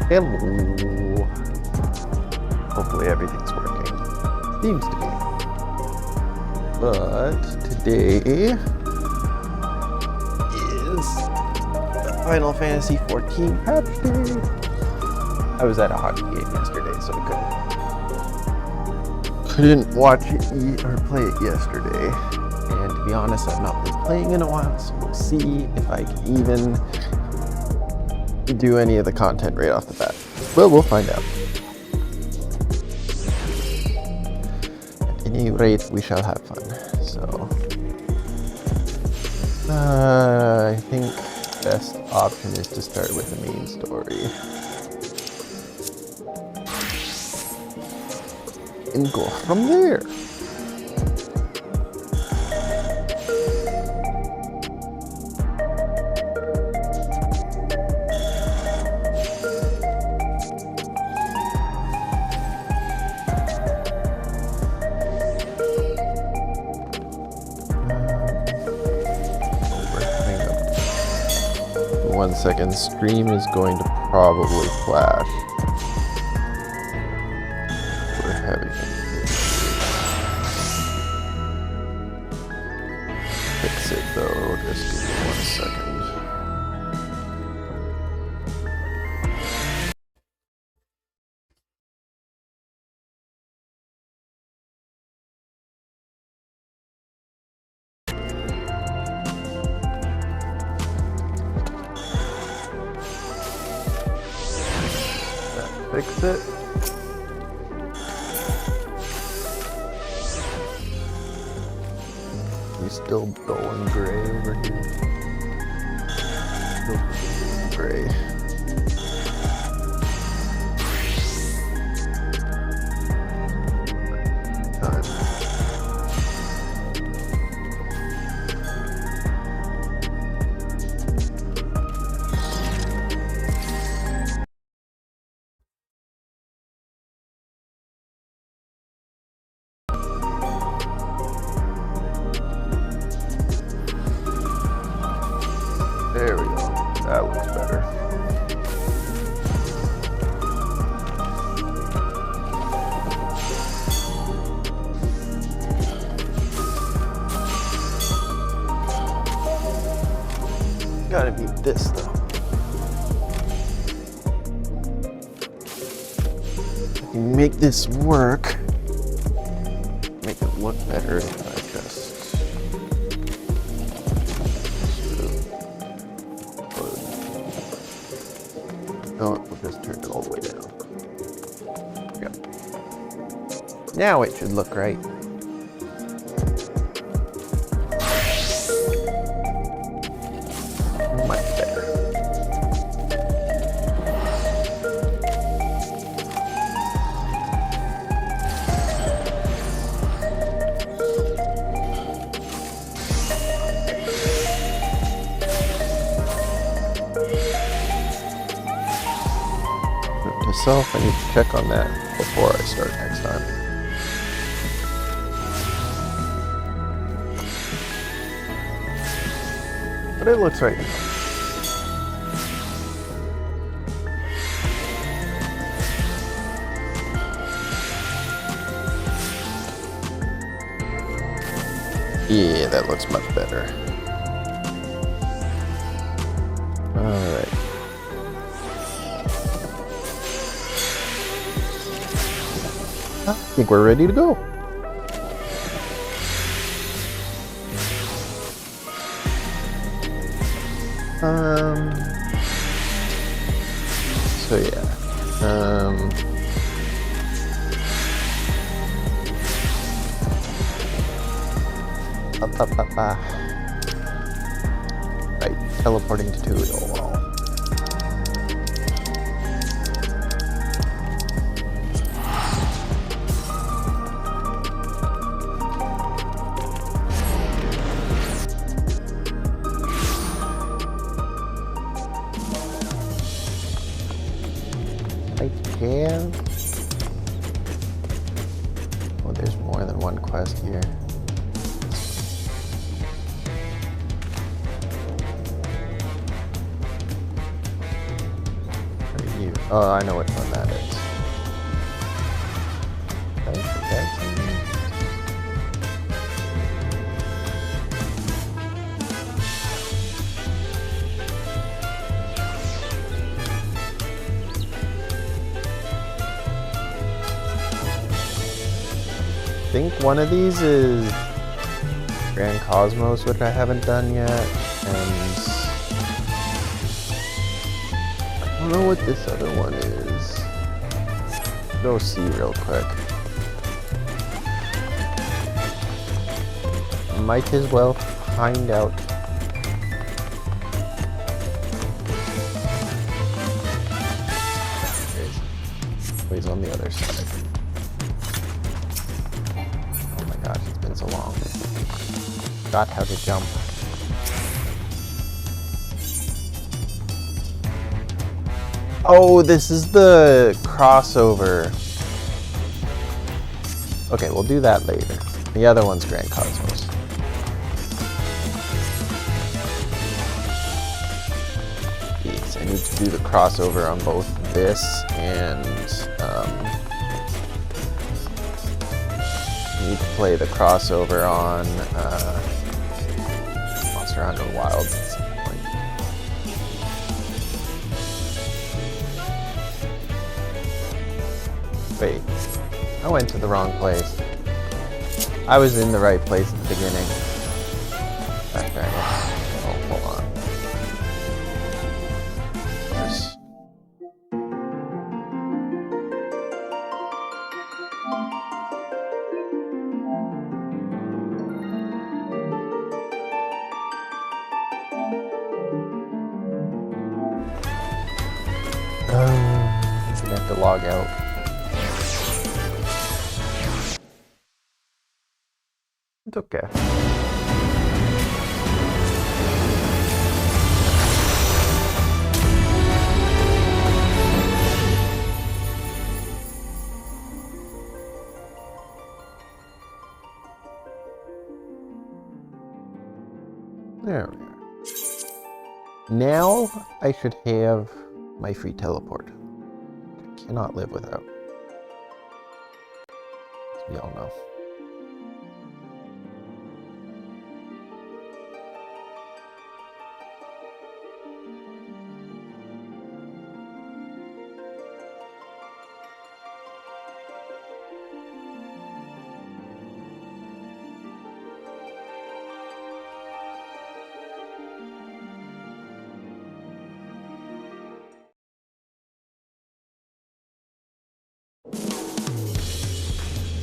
Hello. Hopefully everything's working. Seems to be. But today is the Final Fantasy XIV patch day. I was at a hockey game yesterday, so I couldn't watch it or play it yesterday. And to be honest, I've not been playing in a while, so we'll see if I can even do any of the content right off the bat. Well, we'll find out. At any rate, we shall have fun. So, I think best option is to start with the main story and go from there. One second, stream is going to probably flash. We're having it. Fix it though, just give me 1 second. Fix it. We still going gray over here. Still gray. There we go. That looks better. Gotta beat this though. I can make this work. Make it look better if I just. No, we'll just turn it all the way down. There we go. Now it should look right. Much better. Myself, I need to check on that before I start next time. But it looks right now. Yeah, that looks much better. Alright. I think we're ready to go. So yeah. Right, teleporting tutorial wall. I can. Oh, there's more than one quest here. Oh, I know which one that is. I think one of these is Grand Cosmos, which I haven't done yet, and I don't know what this other one is. Go see real quick. Might as well find out. He's on the other side. Oh my gosh, it's been so long. Forgot how to jump. Oh, this is the crossover. Okay, we'll do that later. The other one's Grand Cosmos. Yes, I need to do the crossover on both this and I need to play the crossover on Monster Hunter Wilds at some point. Wait, I went to the wrong place. I was in the right place at the beginning. Okay. Oh, hold on. There's... I'm gonna have to log out. It's okay. There we are. Now I should have my free teleport. I cannot live without. As we all know.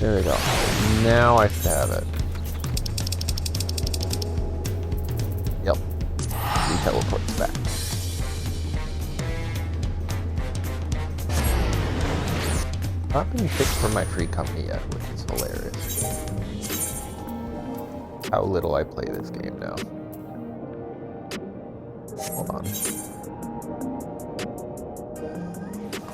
There we go. Now I should have it. Yep. He teleports back. Not been fixed for my free company yet, which is hilarious. How little I play this game now. Hold on.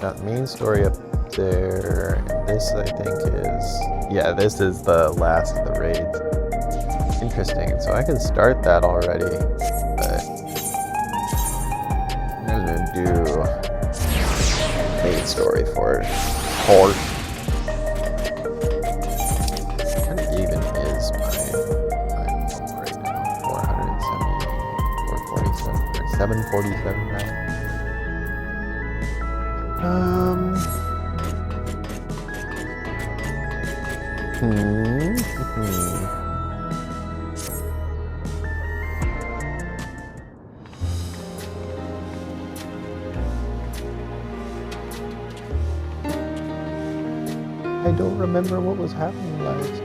Got the main story up there, and this I think is, yeah, this is the last of the raids. Interesting, so I can start that already, but I'm gonna do main story for it. What kind of even is my time right now? 470, 447, or 747 rather. I don't remember what was happening last.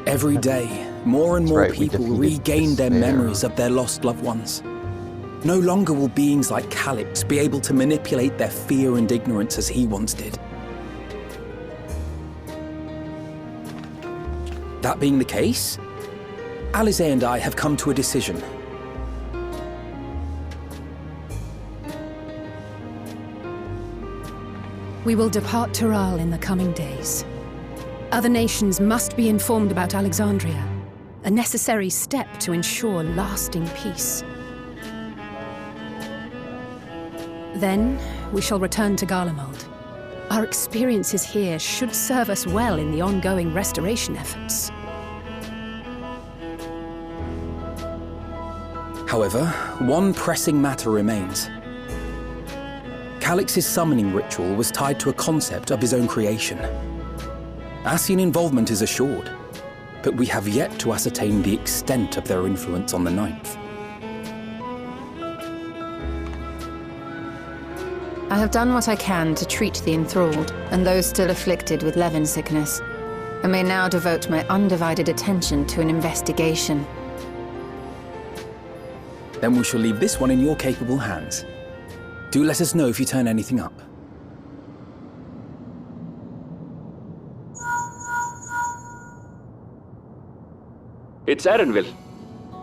Every day, more and more people regain their memories of their lost loved ones. No longer will beings like Calyx be able to manipulate their fear and ignorance as he once did. That being the case, Alize and I have come to a decision. We will depart Tural in the coming days. Other nations must be informed about Alexandria, a necessary step to ensure lasting peace. Then, we shall return to Garlemald. Our experiences here should serve us well in the ongoing restoration efforts. However, one pressing matter remains. Calix's summoning ritual was tied to a concept of his own creation. Ascian involvement is assured, but we have yet to ascertain the extent of their influence on the Ninth. I have done what I can to treat the enthralled and those still afflicted with Levin sickness. I may now devote my undivided attention to an investigation. Then we shall leave this one in your capable hands. Do let us know if you turn anything up. It's Erenville.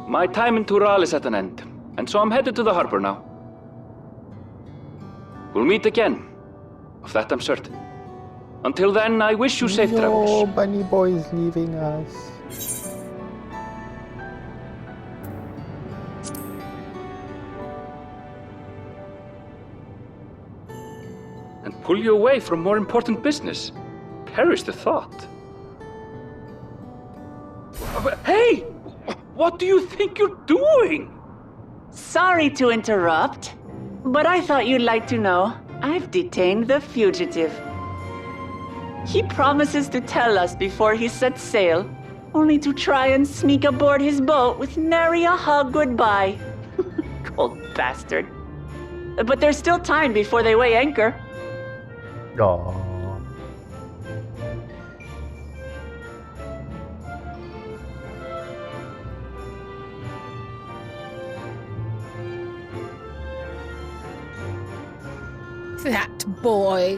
My time in Tural is at an end, and so I'm headed to the harbor now. We'll meet again. Of that I'm certain. Until then, I wish you safe travels. No, Bunny Boy's leaving us. And pull you away from more important business. Perish the thought. Hey! What do you think you're doing? Sorry to interrupt, but I thought you'd like to know I've detained the fugitive. He promises to tell us before he sets sail, only to try and sneak aboard his boat with nary a hug goodbye. Cold bastard. But there's still time before they weigh anchor. Aww. That boy.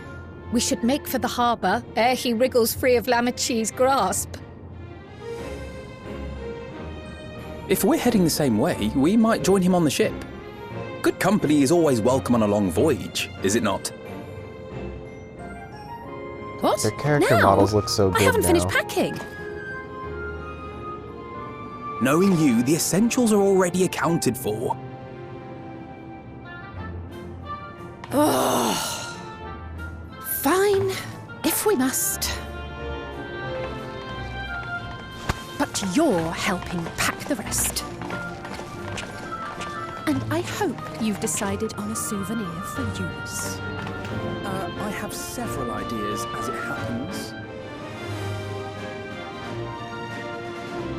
We should make for the harbour ere he wriggles free of Lamachi's grasp. If we're heading the same way, we might join him on the ship. Good company is always welcome on a long voyage, is it not? What? Their character Now? models look so good I haven't now. finished packing. Knowing you, the essentials are already accounted for. Fine, if we must. But you're helping pack the rest. And I hope you've decided on a souvenir for use. I have several ideas as it happens.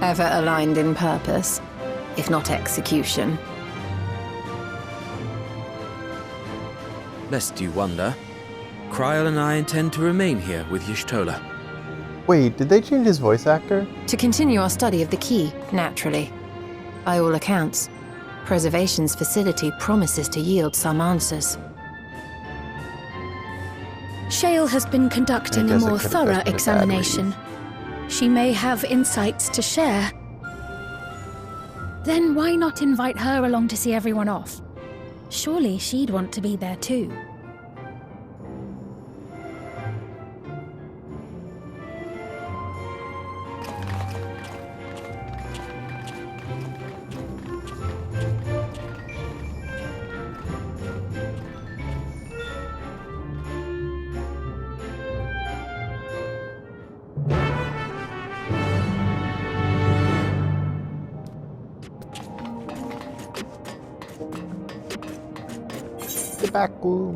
Ever aligned in purpose, if not execution. Lest you wonder, Kryl and I intend to remain here with Y'shtola. Wait, did they change his voice actor? To continue our study of the key, naturally. By all accounts, Preservation's facility promises to yield some answers. Shale has been conducting I a guess it more could've thorough just been a bad examination. She may have insights to share. Then why not invite her along to see everyone off? Surely she'd want to be there too. The back room.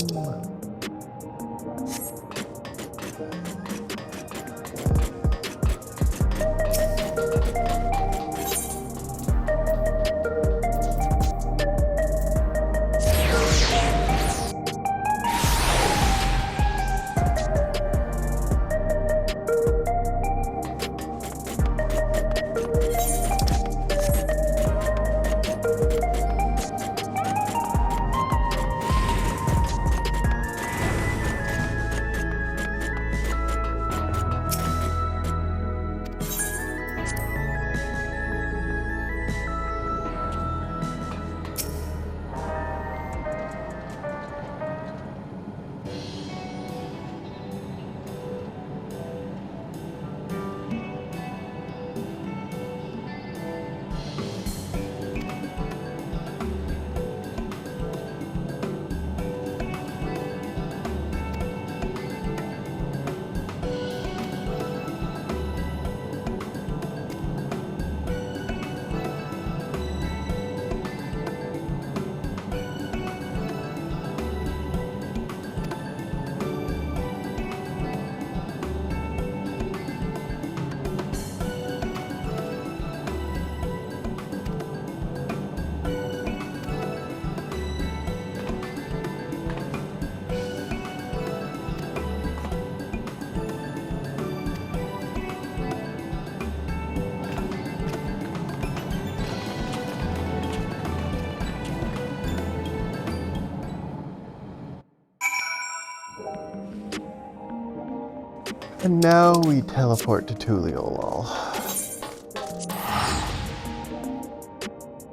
And now we teleport to Tuliolol.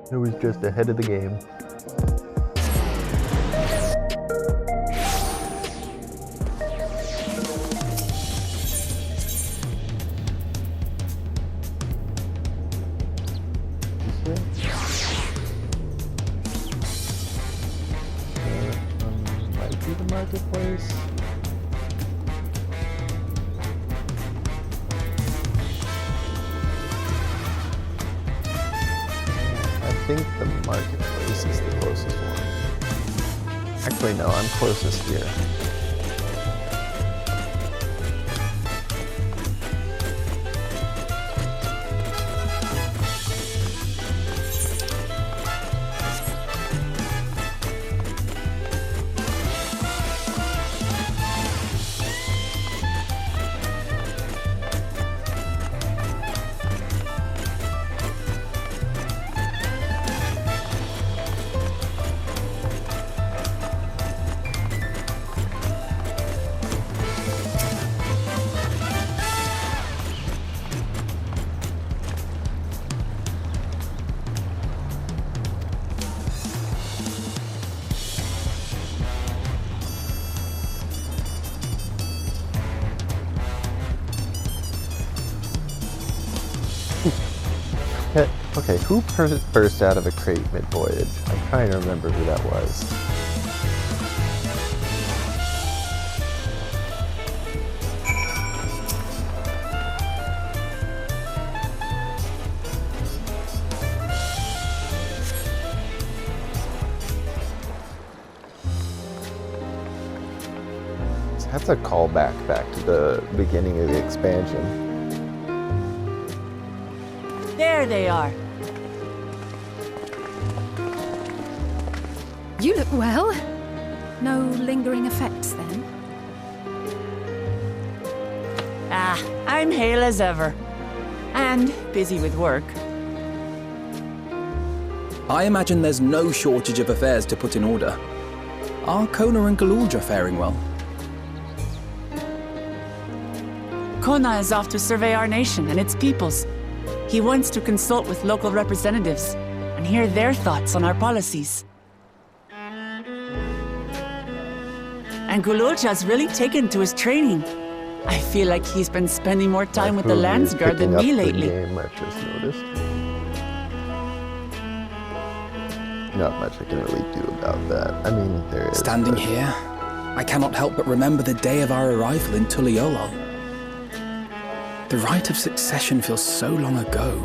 It was just ahead of the game. Might be the marketplace. I think the marketplace is the closest one. Actually, no, I'm closest here. Okay, who burst out of a crate mid-voyage? I'm trying to remember who that was. That's a callback back to the beginning of the expansion. There they are. You look well. No lingering effects, then? Ah, I'm hale as ever. And busy with work. I imagine there's no shortage of affairs to put in order. Are Kona and Galulja faring well? Kona is off to survey our nation and its peoples. He wants to consult with local representatives and hear their thoughts on our policies. And Galulja's really taken to his training. I feel like he's been spending more time with the Landsguard than me lately. I've just noticed. Not much I can really do about that. I mean, there is. Standing here, I cannot help but remember the day of our arrival in Tuliolol. The rite of succession feels so long ago.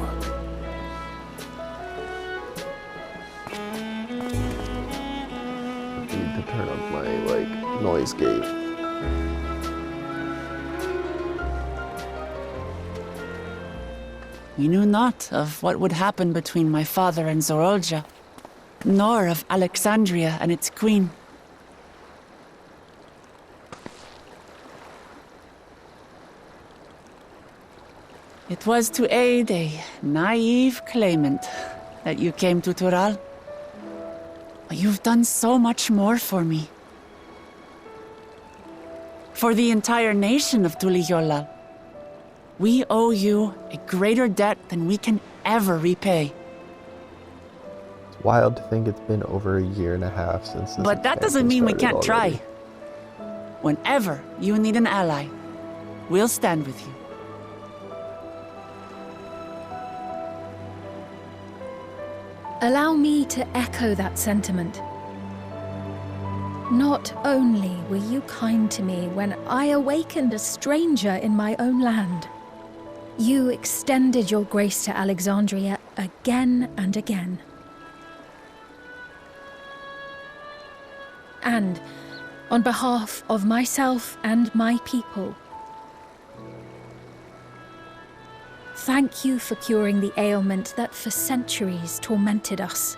I need to turn up my, noise gate. We knew not of what would happen between my father and Zorolja, nor of Alexandria and its queen. It was to aid a naive claimant that you came to Tural. But you've done so much more for me. For the entire nation of Tuliolal. We owe you a greater debt than we can ever repay. It's wild to think it's been over a year and a half since this But that doesn't mean we can't try. Whenever you need an ally, we'll stand with you. Allow me to echo that sentiment. Not only were you kind to me when I awakened a stranger in my own land, you extended your grace to Alexandria again and again. And on behalf of myself and my people, thank you for curing the ailment that for centuries tormented us.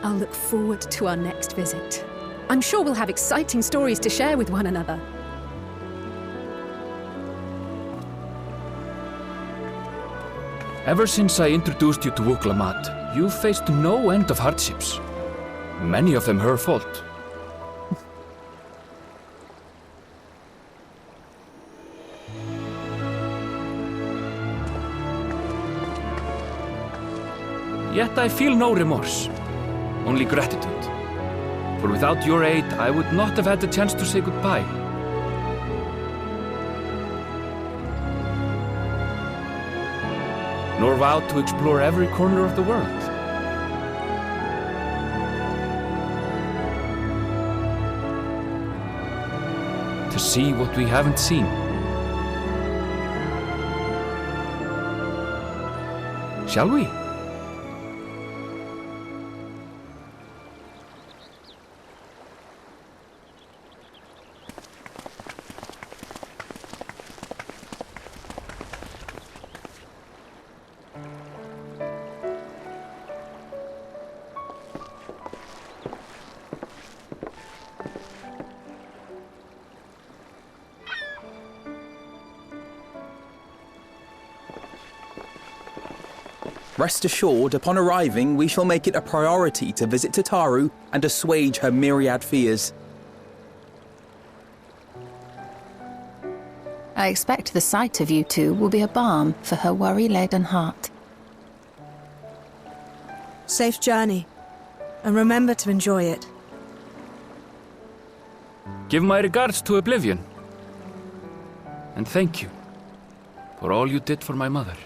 I'll look forward to our next visit. I'm sure we'll have exciting stories to share with one another. Ever since I introduced you to Wuklamat, you've faced no end of hardships. Many of them her fault. Yet I feel no remorse, only gratitude. For without your aid, I would not have had the chance to say goodbye. Nor vowed to explore every corner of the world. To see what we haven't seen. Shall we? Rest assured, upon arriving, we shall make it a priority to visit Tataru and assuage her myriad fears. I expect the sight of you two will be a balm for her worry-laden heart. Safe journey, and remember to enjoy it. Give my regards to Oblivion. And thank you for all you did for my mother.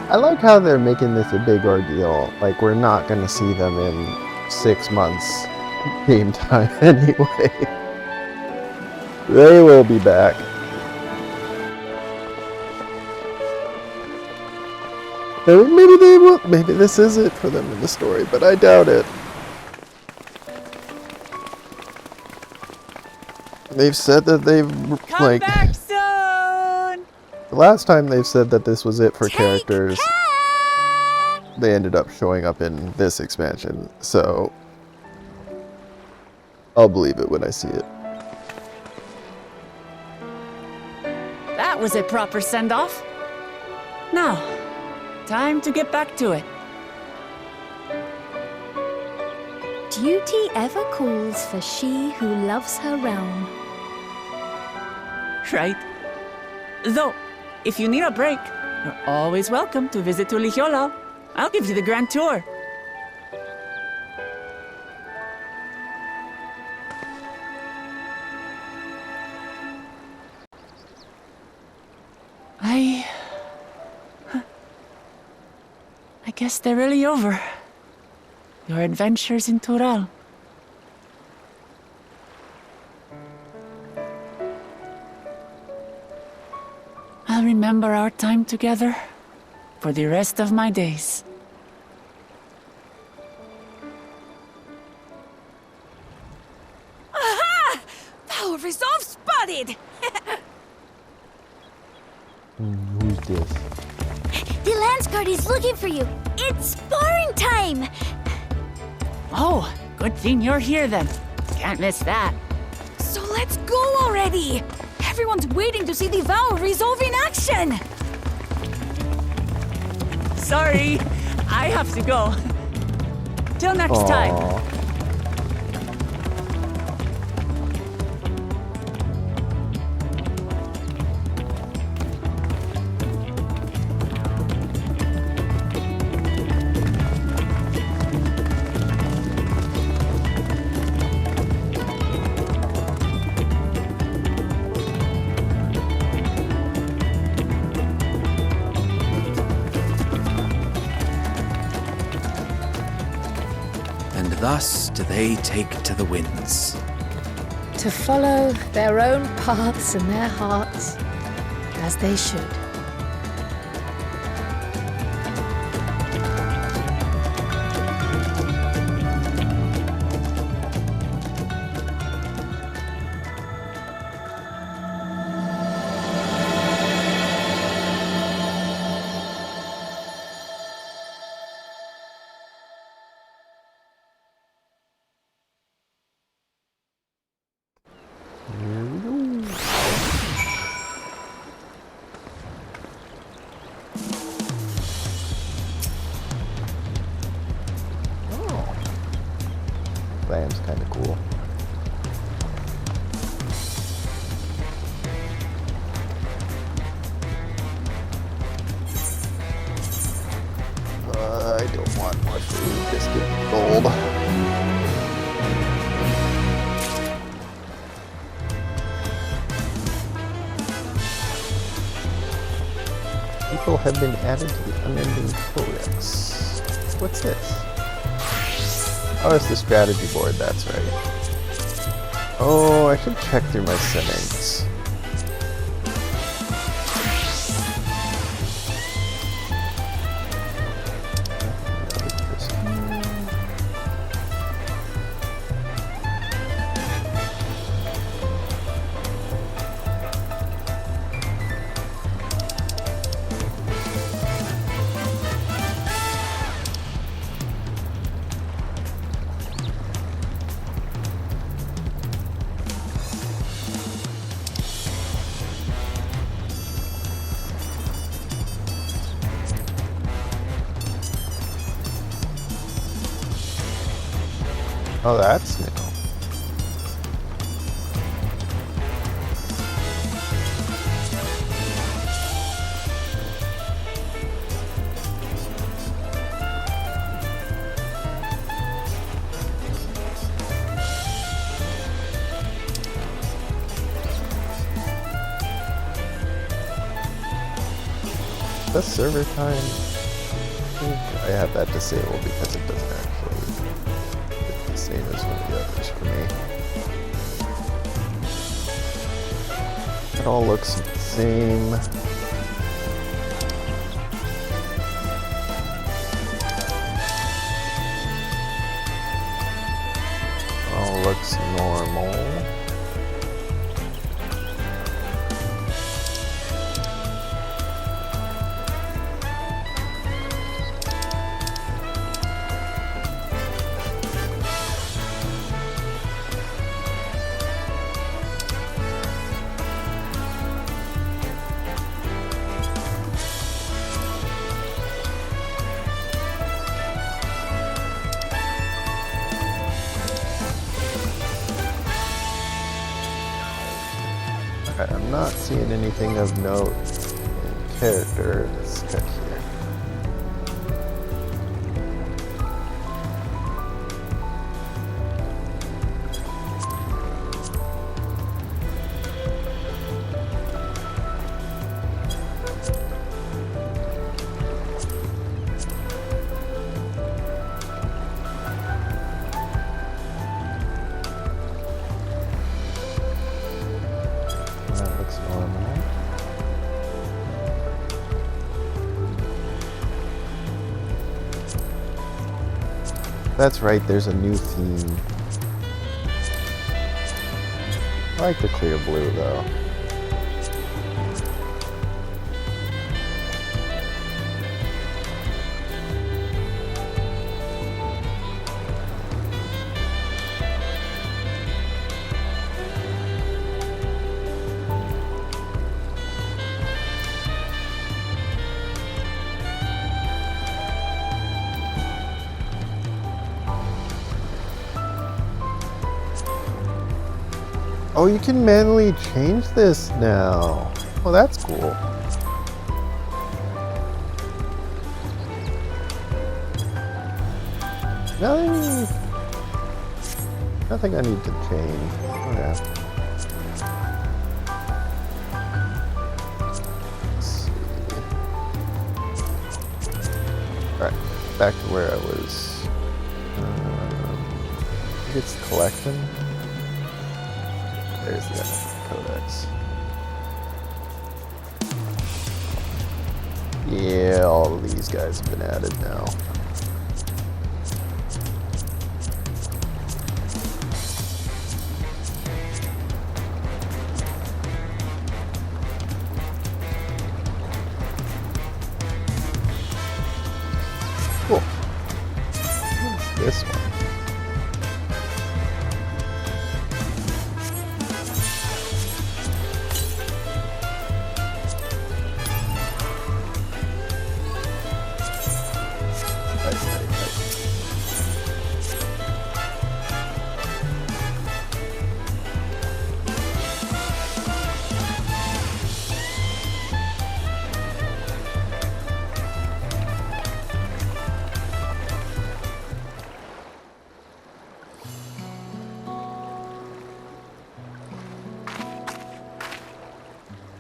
I like how they're making this a big ordeal. Like, we're not going to see them in 6 months game time anyway. They will be back. Maybe they will. Maybe this is it for them in the story, but I doubt it. They've said that they've Come back soon! The last time they've said that this was it for characters, they ended up showing up in this expansion, so I'll believe it when I see it. That was a proper send-off. Now, time to get back to it. Duty ever calls for she who loves her realm. Right? Though, if you need a break, you're always welcome to visit Tulihiola. I'll give you the grand tour. I guess they're really over. Your adventures in Tural. I'll remember our time together for the rest of my days. Aha! Power resolve spotted! Who's this? The Lance Guard is looking for you. It's sparring time! Oh, good thing you're here then. Can't miss that. So let's go already! Everyone's waiting to see the Vow resolve in action! Sorry, I have to go. Till next time. Thus do they take to the winds. To follow their own paths and their hearts, as they should. people have been added to the Unending Codex. What's this? Oh, it's the strategy board, that's right. Oh, I should check through my settings. Oh, that's new. The server time. I have that disabled because it doesn't actually hit the same as one of the others for me. It all looks the same. All looks normal. I'm not seeing anything of note in character. Let's check here. That's right, there's a new theme. I like the clear blue though. Oh, you can manually change this now. Oh, that's cool. Nothing I need to change. Okay. Let's see. Alright, back to where I was. I think it's collection. There's the codex. Yeah, all of these guys have been added now. Cool. What's this one?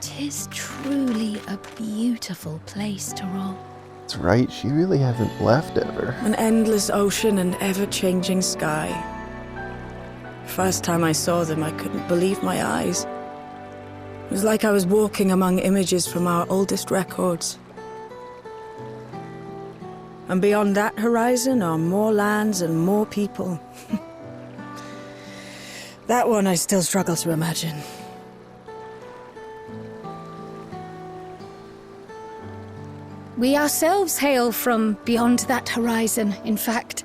'Tis truly a beautiful place, Tyrell. That's right, she really hasn't left ever. An endless ocean and ever-changing sky. First time I saw them, I couldn't believe my eyes. It was like I was walking among images from our oldest records. And beyond that horizon are more lands and more people. That one I still struggle to imagine. We ourselves hail from beyond that horizon, in fact.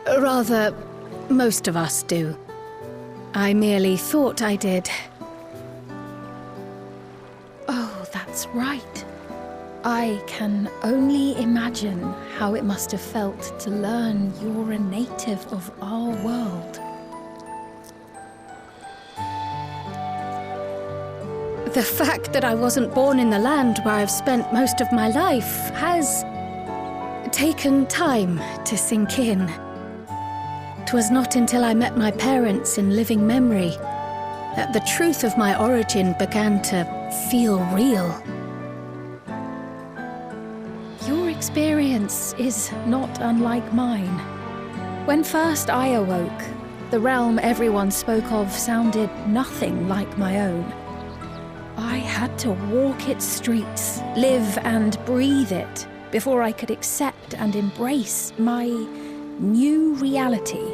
Rather, most of us do. I merely thought I did. Oh, that's right. I can only imagine how it must have felt to learn you're a native of our world. The fact that I wasn't born in the land where I've spent most of my life has taken time to sink in. 'Twas not until I met my parents in living memory that the truth of my origin began to feel real. Your experience is not unlike mine. When first I awoke, the realm everyone spoke of sounded nothing like my own. I had to walk its streets, live and breathe it, before I could accept and embrace my new reality.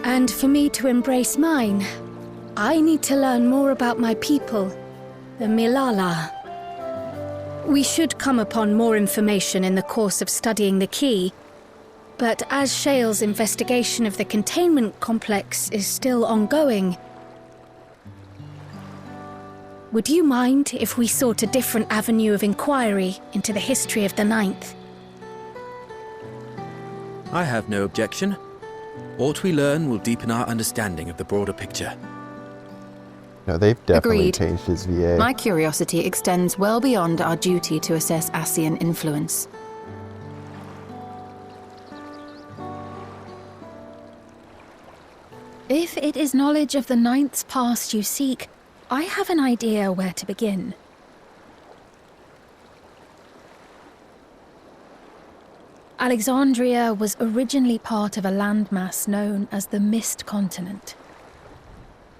And for me to embrace mine, I need to learn more about my people, the Milala. We should come upon more information in the course of studying the key, but as Shale's investigation of the containment complex is still ongoing, would you mind if we sought a different avenue of inquiry into the history of the Ninth? I have no objection. What we learn will deepen our understanding of the broader picture. No, they've definitely Agreed. changed his VA. My curiosity extends well beyond our duty to assess Ascian influence. If it is knowledge of the Ninth's past you seek, I have an idea where to begin. Alexandria was originally part of a landmass known as the Mist Continent.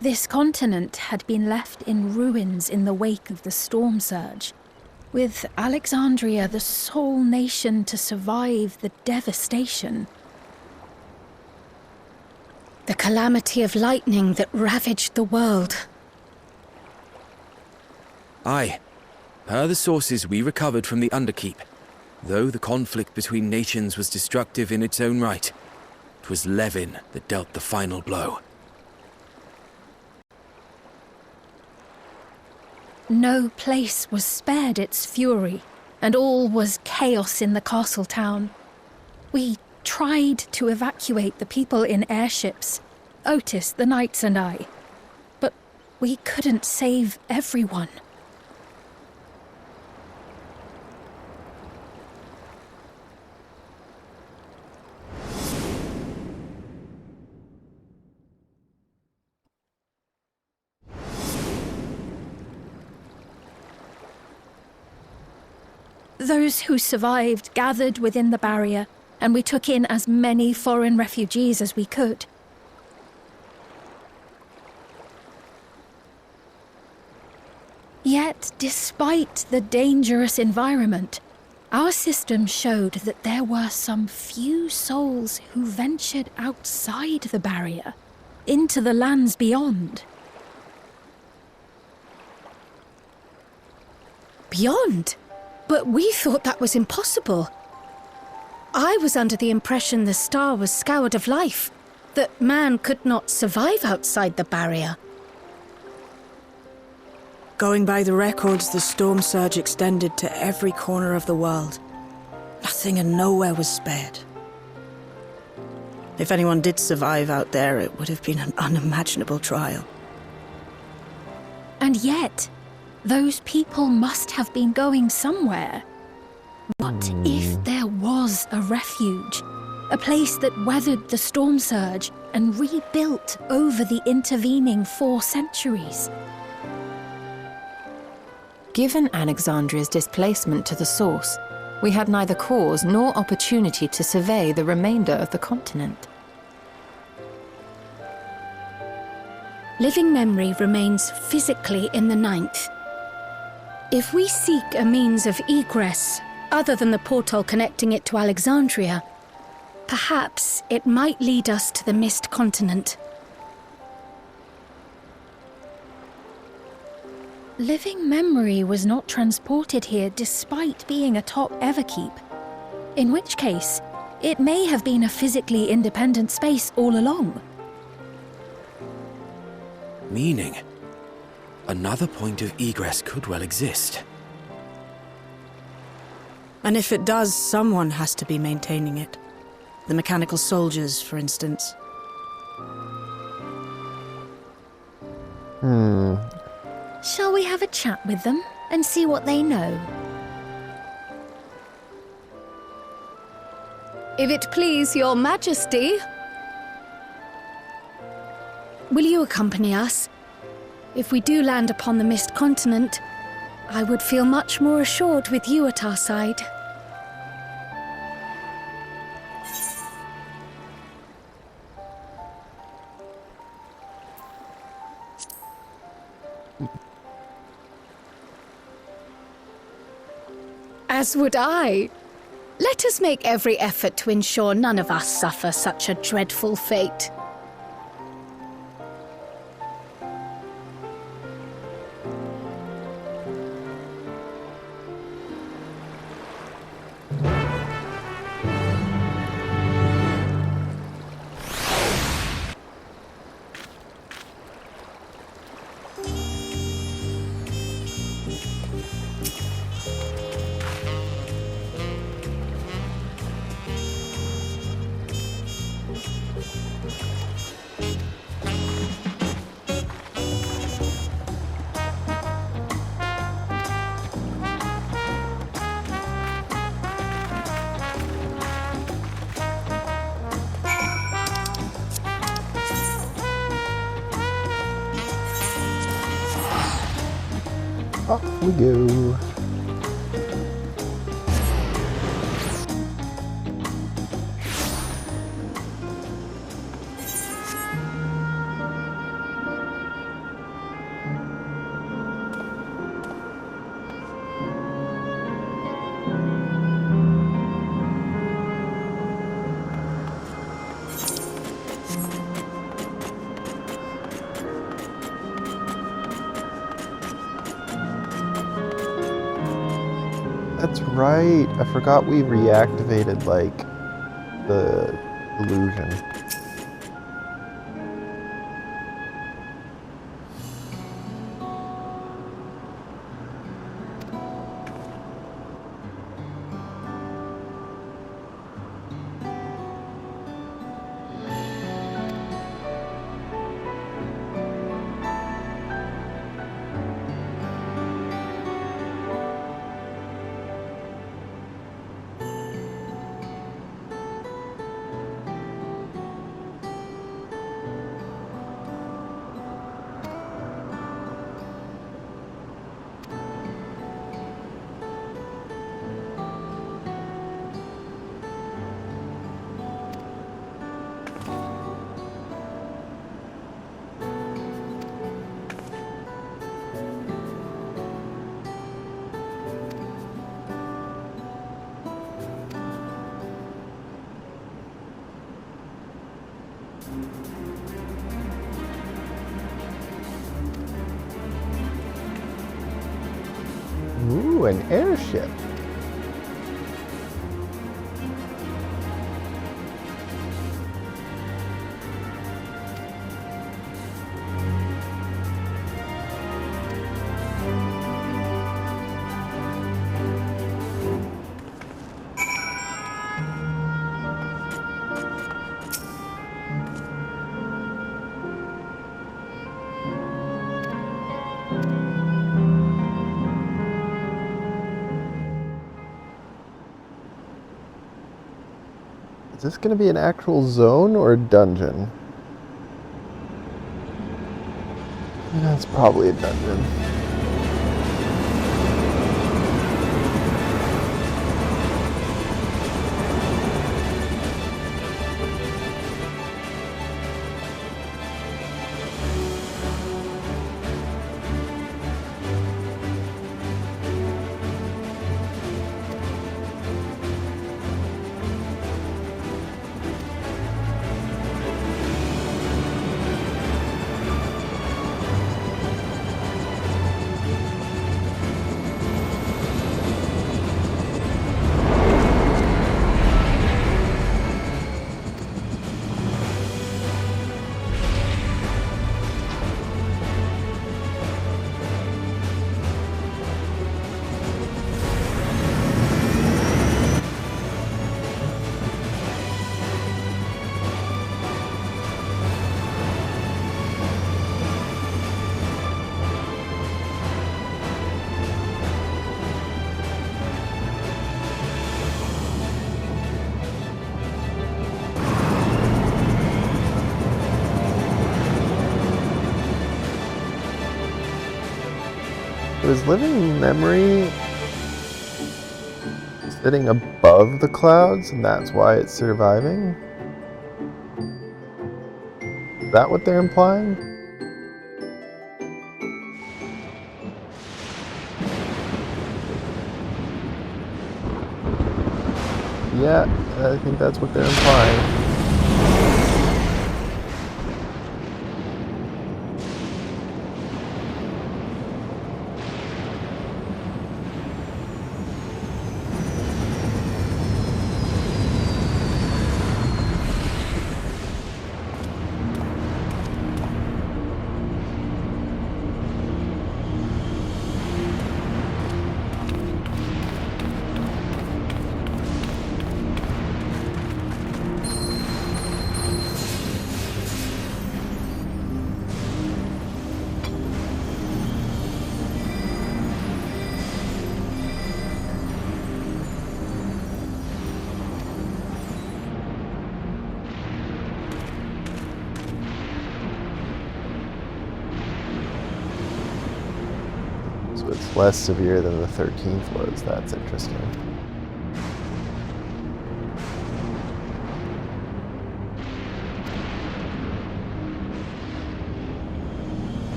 This continent had been left in ruins in the wake of the storm surge, with Alexandria the sole nation to survive the devastation. The calamity of lightning that ravaged the world. Aye. Per the sources we recovered from the Underkeep, though the conflict between nations was destructive in its own right, 'twas Levin that dealt the final blow. No place was spared its fury, and all was chaos in the castle town. We tried to evacuate the people in airships, Otis, the knights and I, but we couldn't save everyone. Those who survived gathered within the barrier, and we took in as many foreign refugees as we could. Yet, despite the dangerous environment, our system showed that there were some few souls who ventured outside the barrier, into the lands beyond. Beyond? But we thought that was impossible. I was under the impression the star was scoured of life, that man could not survive outside the barrier. Going by the records, the storm surge extended to every corner of the world. Nothing and nowhere was spared. If anyone did survive out there, it would have been an unimaginable trial. And yet, those people must have been going somewhere. What if there was a refuge? A place that weathered the storm surge and rebuilt over the intervening 4 centuries. Given Alexandria's displacement to the source, we had neither cause nor opportunity to survey the remainder of the continent. Living memory remains physically in the 9th. If we seek a means of egress other than the portal connecting it to Alexandria, perhaps it might lead us to the Mist Continent. Living memory was not transported here despite being atop Everkeep. In which case, it may have been a physically independent space all along. Meaning, another point of egress could well exist. And if it does, someone has to be maintaining it. The mechanical soldiers, for instance. Shall we have a chat with them and see what they know? If it please your majesty, will you accompany us? If we do land upon the Mist Continent, I would feel much more assured with you at our side. As would I. Let us make every effort to ensure none of us suffer such a dreadful fate. Off we go. That's right. I forgot we reactivated, like, the illusion. Ooh, an airship. Is this going to be an actual zone or a dungeon? That's probably a dungeon. Was living memory sitting above the clouds and that's why it's surviving? Is that what they're implying? Yeah, I think that's what they're implying. So it's less severe than the 13th was. That's interesting.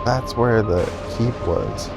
That's where the keep was.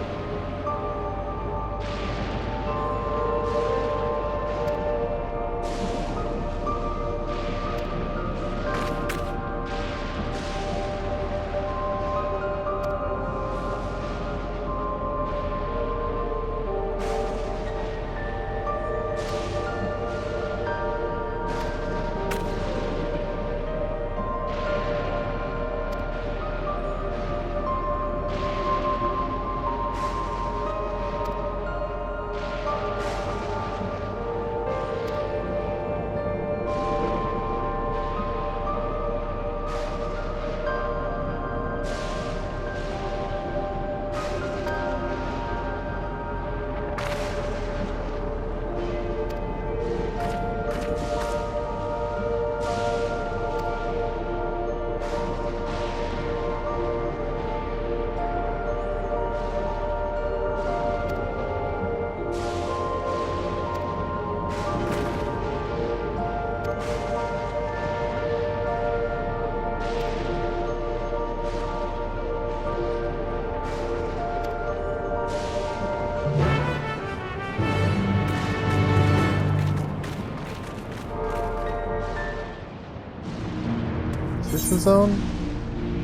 this a zone?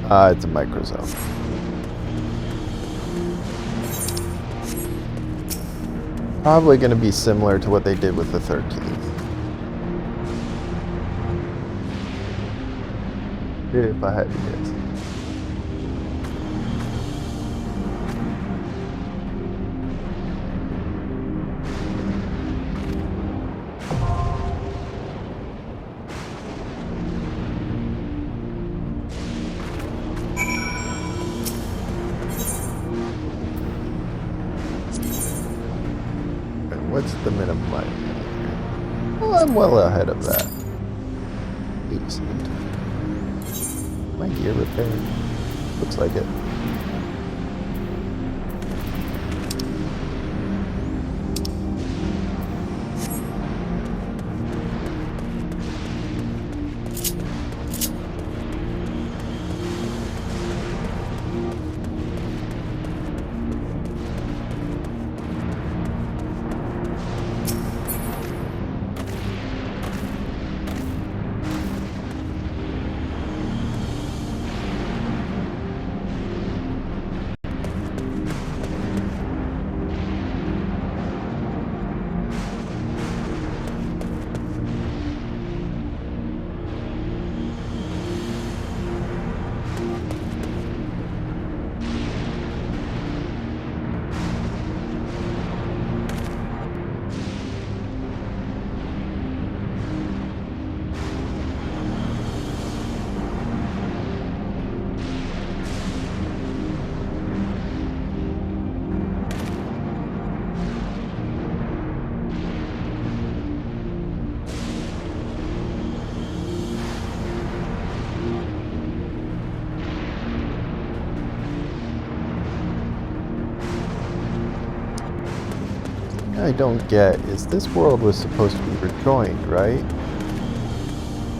It's a microzone. Probably going to be similar to what they did with the 13th. If I had to guess. What's the minimum I have? Well, I'm well ahead of that. Decent. My gear repaired. Looks like it. I don't get is this world was supposed to be rejoined, right?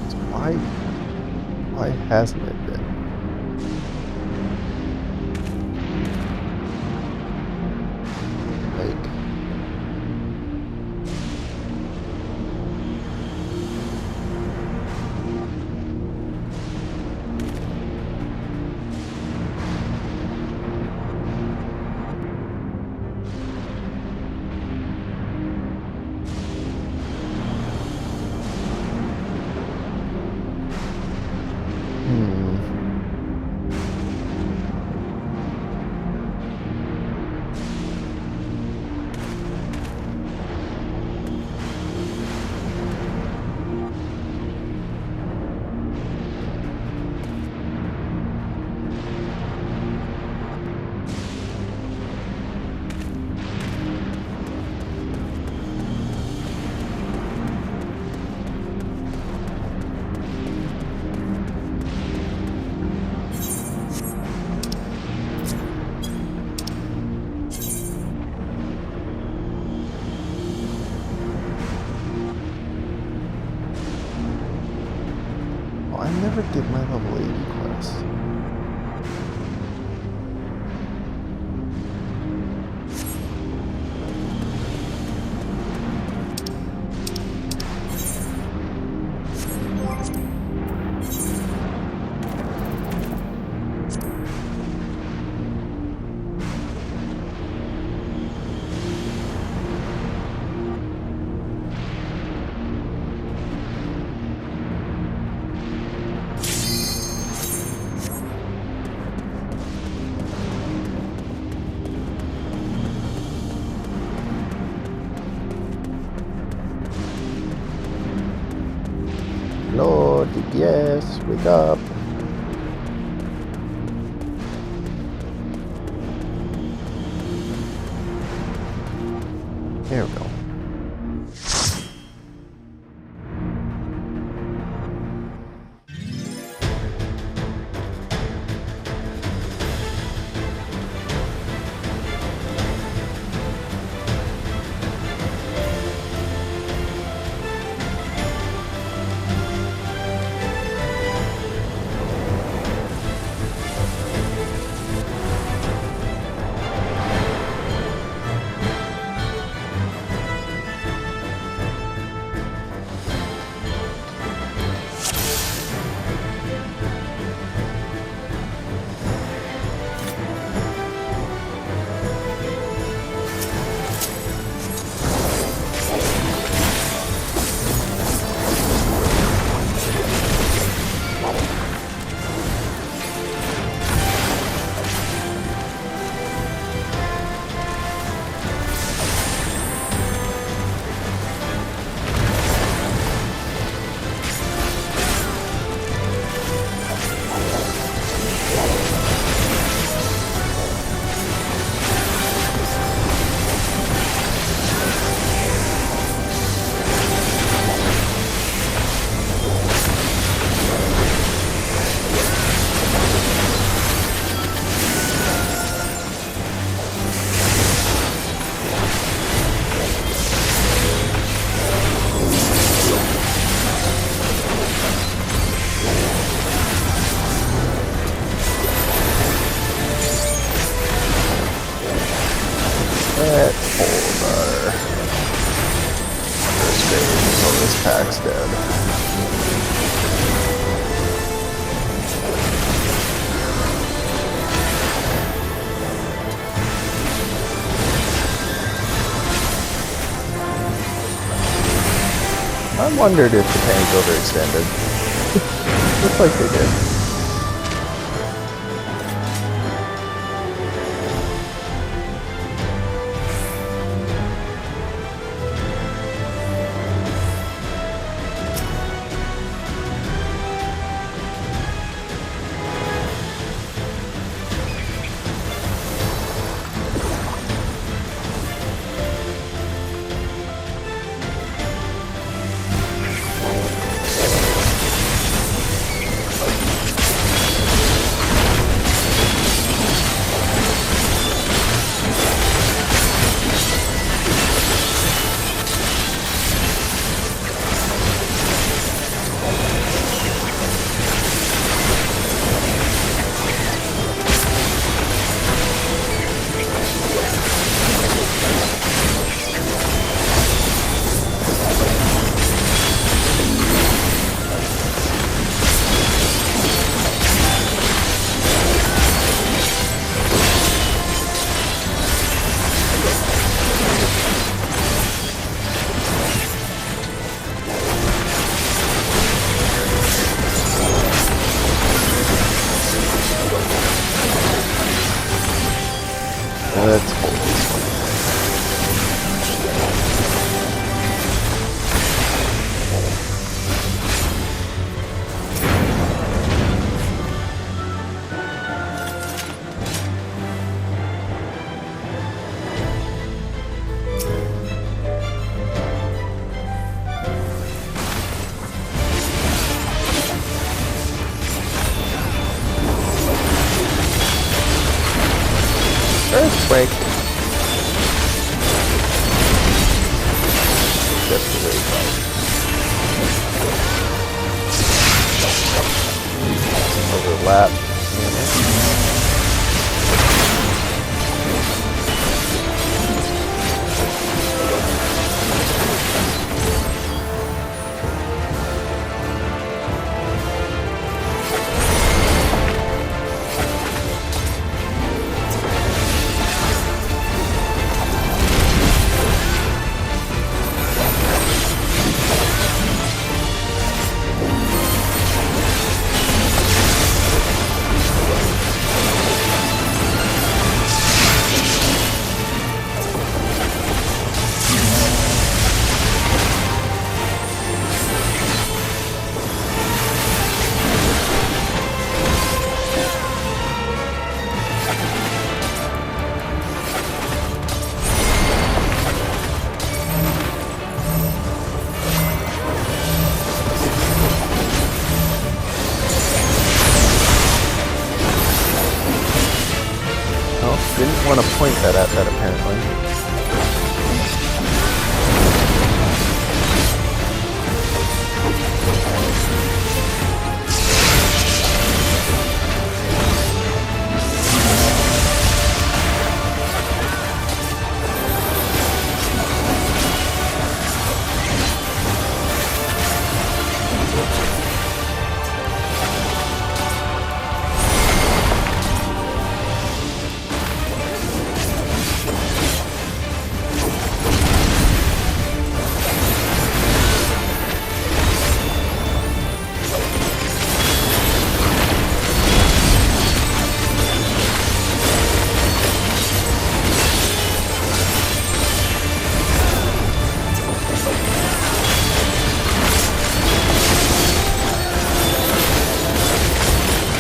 So why hasn't it been? Like, I never did my level 80 quest. Lord, yes, wake up. There we go. Let's hold our first phase until this pack's dead. I wondered if the tank overextended. Looks like they did. Let's hold this one. Earthquake. Just the way overlap. Didn't want to point that at that apparently.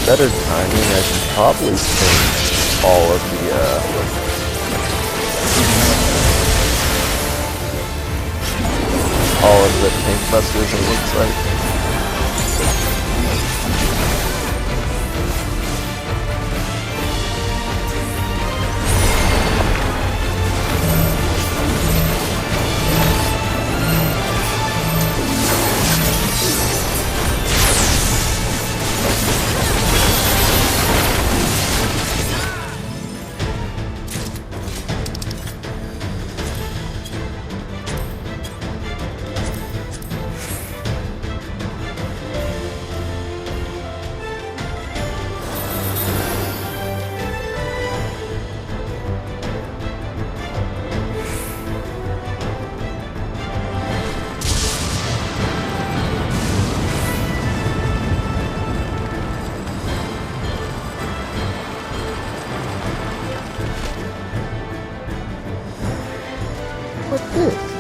Better timing, I can probably sink all of the tank busters, it looks like. What's this?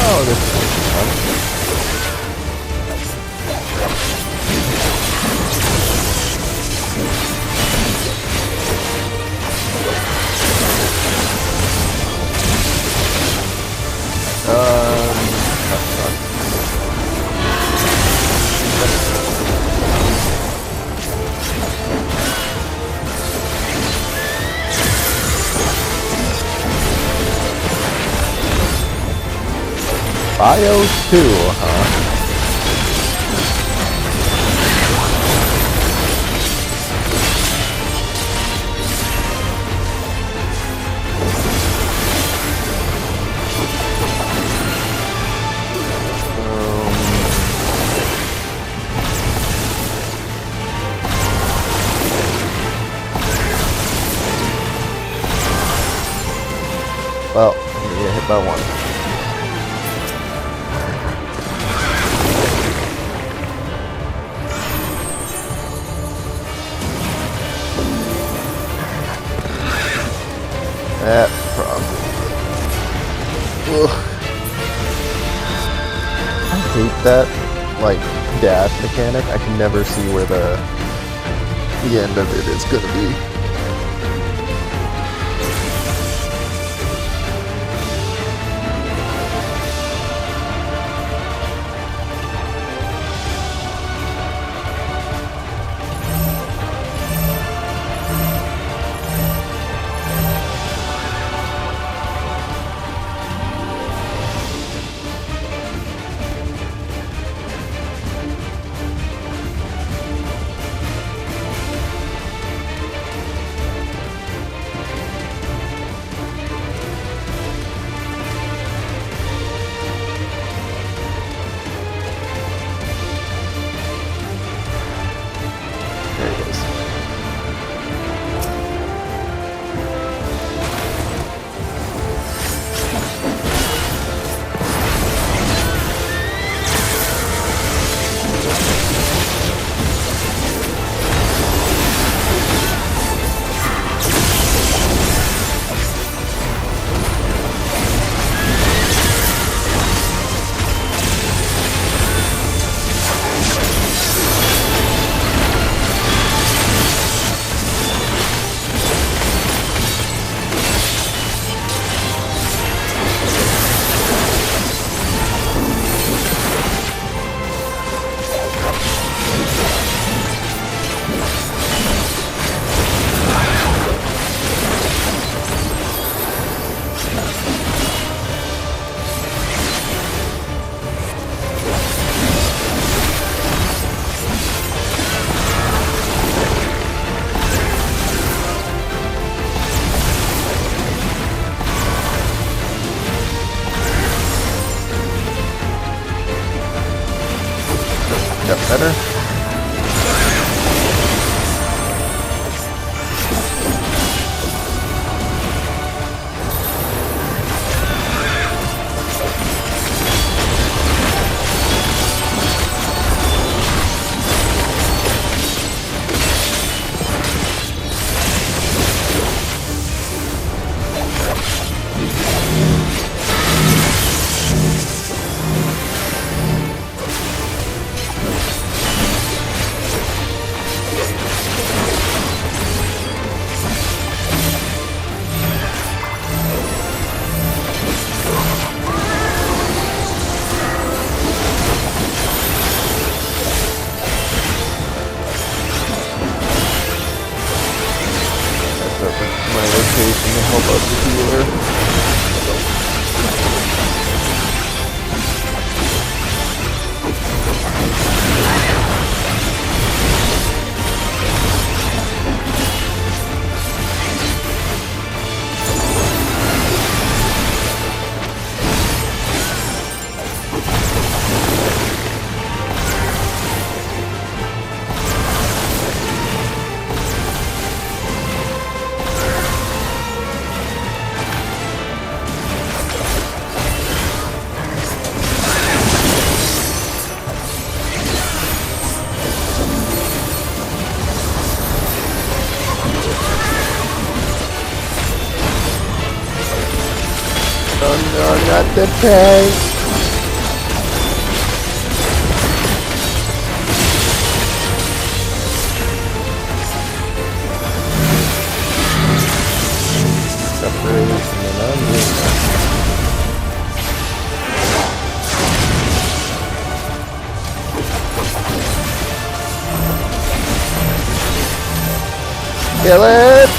Oh, this is fun. Bio 2, huh? Well, you get hit by one. That problem. Ugh. I hate that, like, dash mechanic. I can never see where the end of it is gonna be. worked out better. My rotation to help out the healer. Oh no, not the tank! Separated from the non-green. Kill it!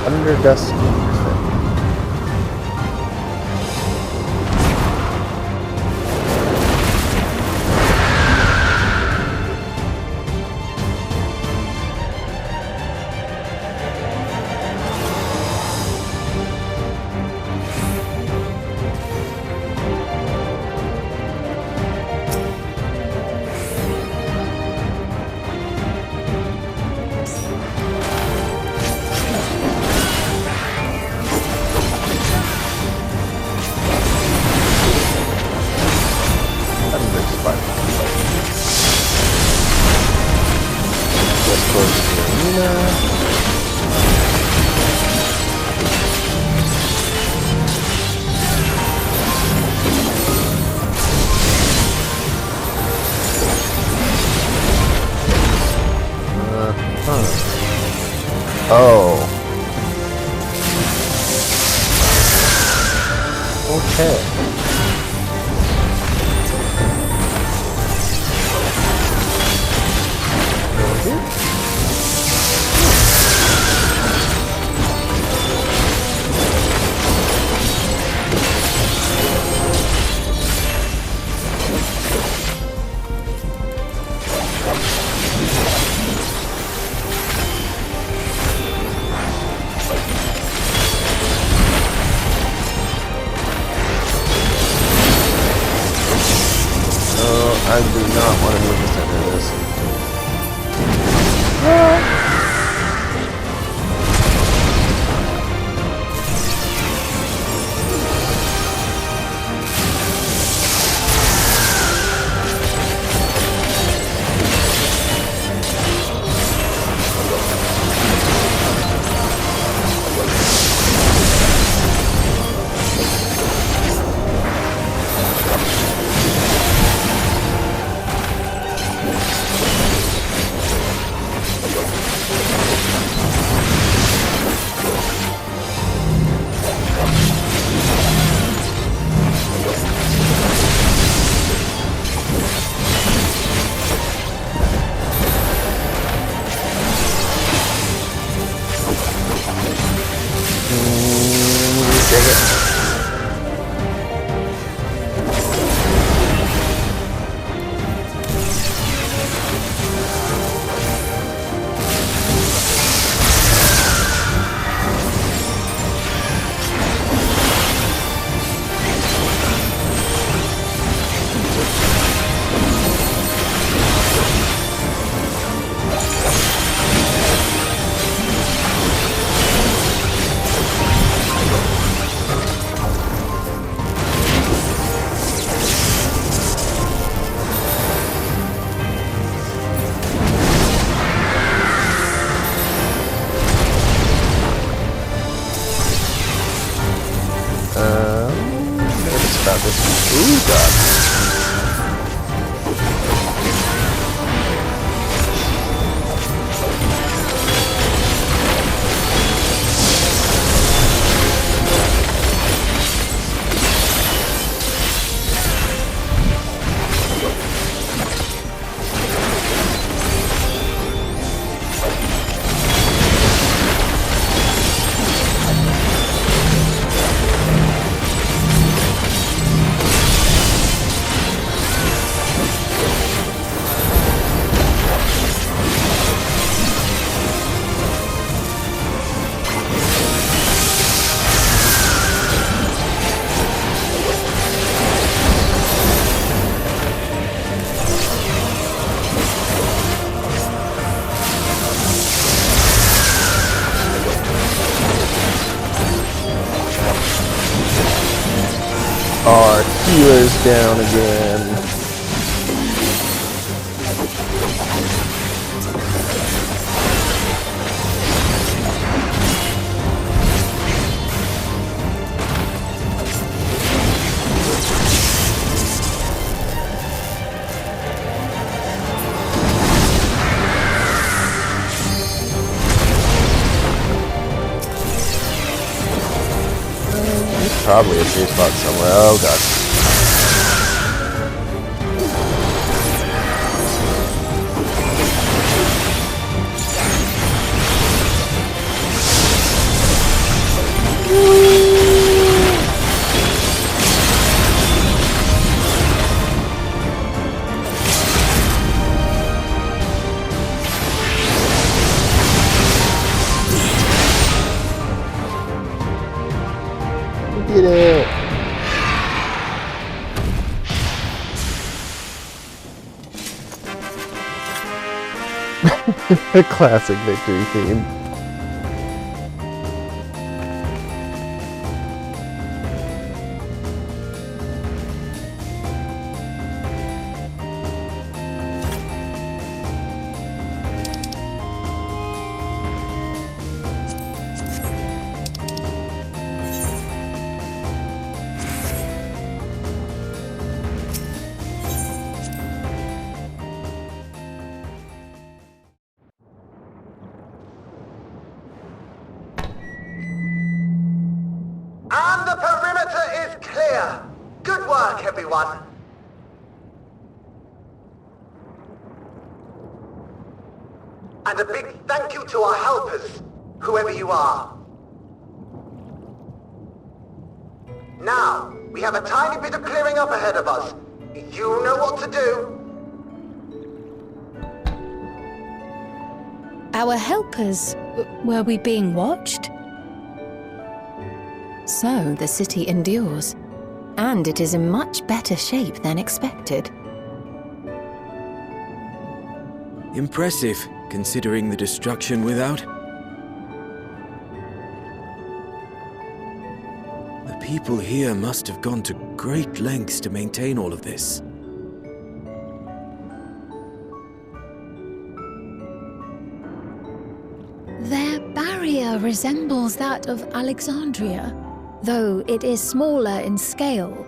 Underdust Griffin. Oh. Okay. I do not want to move the center of this. About this. Ooh, God. Our healer's down again. Probably a safe spot somewhere. Oh God. A classic victory theme. And the perimeter is clear. Good work, everyone. And a big thank you to our helpers, whoever you are. Now, we have a tiny bit of clearing up ahead of us. You know what to do. Our helpers, were we being watched? So the city endures, and it is in much better shape than expected. Impressive, considering the destruction without. The people here must have gone to great lengths to maintain all of this. Their barrier resembles that of Alexandria, though it is smaller in scale.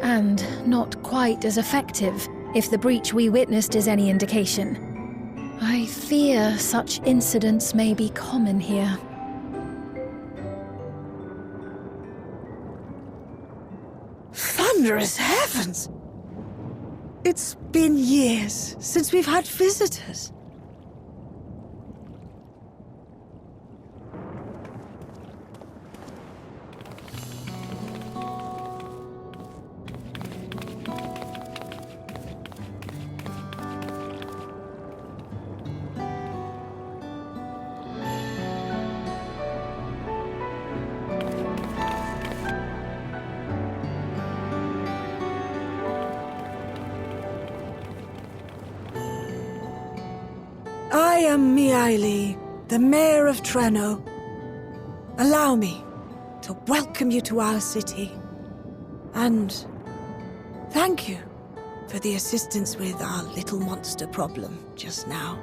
And not quite as effective, if the breach we witnessed is any indication. I fear such incidents may be common here. Thunderous heavens! It's been years since we've had visitors. I am Miaili, the Mayor of Treno. Allow me to welcome you to our city. And thank you for the assistance with our little monster problem just now.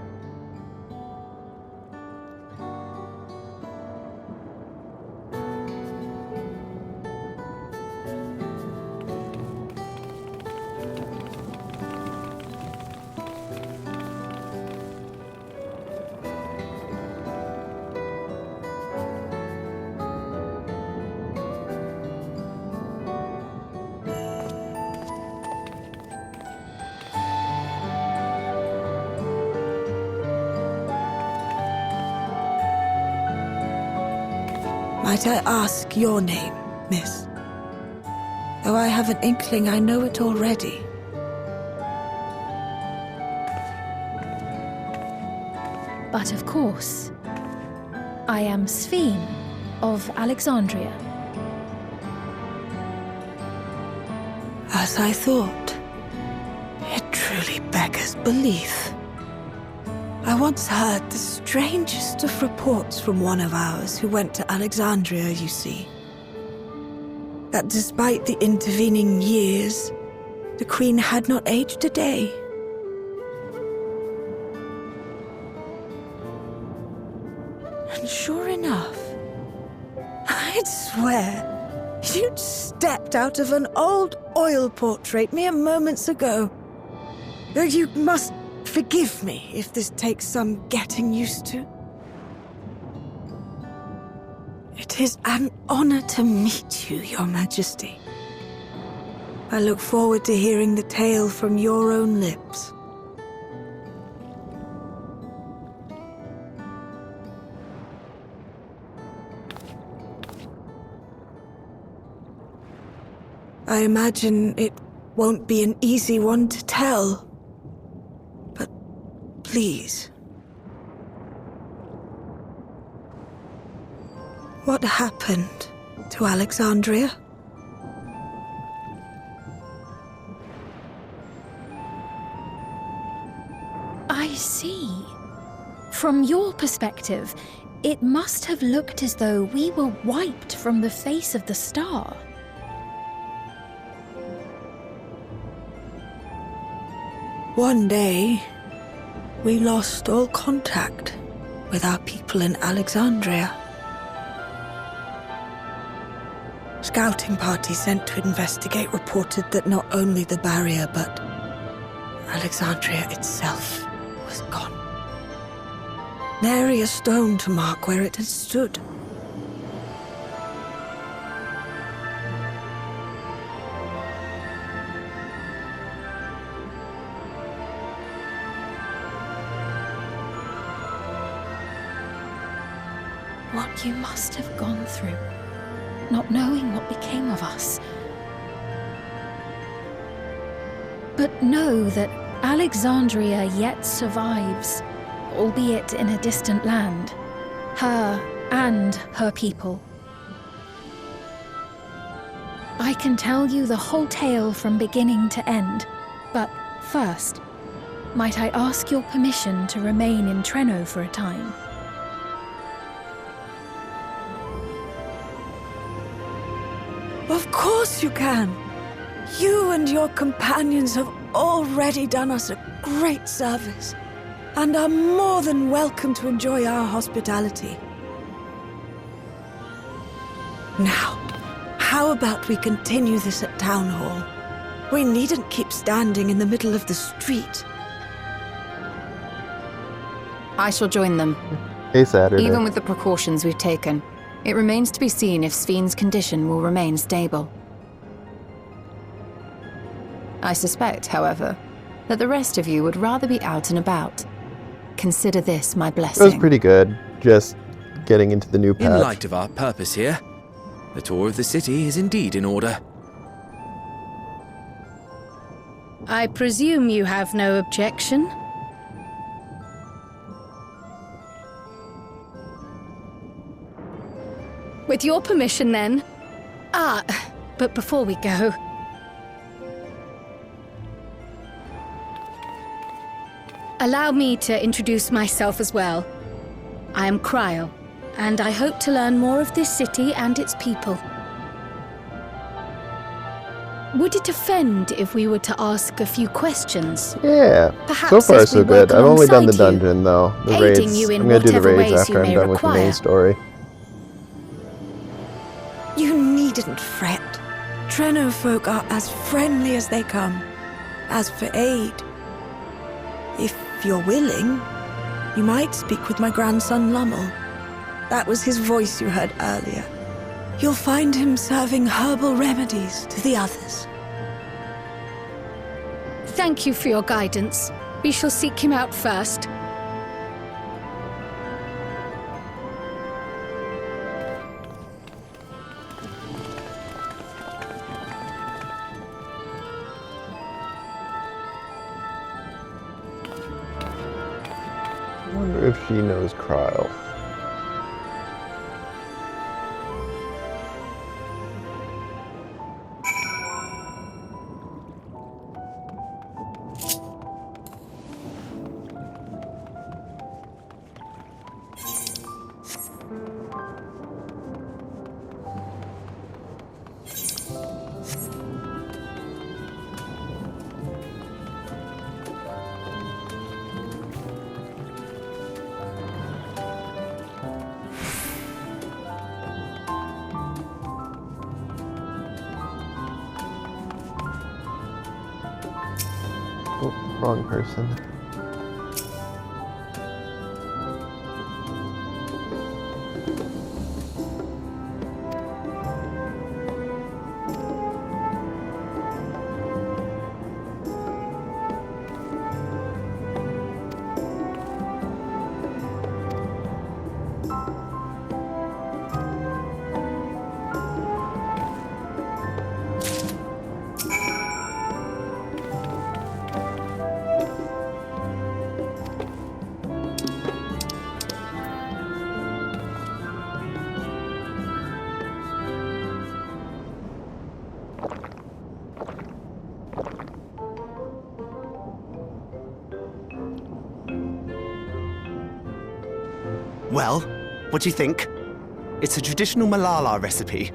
Might I ask your name, miss? Though I have an inkling I know it already. But of course, I am Sphene of Alexandria. As I thought, it truly beggars belief. I once heard the strangest of reports from one of ours who went to Alexandria, you see. That despite the intervening years, the Queen had not aged a day. And sure enough, I'd swear you'd stepped out of an old oil portrait mere moments ago. Though you must forgive me if this takes some getting used to. It is an honor to meet you, Your Majesty. I look forward to hearing the tale from your own lips. I imagine it won't be an easy one to tell. But please. What happened to Alexandria? I see. From your perspective, it must have looked as though we were wiped from the face of the star. One day, we lost all contact with our people in Alexandria. Scouting parties sent to investigate reported that not only the barrier, but Alexandria itself was gone. Nary a stone to mark where it had stood. What you must have gone through, not knowing what became of us. But know that Alexandria yet survives, albeit in a distant land. Her and her people. I can tell you the whole tale from beginning to end, but first, might I ask your permission to remain in Treno for a time? Of course you can. You and your companions have already done us a great service, and are more than welcome to enjoy our hospitality. Now, how about we continue this at Town Hall? We needn't keep standing in the middle of the street. I shall join them. Hey, Saturday. Even with the precautions we've taken, it remains to be seen if Sven's condition will remain stable. I suspect, however, that the rest of you would rather be out and about. Consider this my blessing. It was pretty good, just getting into the new path. In light of our purpose here, the tour of the city is indeed in order. I presume you have no objection? With your permission, then. But before we go... allow me to introduce myself as well. I am Cryle, and I hope to learn more of this city and its people. Would it offend if we were to ask a few questions? Yeah, Perhaps so far as we so good. work I've only done the alongside you, dungeon though. The aiding raids. you in I'm gonna do the whatever raids ways after you I'm may done with the main require. story. You needn't fret. Treno folk are as friendly as they come. As for aid, if you're willing, you might speak with my grandson Lummel. That was his voice you heard earlier. You'll find him serving herbal remedies to the others. Thank you for your guidance. We shall seek him out first. I wonder if she knows Cryle. Oh, wrong person. Well, what do you think? It's a traditional Malala recipe.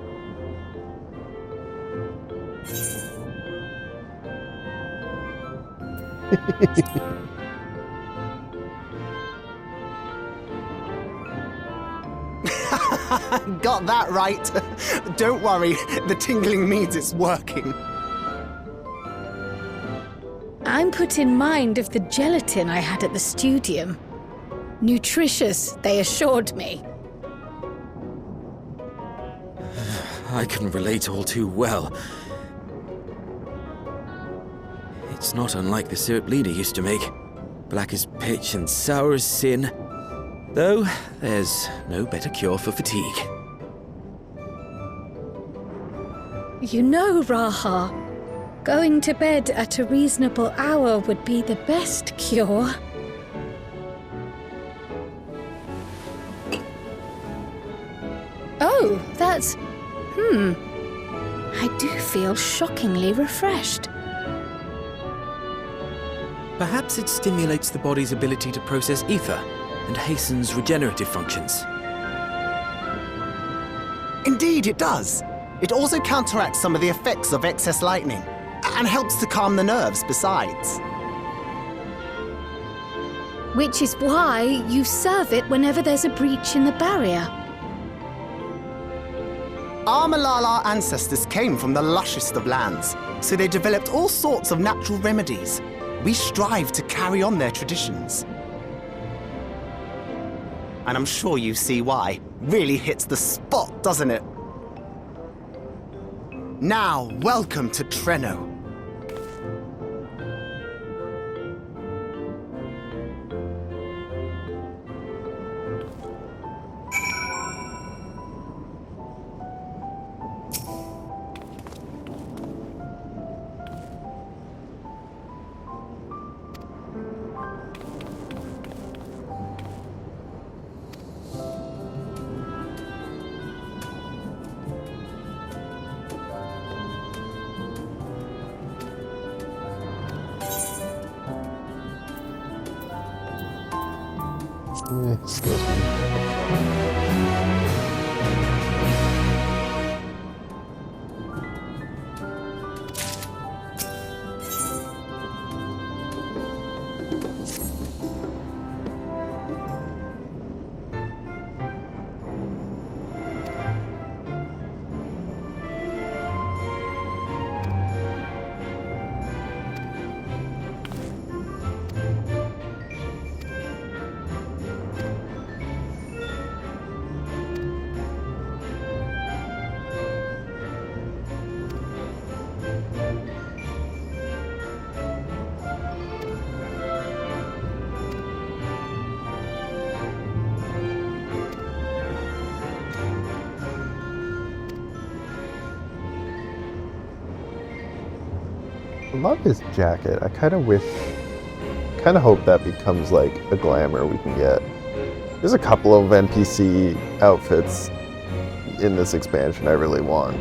Got that right. Don't worry, the tingling means it's working. I'm put in mind of the gelatin I had at the studium. Nutritious, they assured me. I can relate all too well. It's not unlike the syrup Lena used to make. Black as pitch and sour as sin. Though, there's no better cure for fatigue. You know, Raha, going to bed at a reasonable hour would be the best cure. Oh, that's... I do feel shockingly refreshed. Perhaps it stimulates the body's ability to process ether and hastens regenerative functions. Indeed, it does. It also counteracts some of the effects of excess lightning, and helps to calm the nerves besides. Which is why you serve it whenever there's a breach in the barrier. Our Malala ancestors came from the lushest of lands, so they developed all sorts of natural remedies. We strive to carry on their traditions. And I'm sure you see why. Really hits the spot, doesn't it? Now, welcome to Treno. Excuse me. I love his jacket. I kind of hope that becomes like a glamour we can get. There's a couple of NPC outfits in this expansion I really want.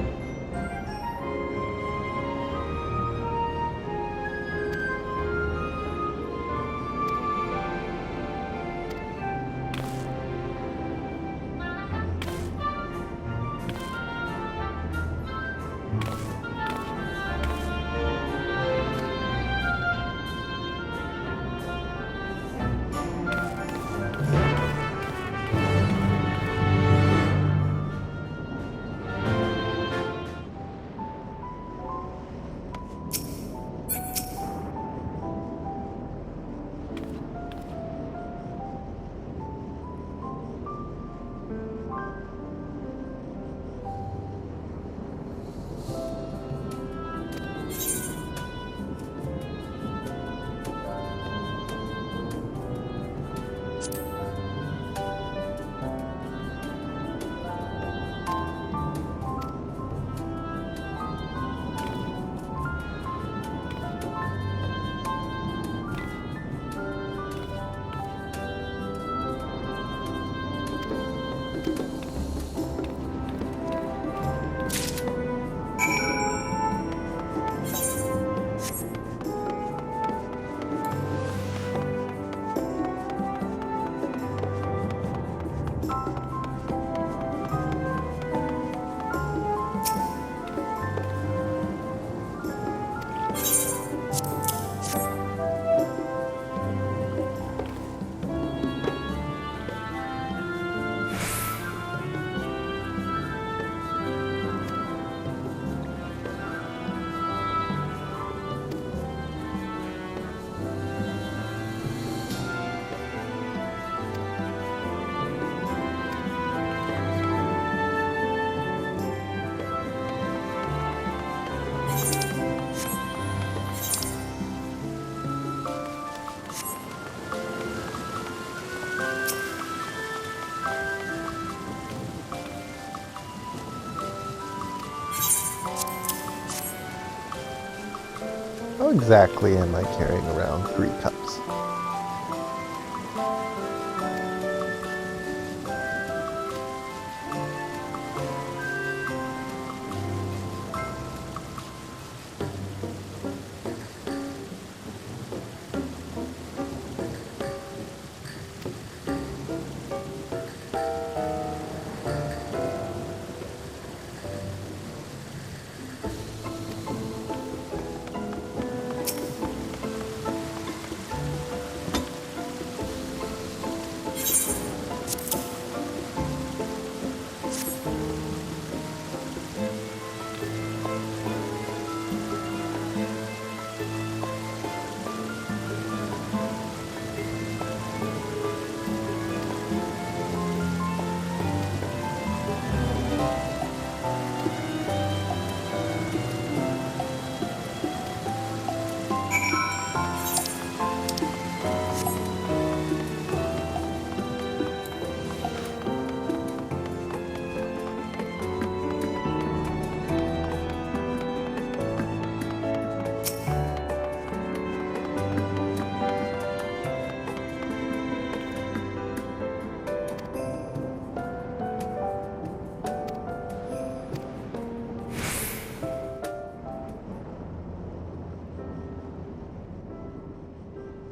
how exactly am I carrying around 3 cups?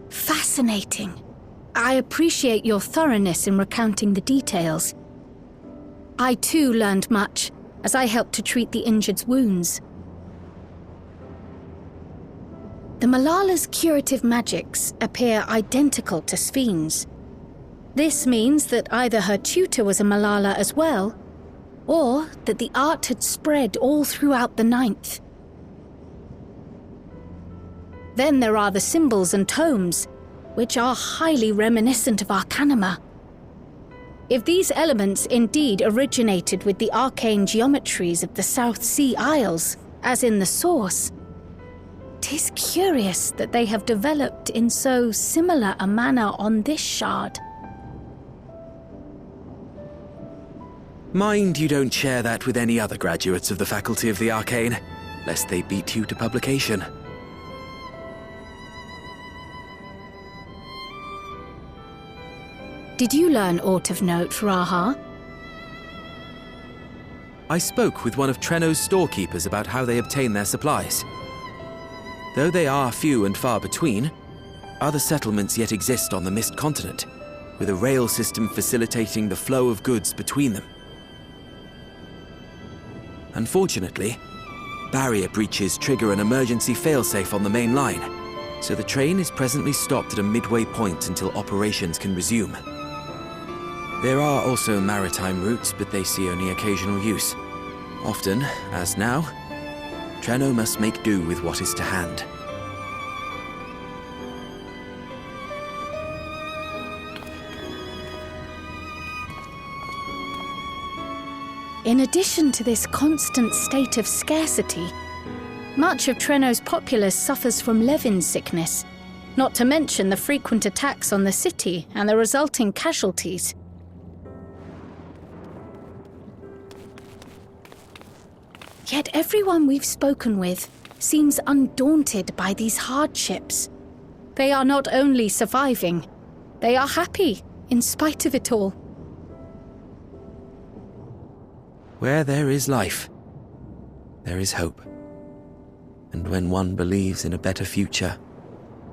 Fascinating. I appreciate your thoroughness in recounting the details. I too learned much as I helped to treat the injured's wounds. The Malala's curative magics appear identical to Sphne's. This means that either her tutor was a Malala as well, or that the art had spread all throughout the Ninth. Then there are the symbols and tomes, which are highly reminiscent of Arcanima. If these elements indeed originated with the arcane geometries of the South Sea Isles, as in the source, 'tis curious that they have developed in so similar a manner on this shard. Mind you don't share that with any other graduates of the Faculty of the Arcane, lest they beat you to publication. Did you learn aught of note, Raha? I spoke with one of Treno's storekeepers about how they obtain their supplies. Though they are few and far between, other settlements yet exist on the Mist Continent, with a rail system facilitating the flow of goods between them. Unfortunately, barrier breaches trigger an emergency failsafe on the main line, so the train is presently stopped at a midway point until operations can resume. There are also maritime routes, but they see only occasional use. Often, as now, Treno must make do with what is to hand. In addition to this constant state of scarcity, much of Treno's populace suffers from Levin sickness, not to mention the frequent attacks on the city and the resulting casualties. Yet everyone we've spoken with seems undaunted by these hardships. They are not only surviving, they are happy in spite of it all. Where there is life, there is hope. And when one believes in a better future,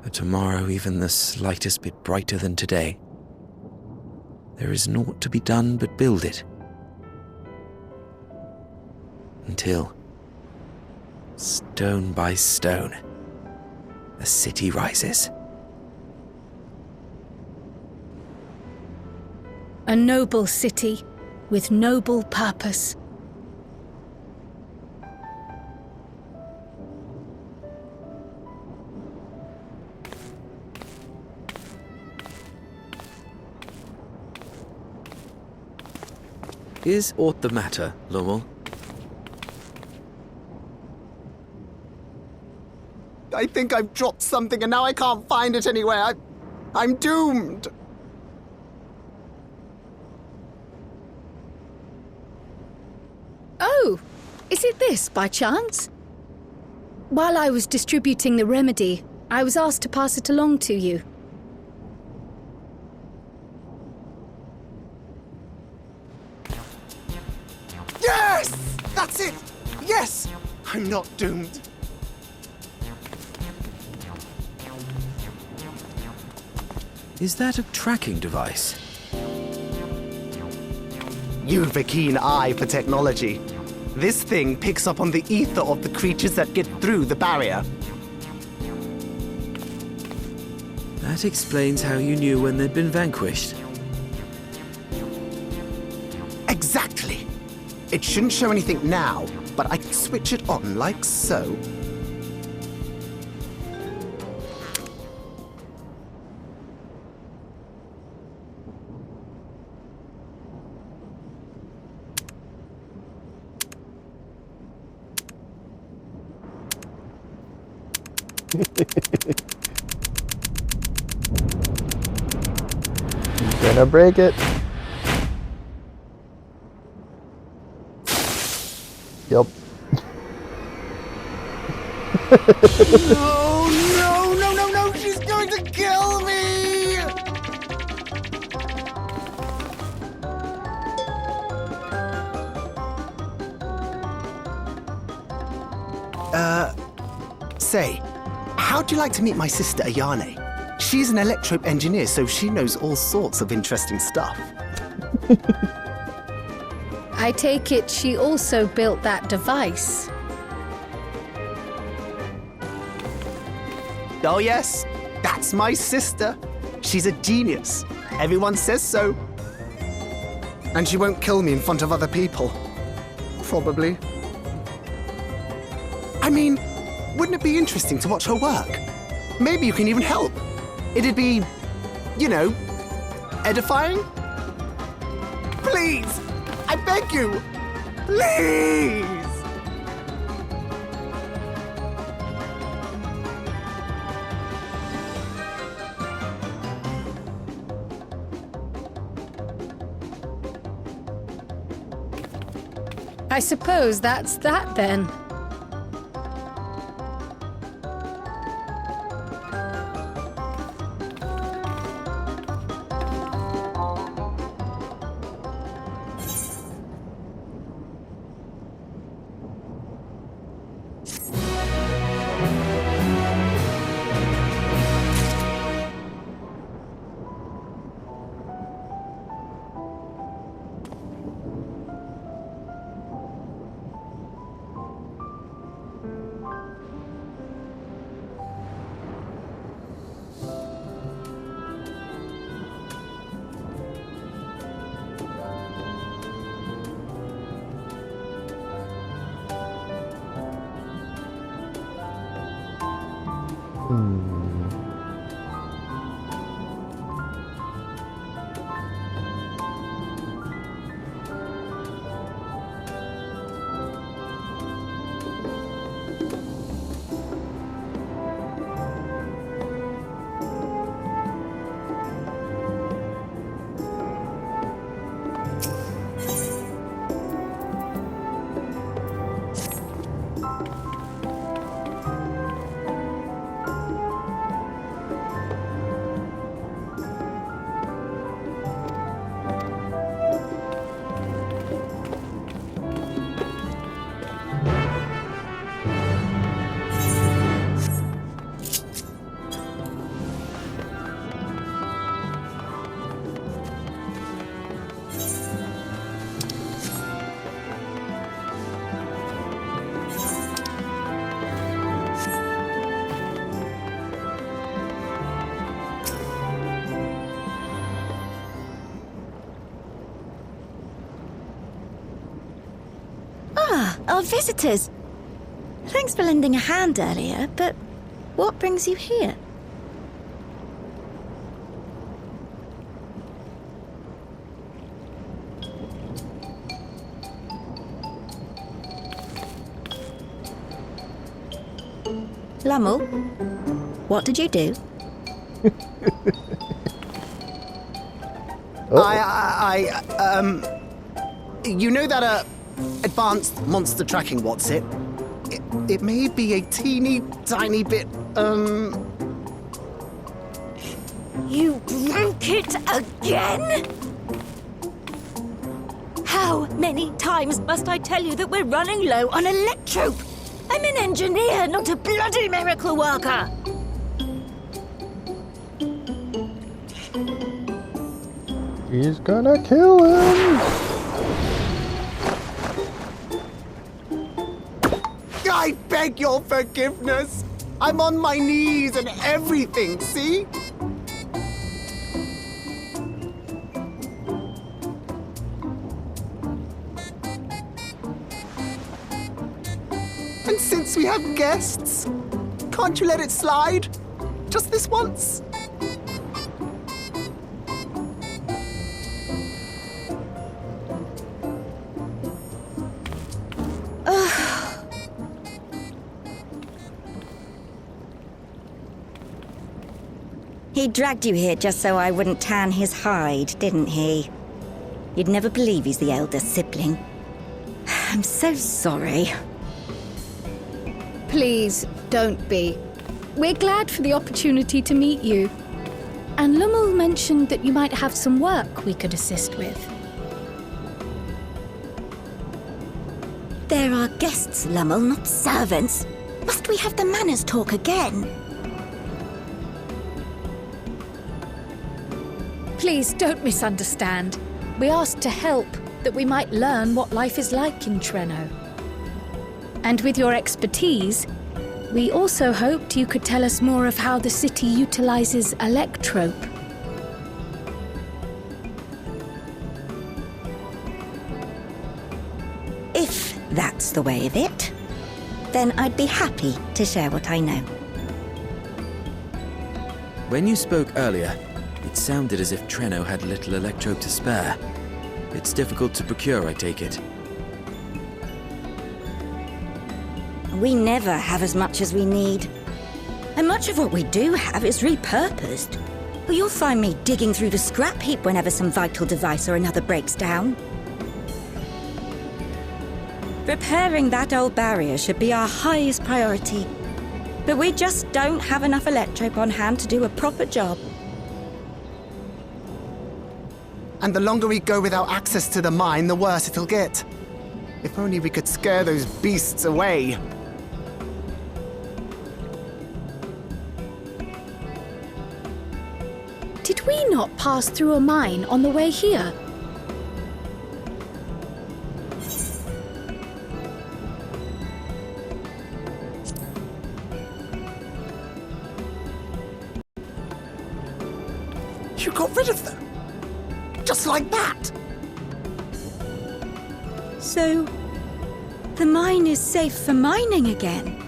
a tomorrow even the slightest bit brighter than today, there is naught to be done but build it. Until, stone by stone, a city rises. A noble city with noble purpose. Is aught the matter, Lommel? I think I've dropped something and now I can't find it anywhere. I'm doomed. Oh, is it this by chance? While I was distributing the remedy, I was asked to pass it along to you. Yes! That's it! Yes! I'm not doomed. Is that a tracking device? You've a keen eye for technology. This thing picks up on the ether of the creatures that get through the barrier. That explains how you knew when they'd been vanquished. Exactly. It shouldn't show anything now, but I can switch it on like so. Gonna break it. Yup. No, she's going to kill me! Say, how'd you like to meet my sister Ayane? She's an electrope engineer, so she knows all sorts of interesting stuff. I take it she also built that device. Oh yes, that's my sister. She's a genius. Everyone says so. And she won't kill me in front of other people. Probably. I mean, wouldn't it be interesting to watch her work? Maybe you can even help. It'd be, you know, edifying? Please! I beg you! Please! I suppose that's that then. Our visitors. Thanks for lending a hand earlier, but what brings you here? Lummel, what did you do? You know that, advanced monster tracking, what's it? It may be a teeny tiny bit, You broke it again? How many times must I tell you that we're running low on electrope? I'm an engineer, not a bloody miracle worker. He's gonna kill him! I beg your forgiveness! I'm on my knees and everything, see? And since we have guests, can't you let it slide? Just this once? He dragged you here just so I wouldn't tan his hide, didn't he? You'd never believe he's the elder sibling. I'm so sorry. Please, don't be. We're glad for the opportunity to meet you. And Lummel mentioned that you might have some work we could assist with. There are guests, Lummel, not servants. Must we have the manners talk again? Please, don't misunderstand. We asked to help, that we might learn what life is like in Treno. And with your expertise, we also hoped you could tell us more of how the city utilizes electrope. If that's the way of it, then I'd be happy to share what I know. When you spoke earlier, it sounded as if Treno had little electrope to spare. It's difficult to procure, I take it. We never have as much as we need. And much of what we do have is repurposed. Well, you'll find me digging through the scrap heap whenever some vital device or another breaks down. Repairing that old barrier should be our highest priority. But we just don't have enough electrope on hand to do a proper job. And the longer we go without access to the mine, the worse it'll get. If only we could scare those beasts away. Did we not pass through a mine on the way here? You got rid of them? Just like that? So, the mine is safe for mining again?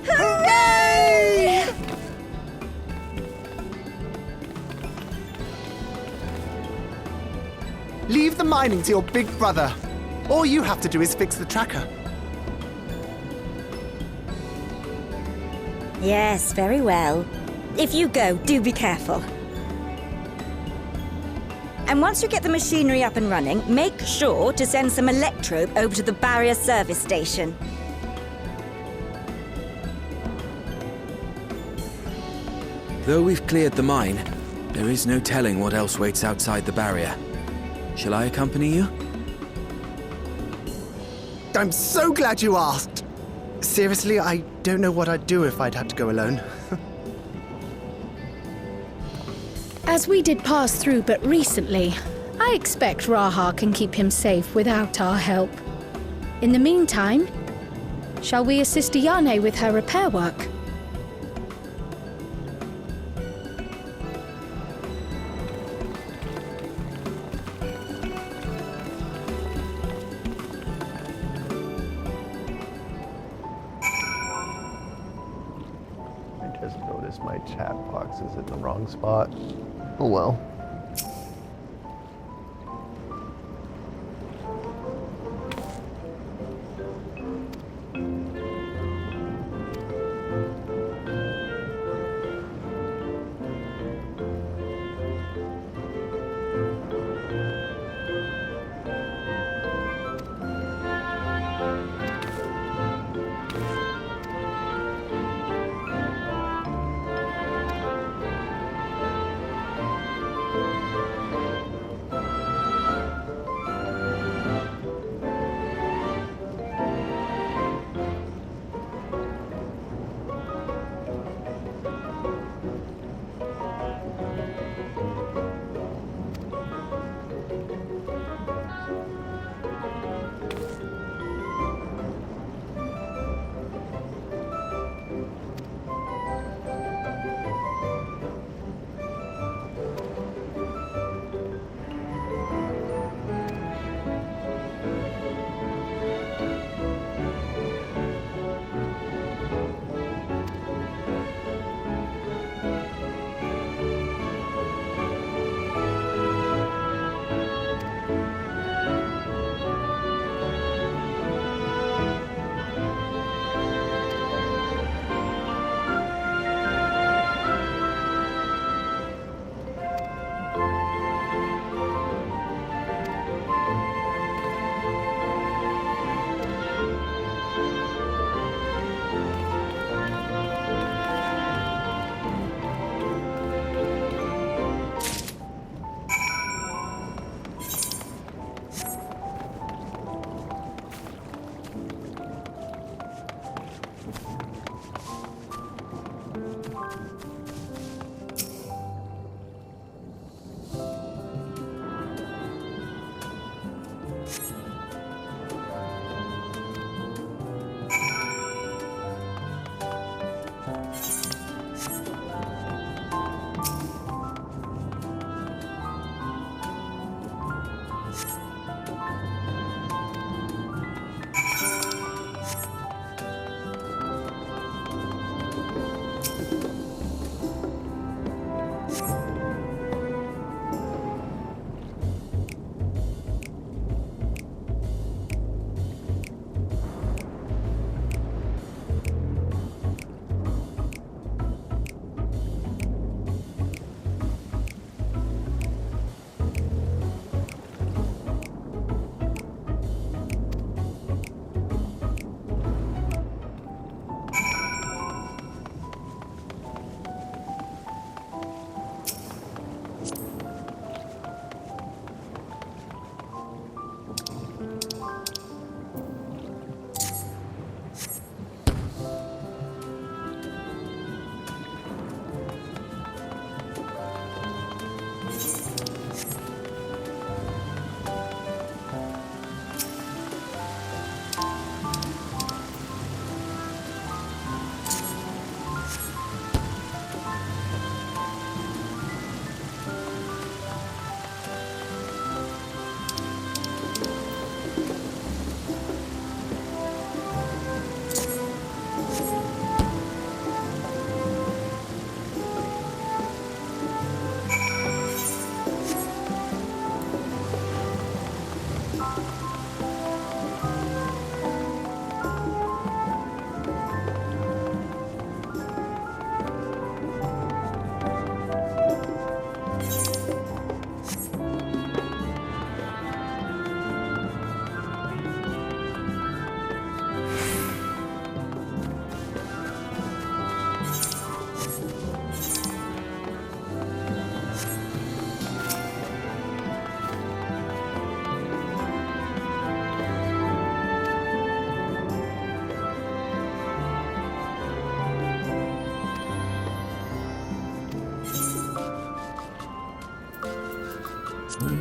Hooray! Leave the mining to your big brother. All you have to do is fix the tracker. Yes, very well. If you go, do be careful. And once you get the machinery up and running, make sure to send some electrope over to the barrier service station. Though we've cleared the mine, there is no telling what else waits outside the barrier. Shall I accompany you? I'm so glad you asked. Seriously, I don't know what I'd do if I'd had to go alone. As we did pass through but recently, I expect Raha can keep him safe without our help. In the meantime, shall we assist Ayane with her repair work? I just noticed my chat box is in the wrong spot. Oh well.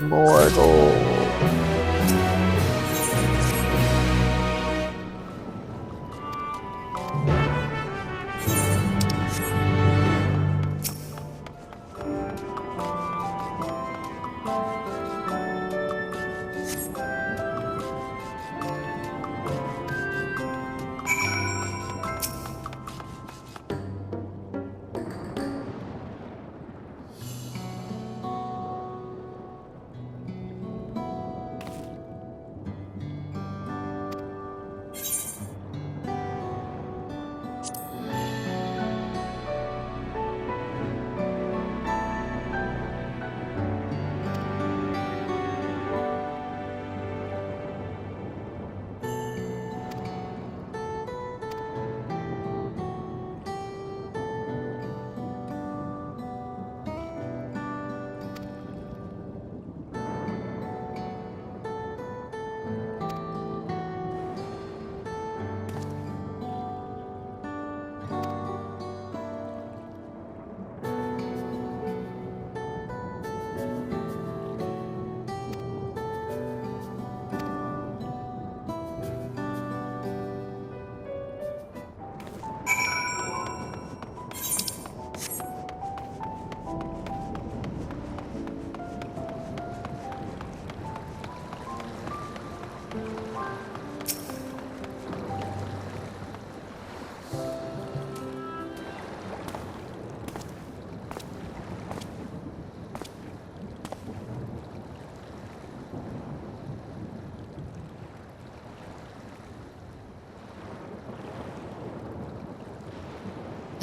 More gold.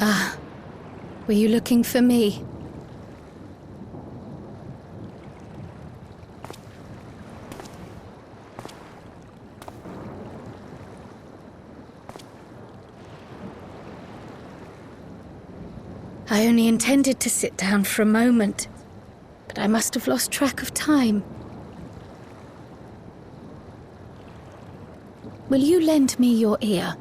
Ah, were you looking for me? I only intended to sit down for a moment, but I must have lost track of time. Will you lend me your ear?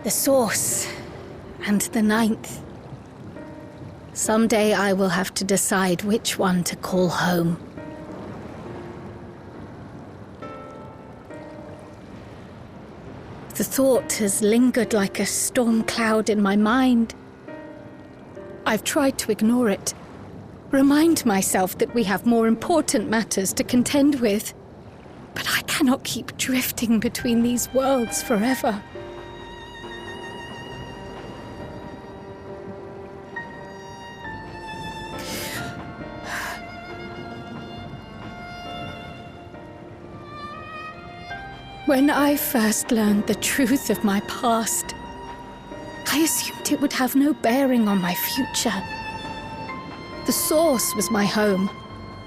The source and the ninth. Someday I will have to decide which one to call home. The thought has lingered like a storm cloud in my mind. I've tried to ignore it, remind myself that we have more important matters to contend with. But I cannot keep drifting between these worlds forever. When I first learned the truth of my past, I assumed it would have no bearing on my future. The source was my home,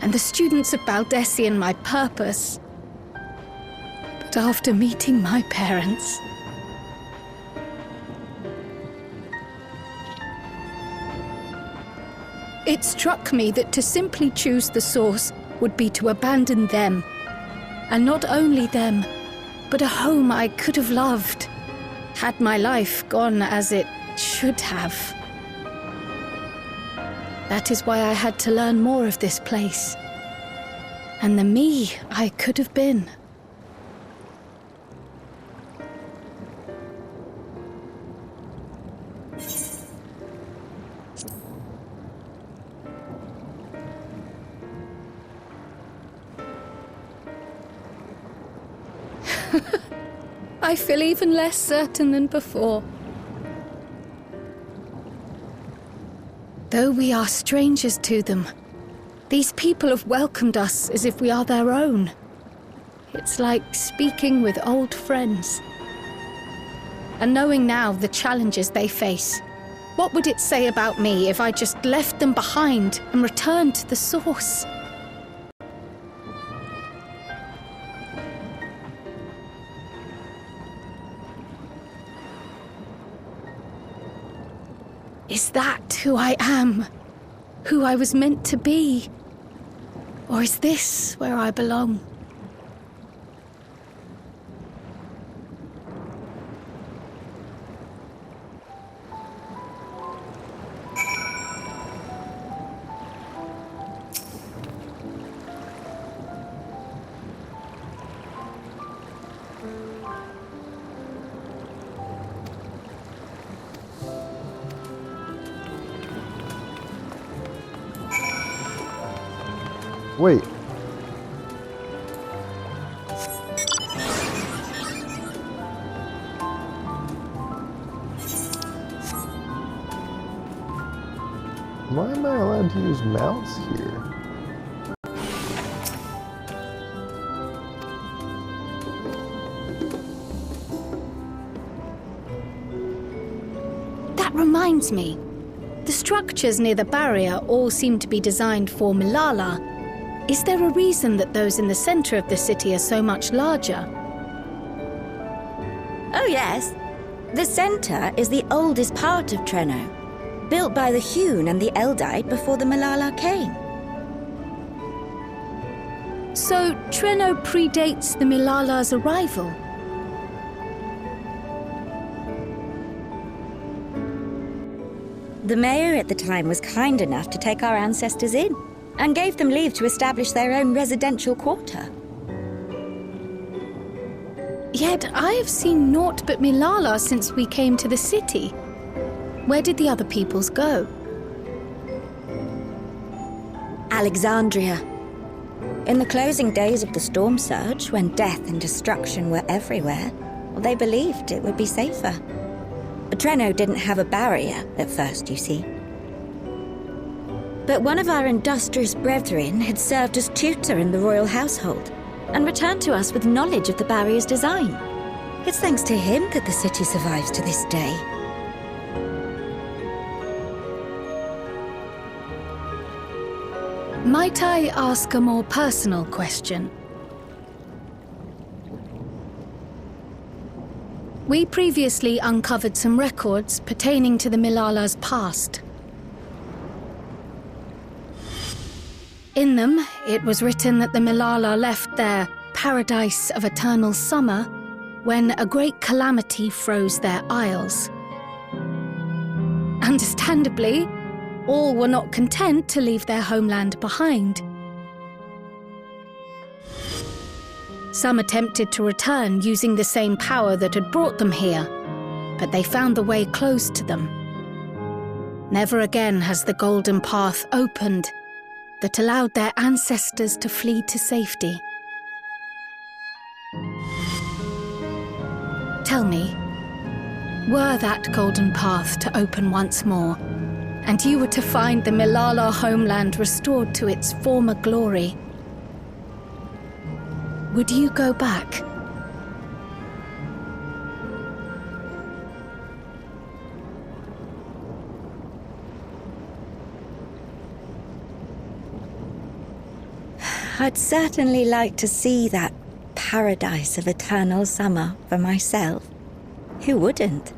and the students of Baldessian my purpose. But after meeting my parents, it struck me that to simply choose the source would be to abandon them. And not only them, but a home I could have loved, had my life gone as it should have. That is why I had to learn more of this place, and the me I could have been. I feel even less certain than before. Though we are strangers to them, these people have welcomed us as if we are their own. It's like speaking with old friends. And knowing now the challenges they face, what would it say about me if I just left them behind and returned to the source? Is that who I am? Who I was meant to be? Or is this where I belong? Wait. Why am I allowed to use mounts here? That reminds me. The structures near the barrier all seem to be designed for Milala. Is there a reason that those in the center of the city are so much larger? Oh yes. The center is the oldest part of Treno, built by the Hewn and the Eldite before the Milala came. So Treno predates the Milala's arrival? The mayor at the time was kind enough to take our ancestors in and gave them leave to establish their own residential quarter. Yet I have seen naught but Milala since we came to the city. Where did the other peoples go? Alexandria. In the closing days of the storm surge, when death and destruction were everywhere, they believed it would be safer. Treno didn't have a barrier at first, you see. But one of our industrious brethren had served as tutor in the royal household and returned to us with knowledge of the barrier's design. It's thanks to him that the city survives to this day. Might I ask a more personal question? We previously uncovered some records pertaining to the Milala's past. In them, it was written that the Milala left their paradise of eternal summer when a great calamity froze their isles. Understandably, all were not content to leave their homeland behind. Some attempted to return using the same power that had brought them here, but they found the way closed to them. Never again has the golden path opened that allowed their ancestors to flee to safety. Tell me, were that golden path to open once more, and you were to find the Milala homeland restored to its former glory, would you go back? I'd certainly like to see that paradise of eternal summer for myself. Who wouldn't?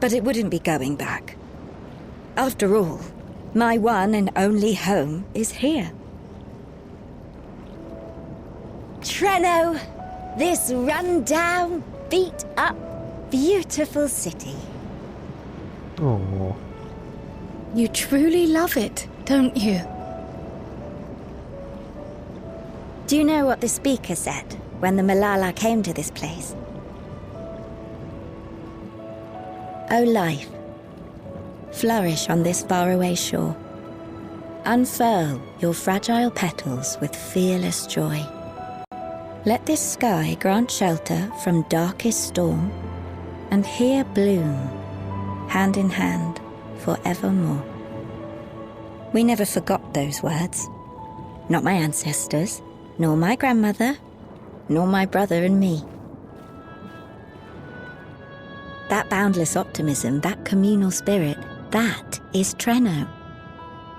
But it wouldn't be going back. After all, my one and only home is here. Treno, this run-down, beat-up, beautiful city. Oh. You truly love it, don't you? Do you know what the speaker said when the Milala came to this place? O life, flourish on this faraway shore. Unfurl your fragile petals with fearless joy. Let this sky grant shelter from darkest storm, and here bloom, hand in hand, forevermore. We never forgot those words. Not my ancestors, nor my grandmother, nor my brother and me. That boundless optimism, that communal spirit, that is Treno.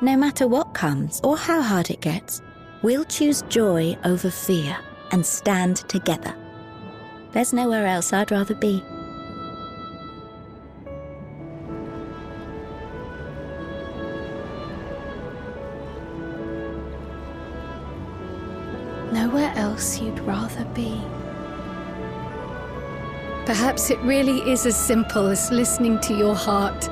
No matter what comes or how hard it gets, we'll choose joy over fear and stand together. There's nowhere else I'd rather be. Nowhere else you'd rather be. Perhaps it really is as simple as listening to your heart.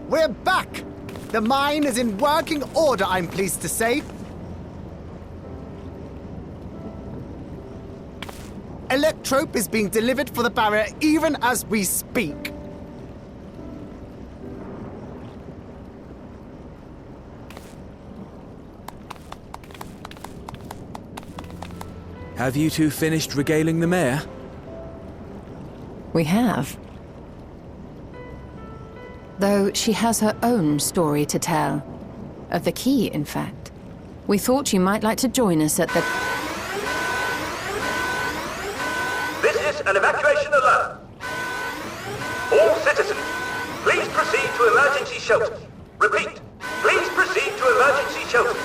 We're back! The mine is in working order, I'm pleased to say. Electrope is being delivered for the barrier even as we speak. Have you two finished regaling the mayor? We have. Though she has her own story to tell. Of the key, in fact. We thought you might like to join us at the... This is an evacuation alert. All citizens, please proceed to emergency shelters. Repeat, please proceed to emergency shelters.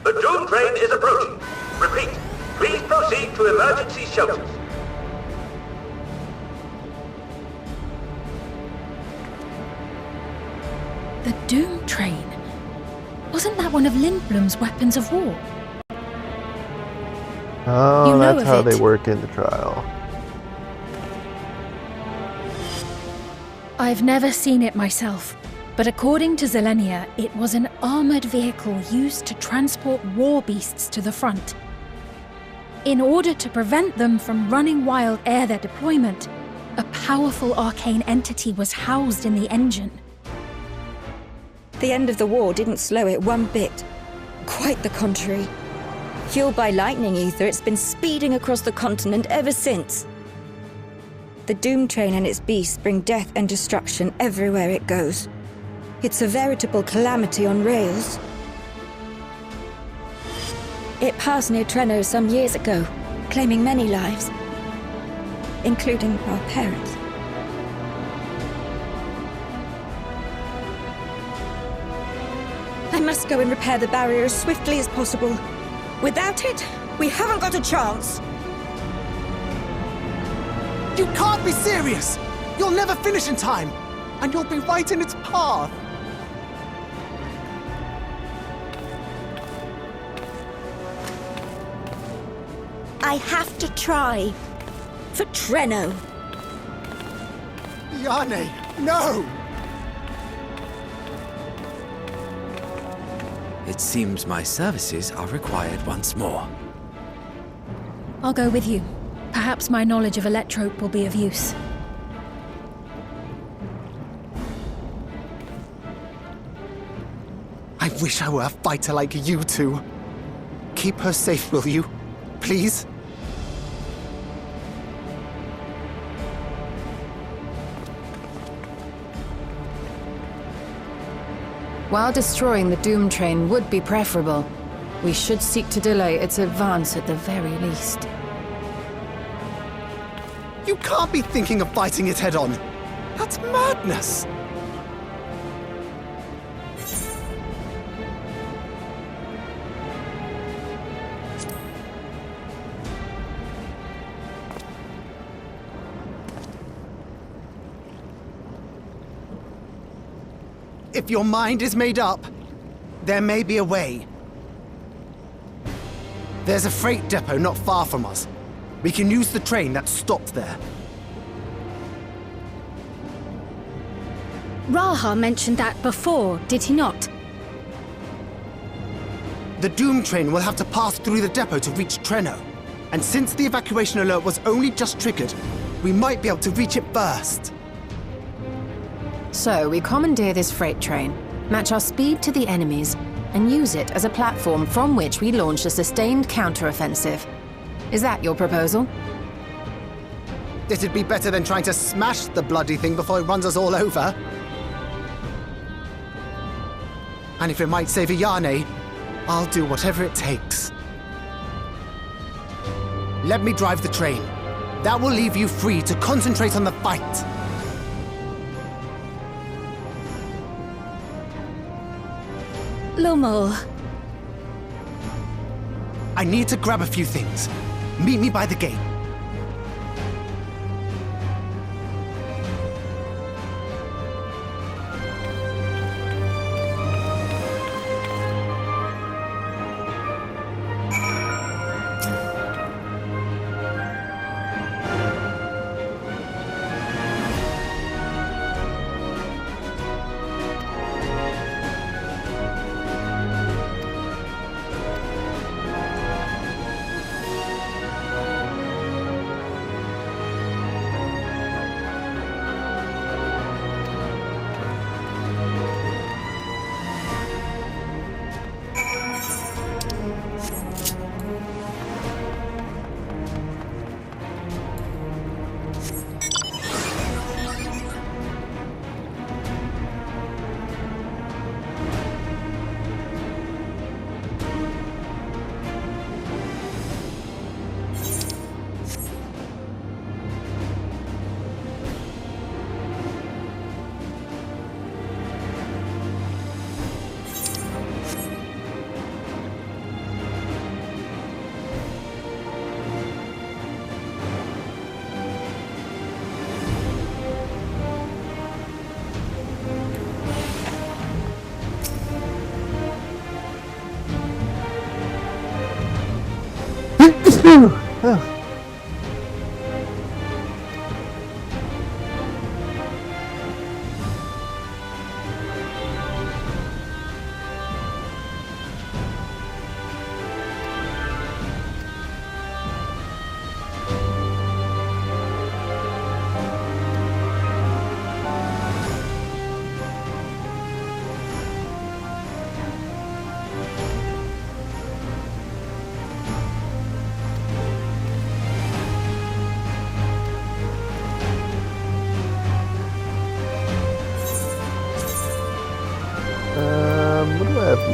The doom train is approaching. Repeat, please proceed to emergency shelters. The Doom Train? Wasn't that one of Lindblom's weapons of war? Oh, You know that's of how it. they work in the trial. I've never seen it myself, but according to Zelenia, it was an armored vehicle used to transport war beasts to the front. In order to prevent them from running wild ere their deployment, a powerful arcane entity was housed in the engine. The end of the war didn't slow it one bit. Quite the contrary. Fueled by lightning ether, it's been speeding across the continent ever since. The Doom Train and its beasts bring death and destruction everywhere it goes. It's a veritable calamity on rails. It passed near Treno some years ago, claiming many lives, including our parents. I must go and repair the barrier as swiftly as possible. Without it, we haven't got a chance. You can't be serious! You'll never finish in time, and you'll be right in its path. I have to try. For Treno. Yane, no! It seems my services are required once more. I'll go with you. Perhaps my knowledge of Electrope will be of use. I wish I were a fighter like you two. Keep her safe, will you? Please? While destroying the Doom Train would be preferable, we should seek to delay its advance at the very least. You can't be thinking of fighting it head-on. That's madness! If your mind is made up, there may be a way. There's a freight depot not far from us. We can use the train that's stopped there. Raha mentioned that before, did he not? The Doom Train will have to pass through the depot to reach Treno. And since the evacuation alert was only just triggered, we might be able to reach it first. So we commandeer this freight train, match our speed to the enemy's, and use it as a platform from which we launch a sustained counteroffensive. Is that your proposal? It'd be better than trying to smash the bloody thing before it runs us all over. And if it might save Ayane, I'll do whatever it takes. Let me drive the train. That will leave you free to concentrate on the fight. Lumel. I need to grab a few things. Meet me by the gate.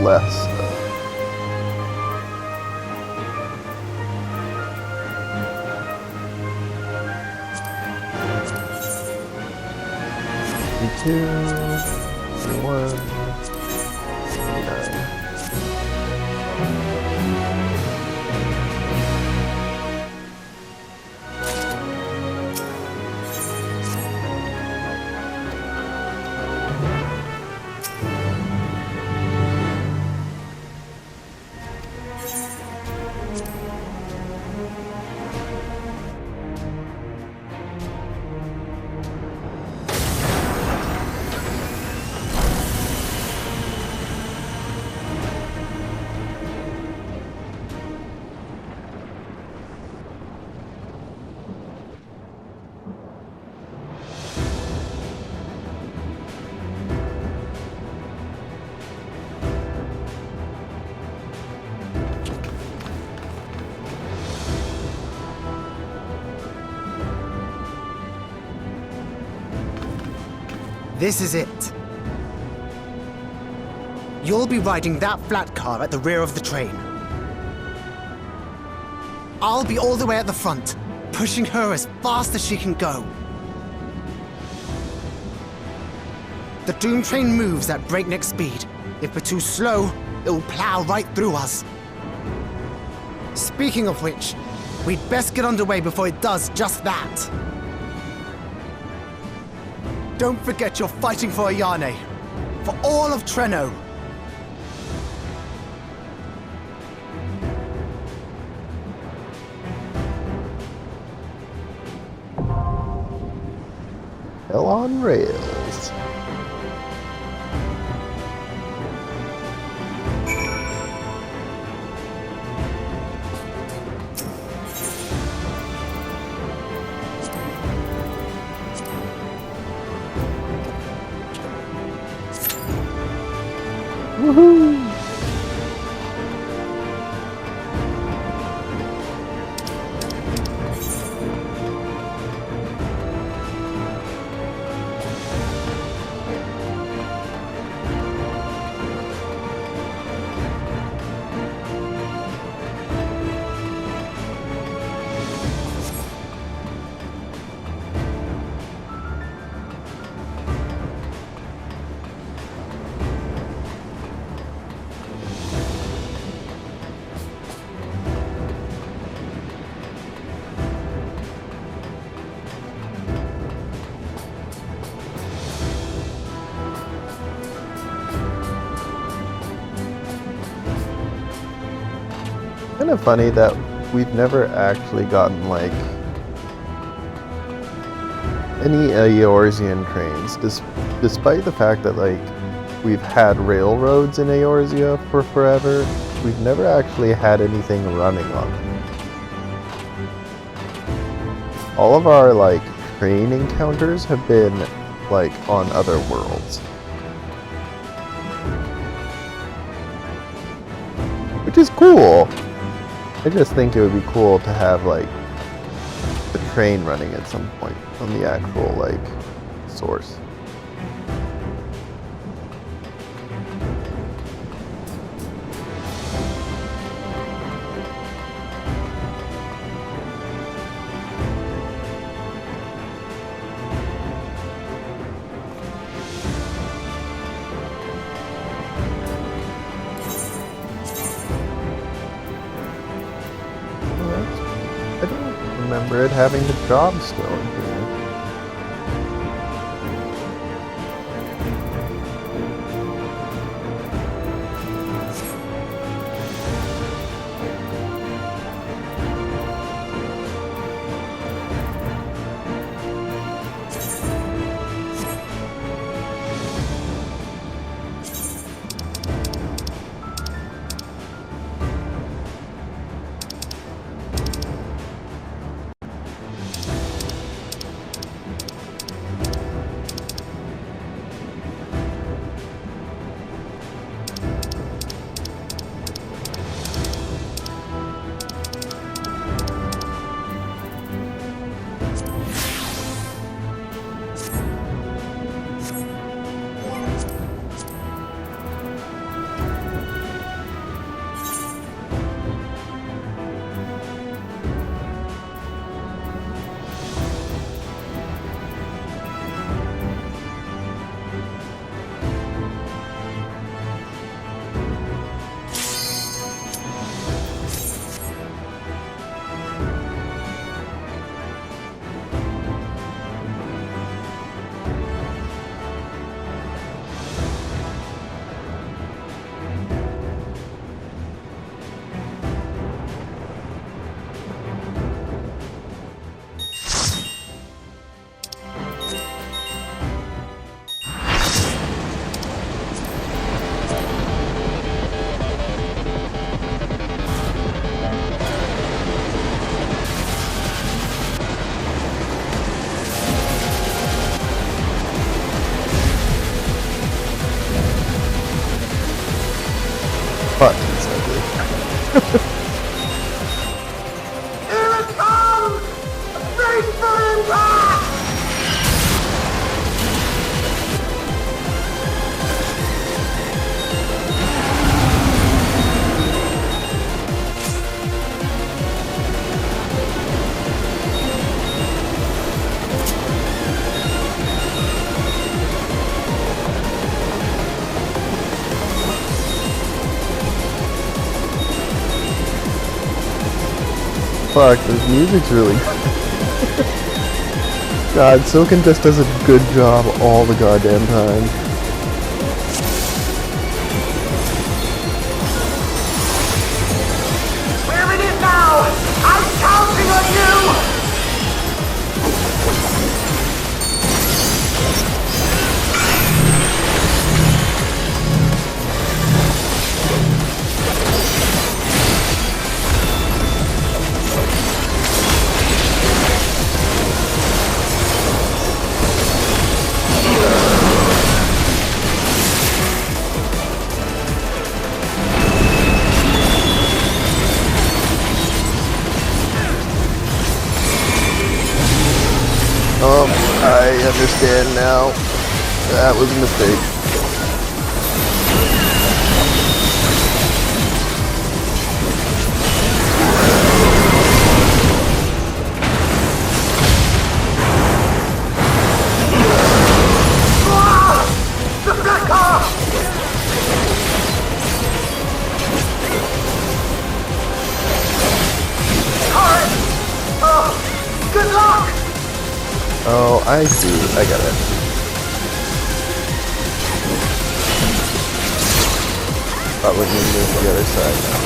less, though. Two, 1, 9. This is it. You'll be riding that flat car at the rear of the train. I'll be all the way at the front, pushing her as fast as she can go. The Doom train moves at breakneck speed. If we're too slow, it will plow right through us. Speaking of which, we'd best get underway before it does just that. Don't forget you're fighting for Ayane. For all of Treno. Hell on rails. Woohoo! Kind of funny that we've never actually gotten like any Eorzean trains, despite the fact that like we've had railroads in Eorzea for forever. We've never actually had anything running on them. All of our like train encounters have been like on other worlds, which is cool. I just think it would be cool to have like the train running at some point on the actual like source. I don't remember it having the job still in here. Here it comes! Race for impact! Fuck, this music's really good. God, Silken just does a good job all the goddamn time. Where it is now! I'm counting on you! I understand now. That was a mistake. The black car! Torrent! Oh, good luck! Oh, I see. I got it. Probably need to move to the other side now.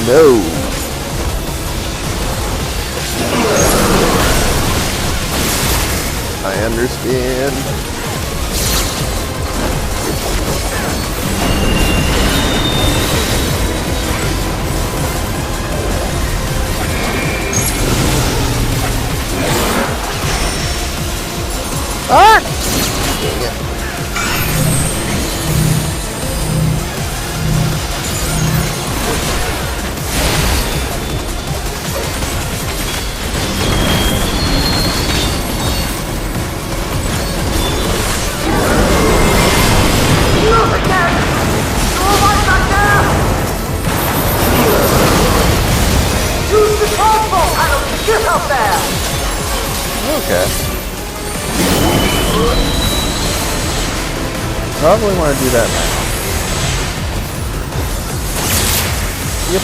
No! I understand. Ah! Dang it. Look again! You're right back there! Use the transport panel to get up there! Okay. Probably want to do that now. Yep.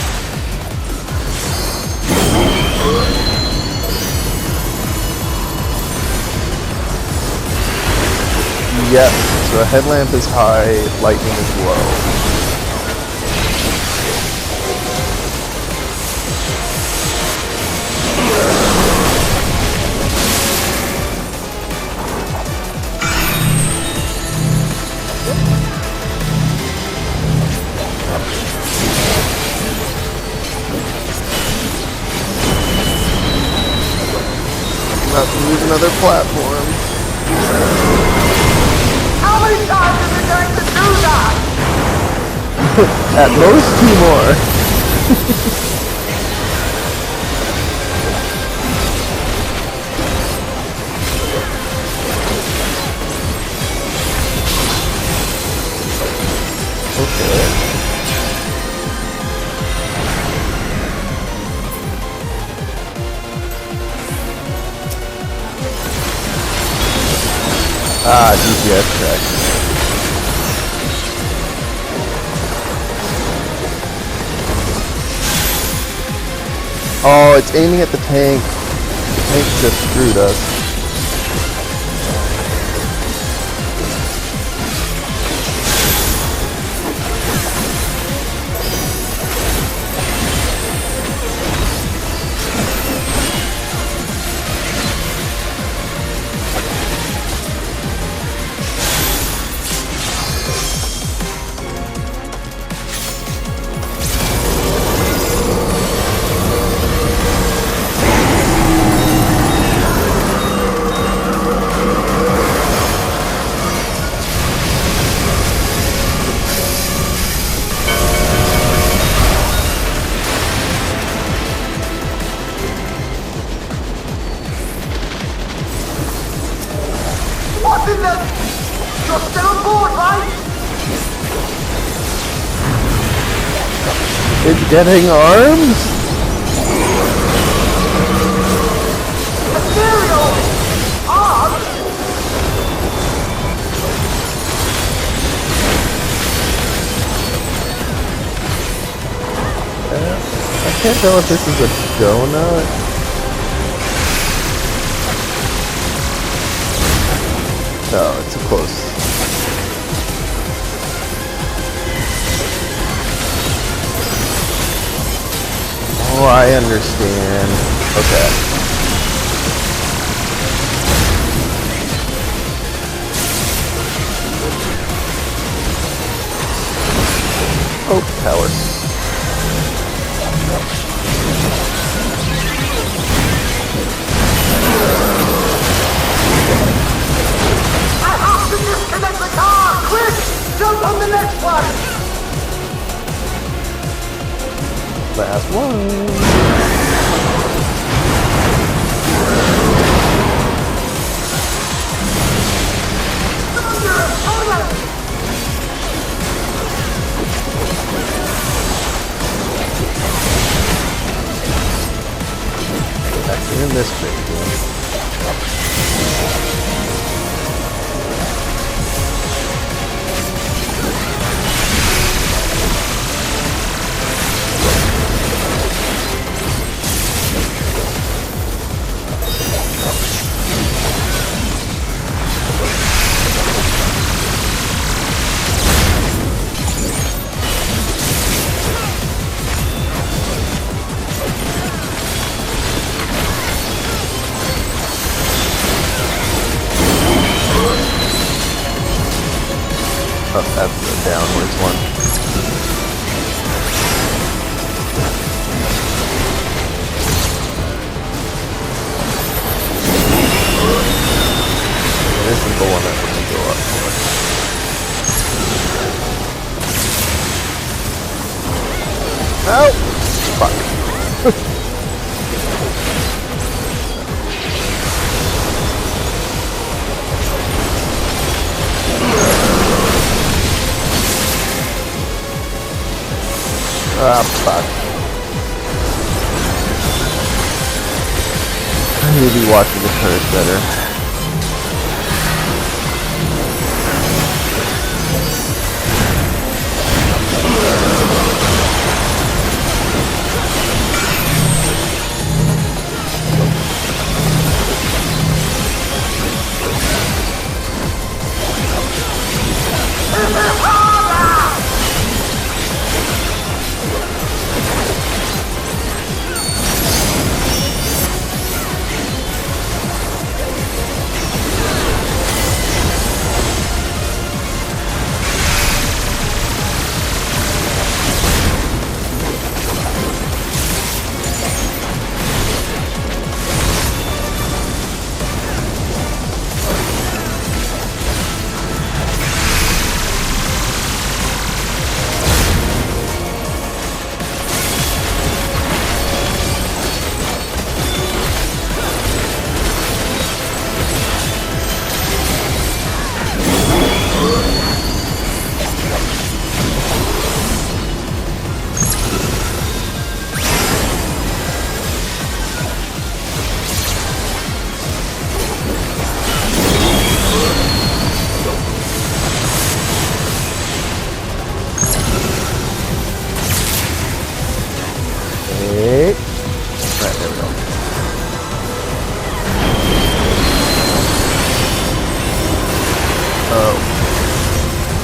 Yep, so a headlamp is high, lightning is low. About to use another platform. How many times are you going to do that? At most 2 more. Okay. Ah, GPS track. Oh, it's aiming at the tank. The tank just screwed us. Messenger! You're still on board, right? It's getting arms? Material! Arms? I can't tell if this is a donut. No, it's close. Oh, I understand. Okay. Oh, power. I have to disconnect the car! Quick! Jump on the next one! Last one. Back in this baby. Oh, that's the downwards one. And this is the one that we're going to go up for. Oh! Fuck. Ah, fuck. I need to be watching the turret better.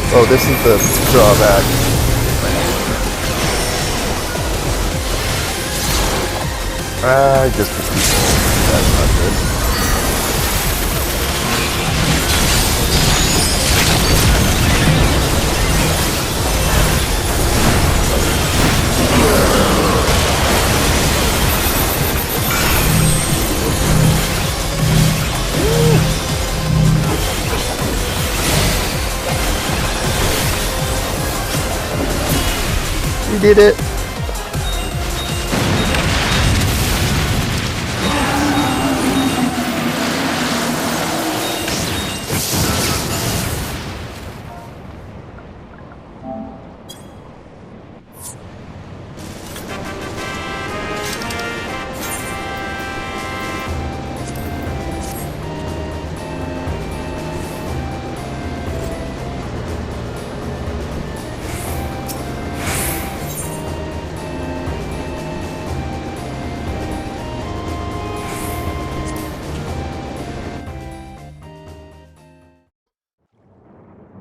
Oh, this is the drawback. Just for people. That's not good. You did it.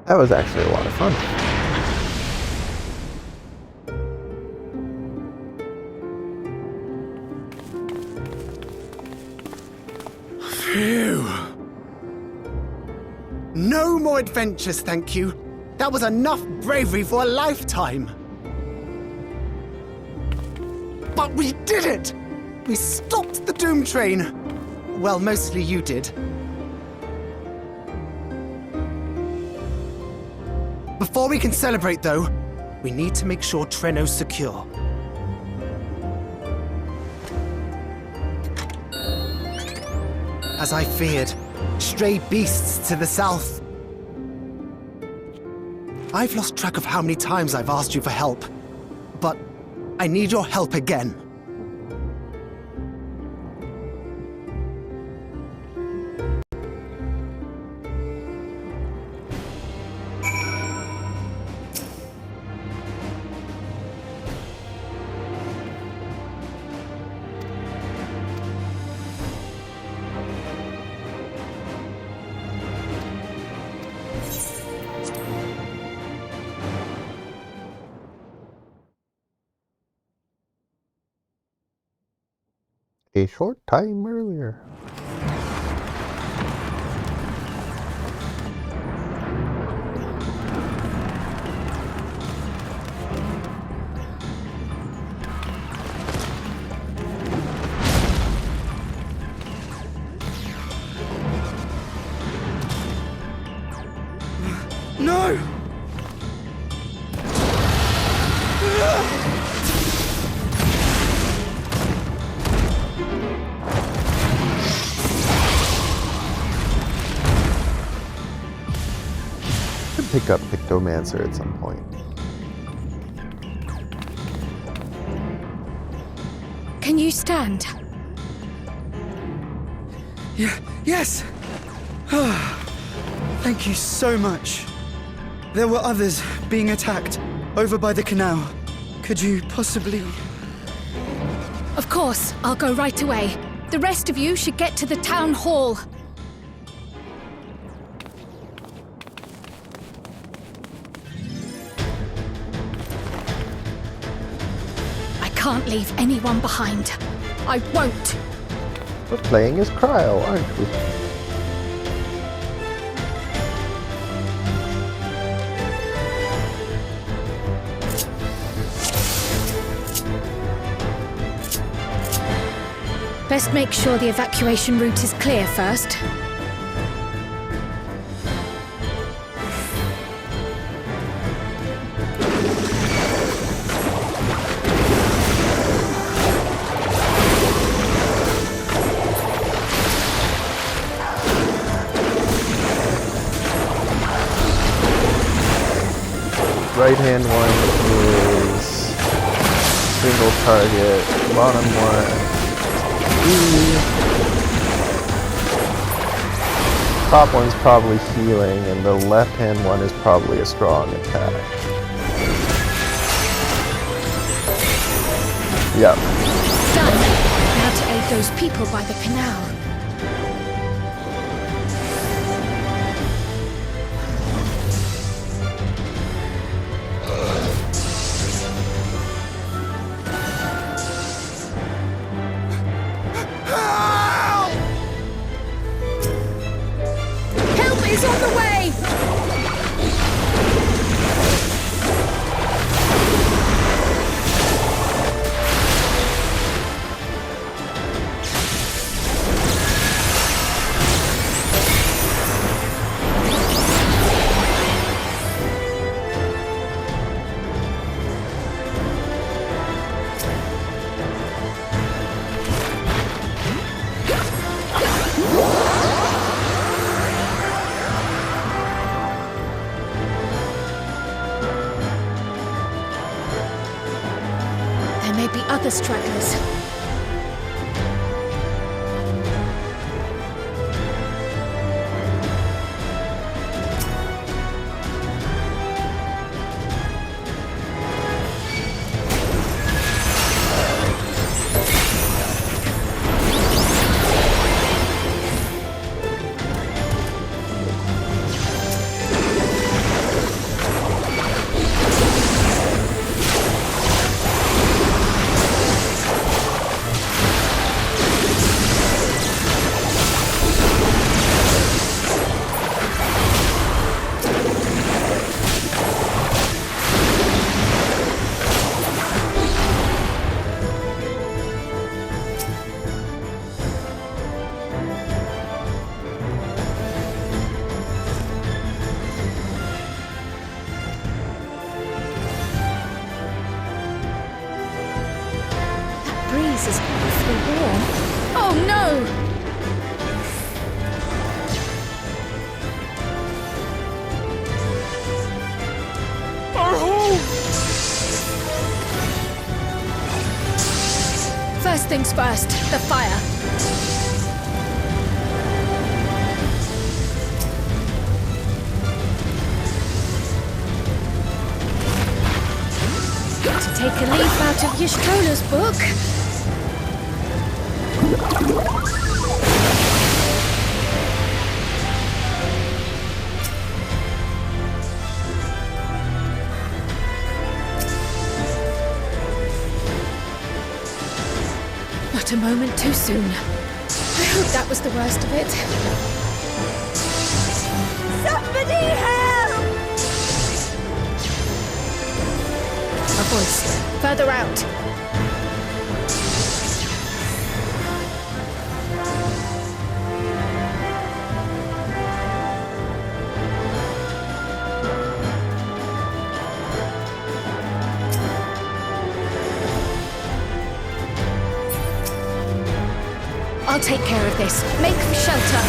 That was actually a lot of fun. Phew. No more adventures, thank you. That was enough bravery for a lifetime. But we did it! We stopped the Doom Train. Well, mostly you did. Before we can celebrate, though, we need to make sure Treno's secure. As I feared, stray beasts to the south. I've lost track of how many times I've asked you for help, but I need your help again. A short time earlier. No! Pick up Pictomancer at some point. Can you stand? Yes! Thank you so much. There were others being attacked over by the canal. Could you possibly... Of course, I'll go right away. The rest of you should get to the town hall. I can't leave anyone behind. I won't. We're playing as Cryo, aren't we? Best make sure the evacuation route is clear first. Right-hand one is single target, bottom one E. Top one's probably healing, and the left-hand one is probably a strong attack. Yep. Done. Now to aid those people by the canal. Is on the way! Other stragglers. First things first, the fire. To take a leaf out of Yishkola's book. Not a moment too soon. I hope that was the worst of it. Somebody help! A voice. Further out. I'll take care of this. Make for shelter.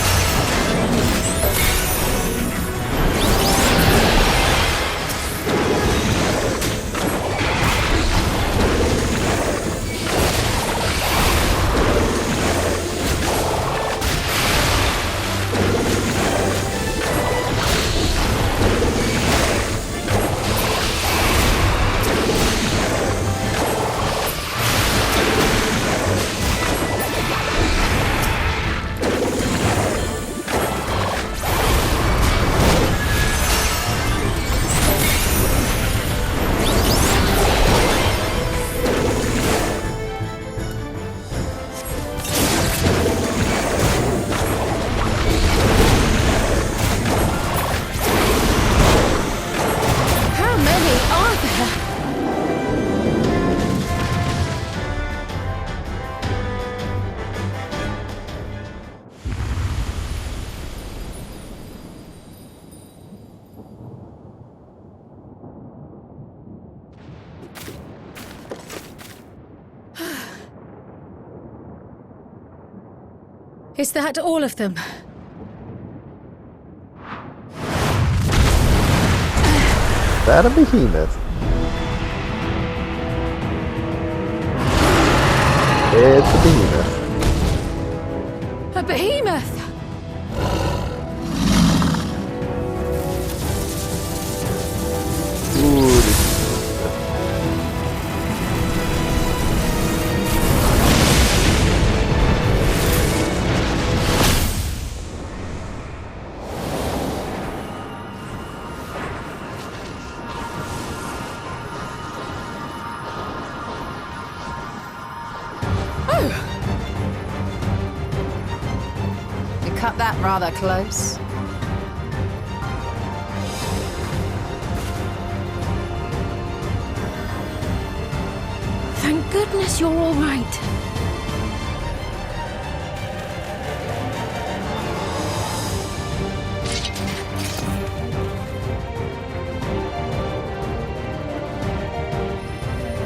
Is that all of them? That a behemoth? It's a behemoth. A behemoth! Ooh, this is Cut that rather close. Thank goodness you're all right.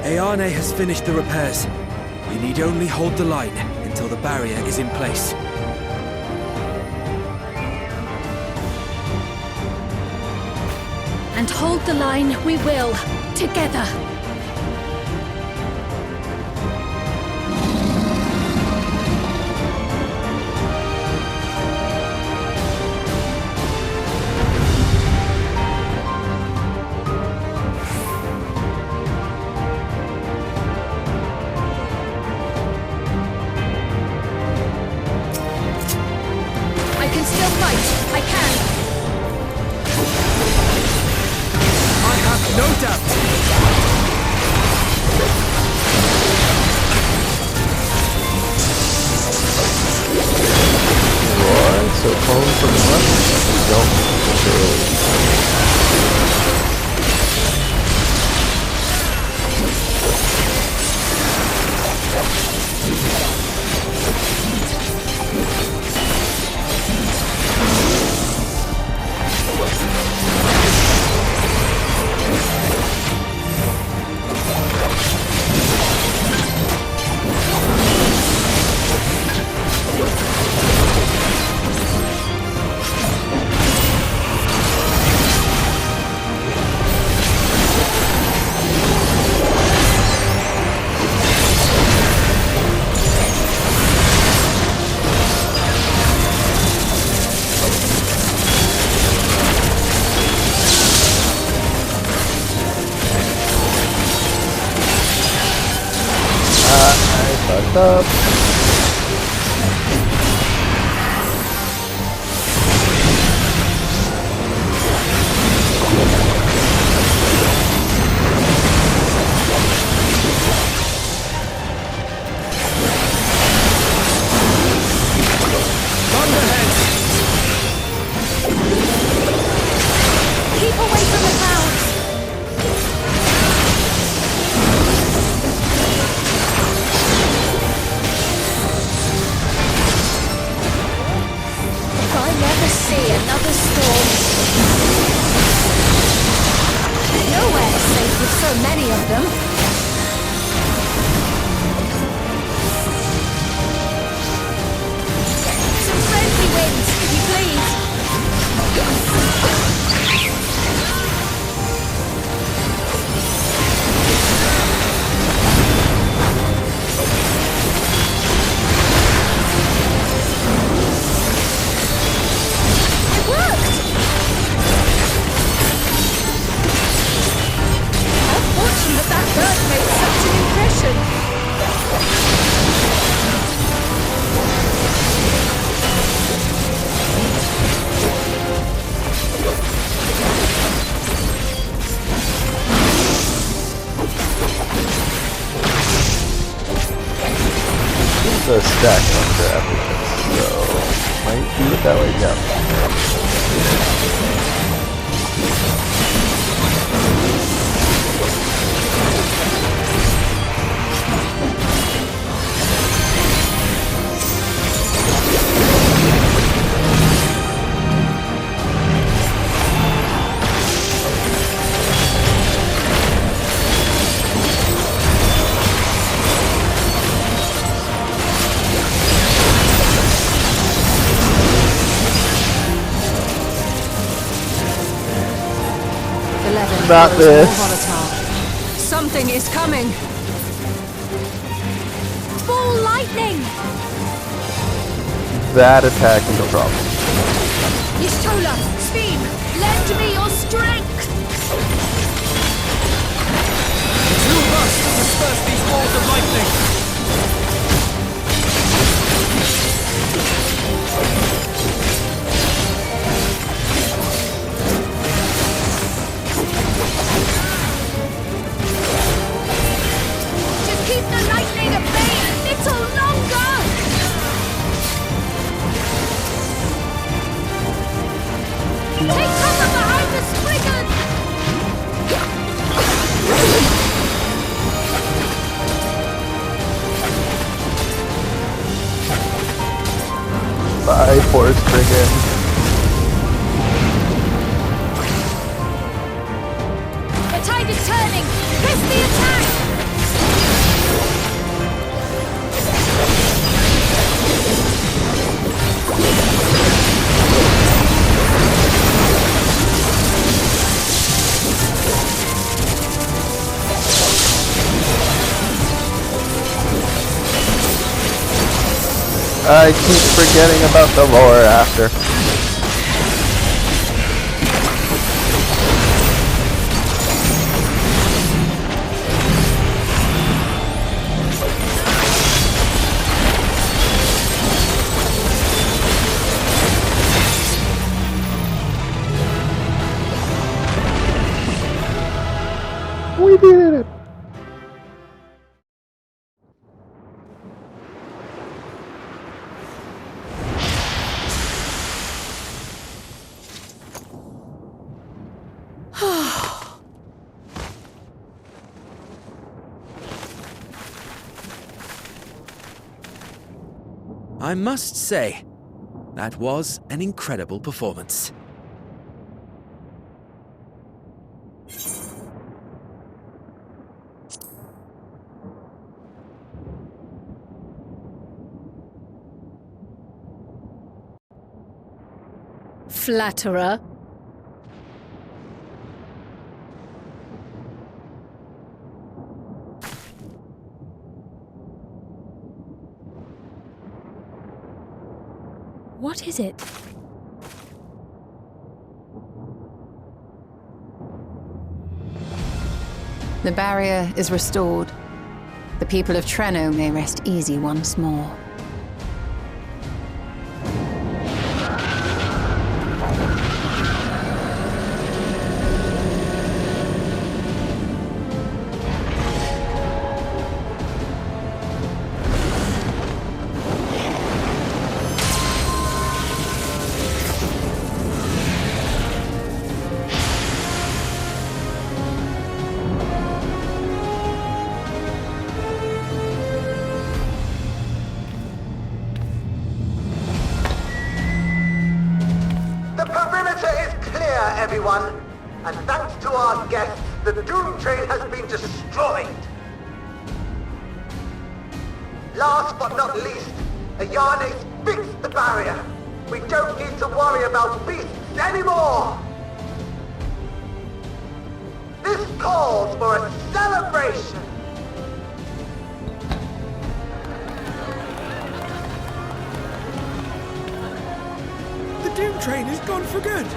Ayane has finished the repairs. We need only hold the line until the barrier is in place. And hold the line we will, together. I can still fight. I can. No doubt! Alright, so phone from the left. We don't necessarily. messed up. Keep away from the clouds! If I never see another storm... Nowhere safe with so many of them. Some friendly winds, if you please. It worked! How fortunate that bird made such an impression! The stack under everything, so might do it that way, yeah. Not this. Something is coming! Ball lightning! That attack is a problem. Ystola, Speed, lend me your strength! Two of us to disperse these balls of lightning! Just keep the lightning at bay a little longer! Take cover behind the Spriggan! 5 horse friggin'. The tide is turning! Press the attack! I keep forgetting about the lore after. We did it! I must say, that was an incredible performance. Flatterer. What is it? The barrier is restored. The people of Trenno may rest easy once more. Everyone, and thanks to our guests, the Doom Train has been destroyed. Last but not least, Ayane's fixed the barrier. We don't need to worry about beasts anymore. This calls for a celebration. The Doom Train is gone for good.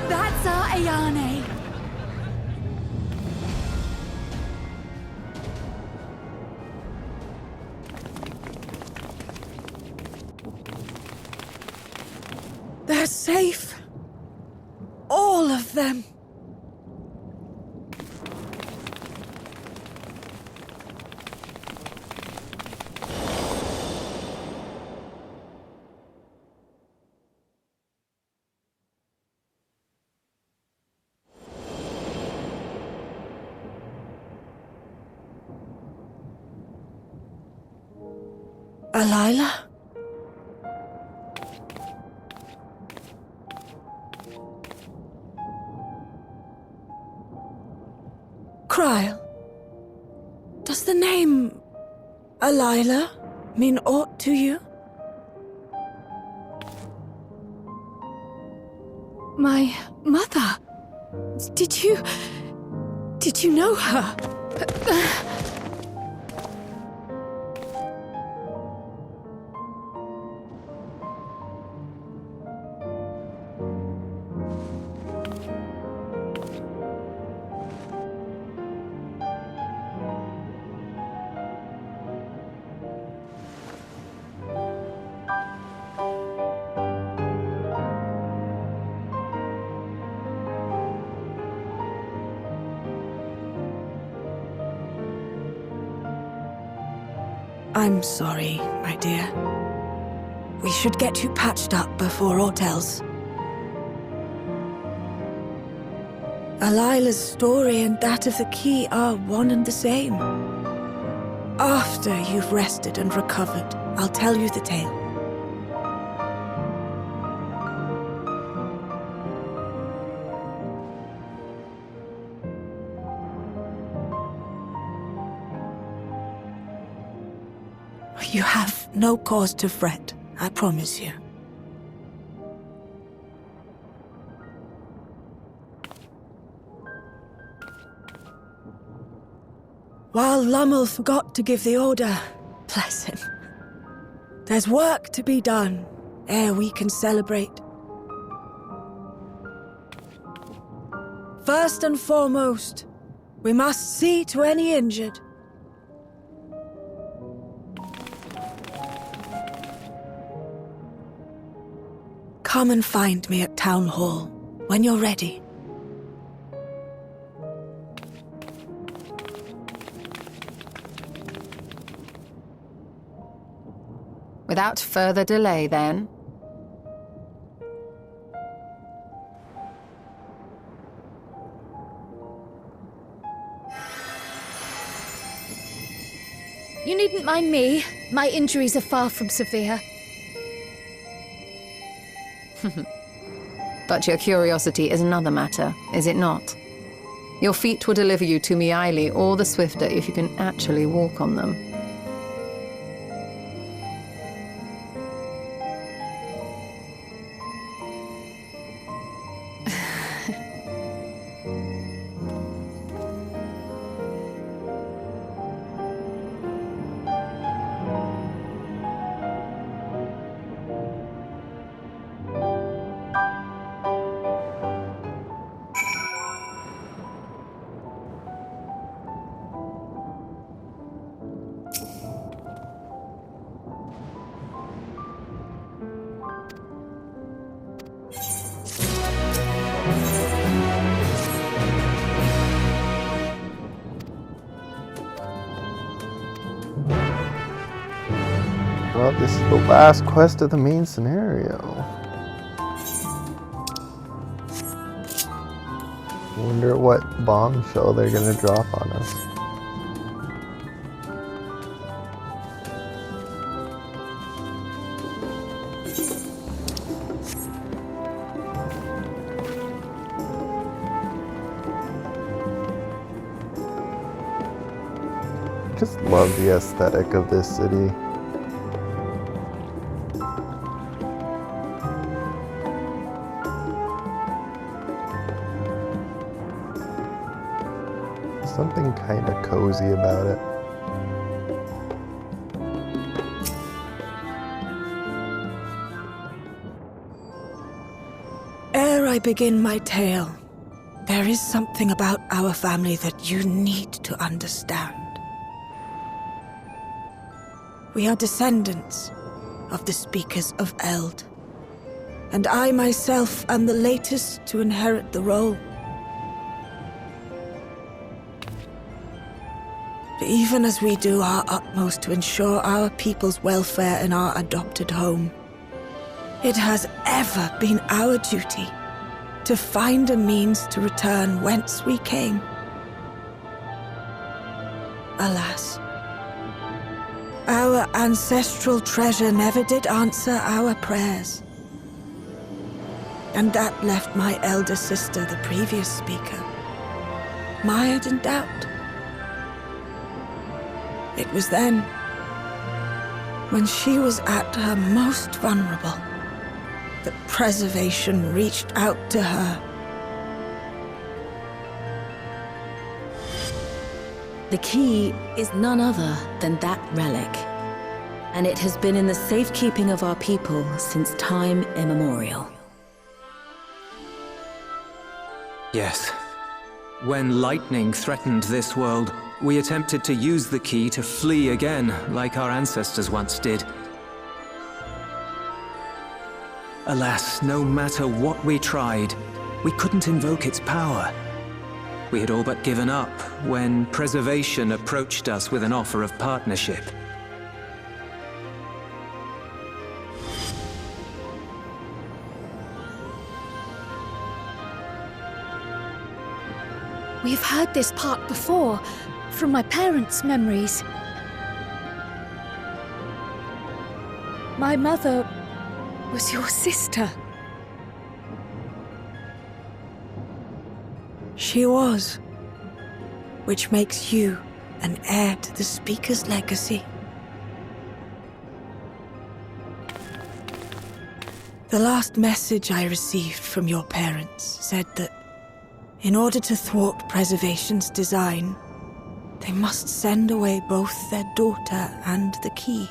That's our Ayane. They're safe. All of them. Alila? Kryle, does the name Alila mean aught to you? My mother? Did you know her? I'm sorry, my dear. We should get you patched up before aught else. Alila's story and that of the key are one and the same. After you've rested and recovered, I'll tell you the tale. You have no cause to fret, I promise you. While Lummel forgot to give the order, bless him, there's work to be done ere we can celebrate. First and foremost, we must see to any injured. Come and find me at Town Hall when you're ready. Without further delay, then. You needn't mind me. My injuries are far from severe. But your curiosity is another matter, is it not? Your feet will deliver you to Miaili all the swifter if you can actually walk on them. This is the last quest of the main scenario. Wonder what bombshell they're gonna drop on us. Just love the aesthetic of this city. Something kind of cozy about it. Ere I begin my tale, there is something about our family that you need to understand. We are descendants of the Speakers of Eld, and I myself am the latest to inherit the role. Even as we do our utmost to ensure our people's welfare in our adopted home, it has ever been our duty to find a means to return whence we came. Alas, our ancestral treasure never did answer our prayers. And that left my elder sister, the previous speaker, mired in doubt. It was then, when she was at her most vulnerable, that preservation reached out to her. The key is none other than that relic, and it has been in the safekeeping of our people since time immemorial. Yes. When lightning threatened this world, we attempted to use the key to flee again, like our ancestors once did. Alas, no matter what we tried, we couldn't invoke its power. We had all but given up when Preservation approached us with an offer of partnership. We've heard this part before, from my parents' memories. My mother was your sister. She was, which makes you an heir to the Speaker's legacy. The last message I received from your parents said that in order to thwart Preservation's design, they must send away both their daughter and the key.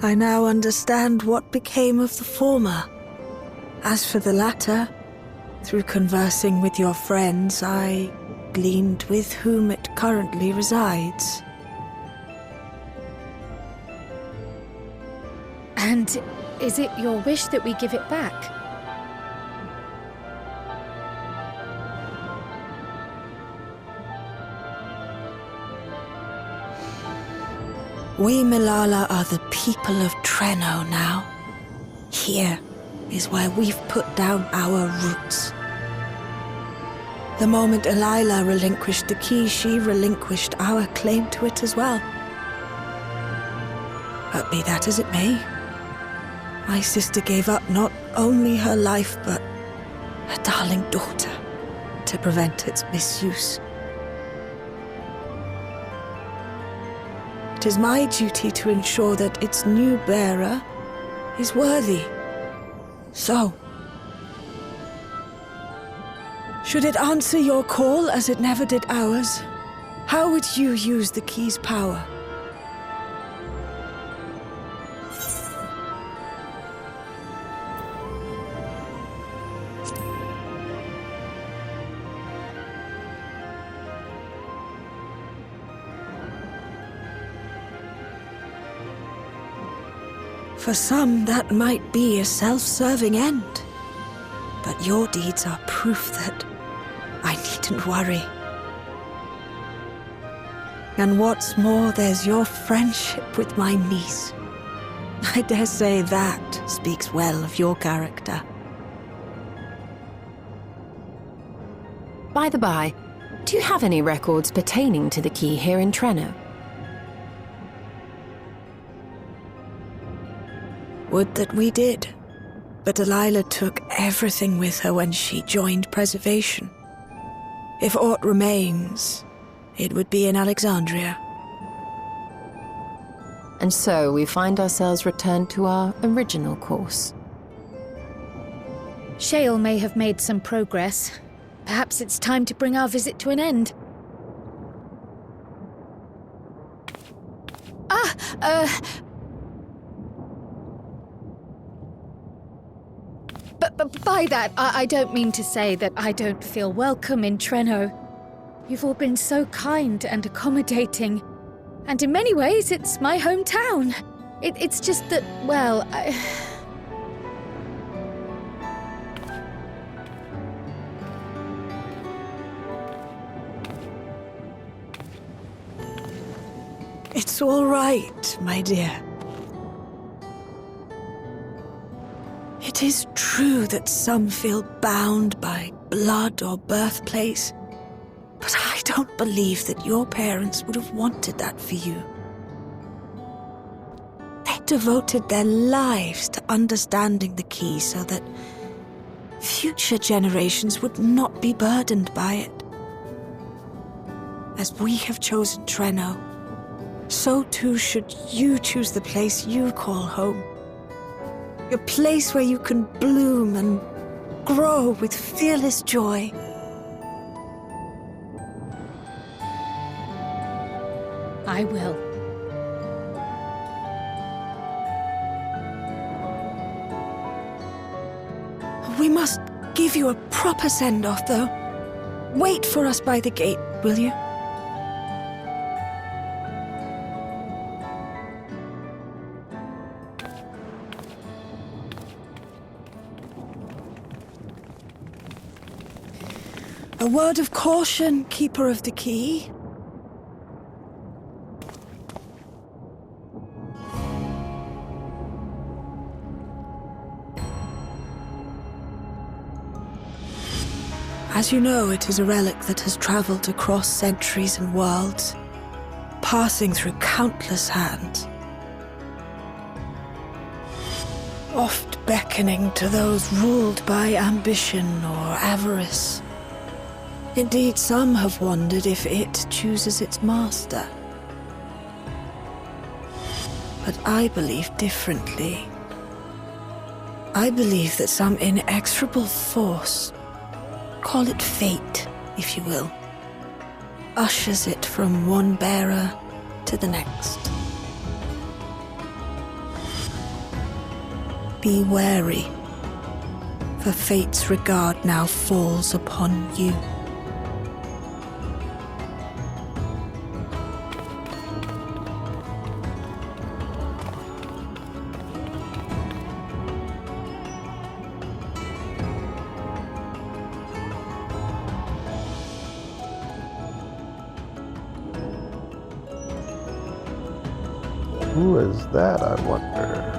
I now understand what became of the former. As for the latter, through conversing with your friends, I gleaned with whom it currently resides. And is it your wish that we give it back? We Milala are the people of Treno now. Here is where we've put down our roots. The moment Elila relinquished the key, she relinquished our claim to it as well. But be that as it may, my sister gave up not only her life, but her darling daughter to prevent its misuse. It is my duty to ensure that its new bearer is worthy. So, should it answer your call as it never did ours, how would you use the key's power? For some, that might be a self-serving end. But your deeds are proof that I needn't worry. And what's more, there's your friendship with my niece. I dare say that speaks well of your character. By the by, do you have any records pertaining to the key here in Trenno? Would that we did. But Delilah took everything with her when she joined Preservation. If aught remains, it would be in Alexandria. And so we find ourselves returned to our original course. Shale may have made some progress. Perhaps it's time to bring our visit to an end. But by that, I don't mean to say that I don't feel welcome in Trenno. You've all been so kind and accommodating. And in many ways, it's my hometown. It's just that, well, It's all right, my dear. It is true that some feel bound by blood or birthplace, but I don't believe that your parents would have wanted that for you. They devoted their lives to understanding the key so that future generations would not be burdened by it. As we have chosen Trenno, so too should you choose the place you call home. A place where you can bloom and grow with fearless joy. I will. We must give you a proper send-off, though. Wait for us by the gate, will you? A word of caution, Keeper of the Key. As you know, it is a relic that has traveled across centuries and worlds, passing through countless hands. Oft beckoning to those ruled by ambition or avarice. Indeed, some have wondered if it chooses its master. But I believe differently. I believe that some inexorable force, call it fate, if you will, ushers it from one bearer to the next. Be wary, for fate's regard now falls upon you. Who is that, I wonder?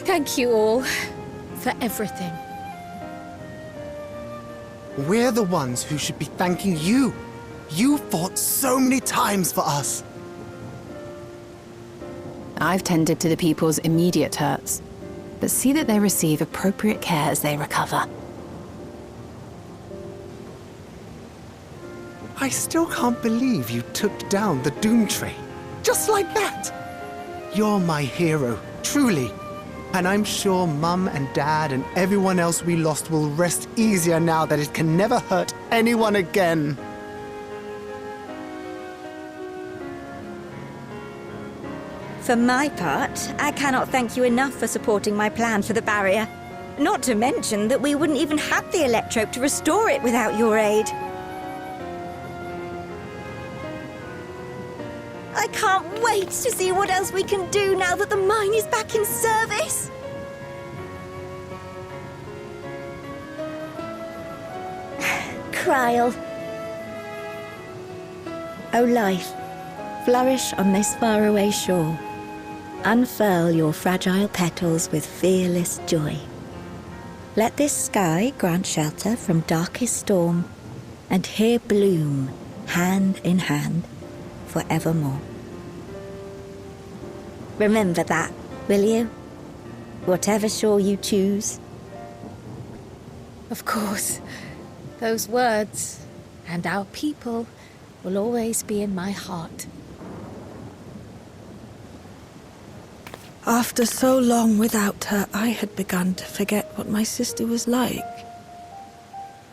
Thank you all for everything. We're the ones who should be thanking you. You fought so many times for us. I've tended to the people's immediate hurts, but see that they receive appropriate care as they recover. I still can't believe you took down the Doom Train. Just like that. You're my hero, truly. And I'm sure Mum and Dad and everyone else we lost will rest easier now that it can never hurt anyone again. For my part, I cannot thank you enough for supporting my plan for the barrier. Not to mention that we wouldn't even have the electrope to restore it without your aid. I can't wait to see what else we can do now that the mine is back in service. Kryl. O life, flourish on this faraway shore. Unfurl your fragile petals with fearless joy. Let this sky grant shelter from darkest storm, and here bloom, hand in hand, forevermore. Remember that, will you? Whatever shore you choose. Of course. Those words, and our people, will always be in my heart. After so long without her, I had begun to forget what my sister was like.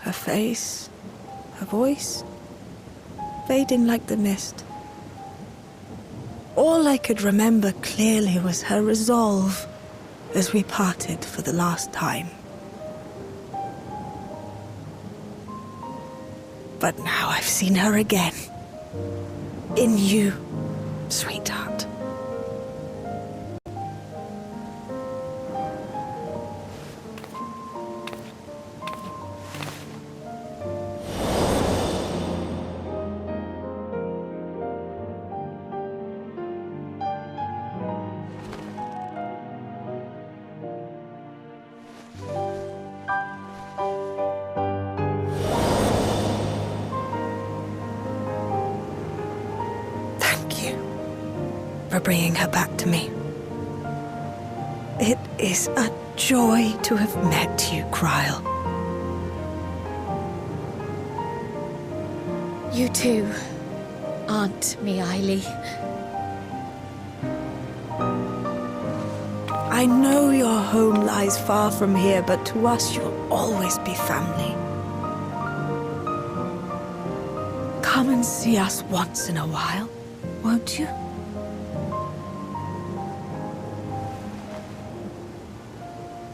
Her face, her voice, fading like the mist. All I could remember clearly was her resolve as we parted for the last time. But now I've seen her again. In you, sweetheart. For bringing her back to me. It is a joy to have met you, Kryl. You too, Aunt Miaili. I know your home lies far from here, but to us you'll always be family. Come and see us once in a while, won't you?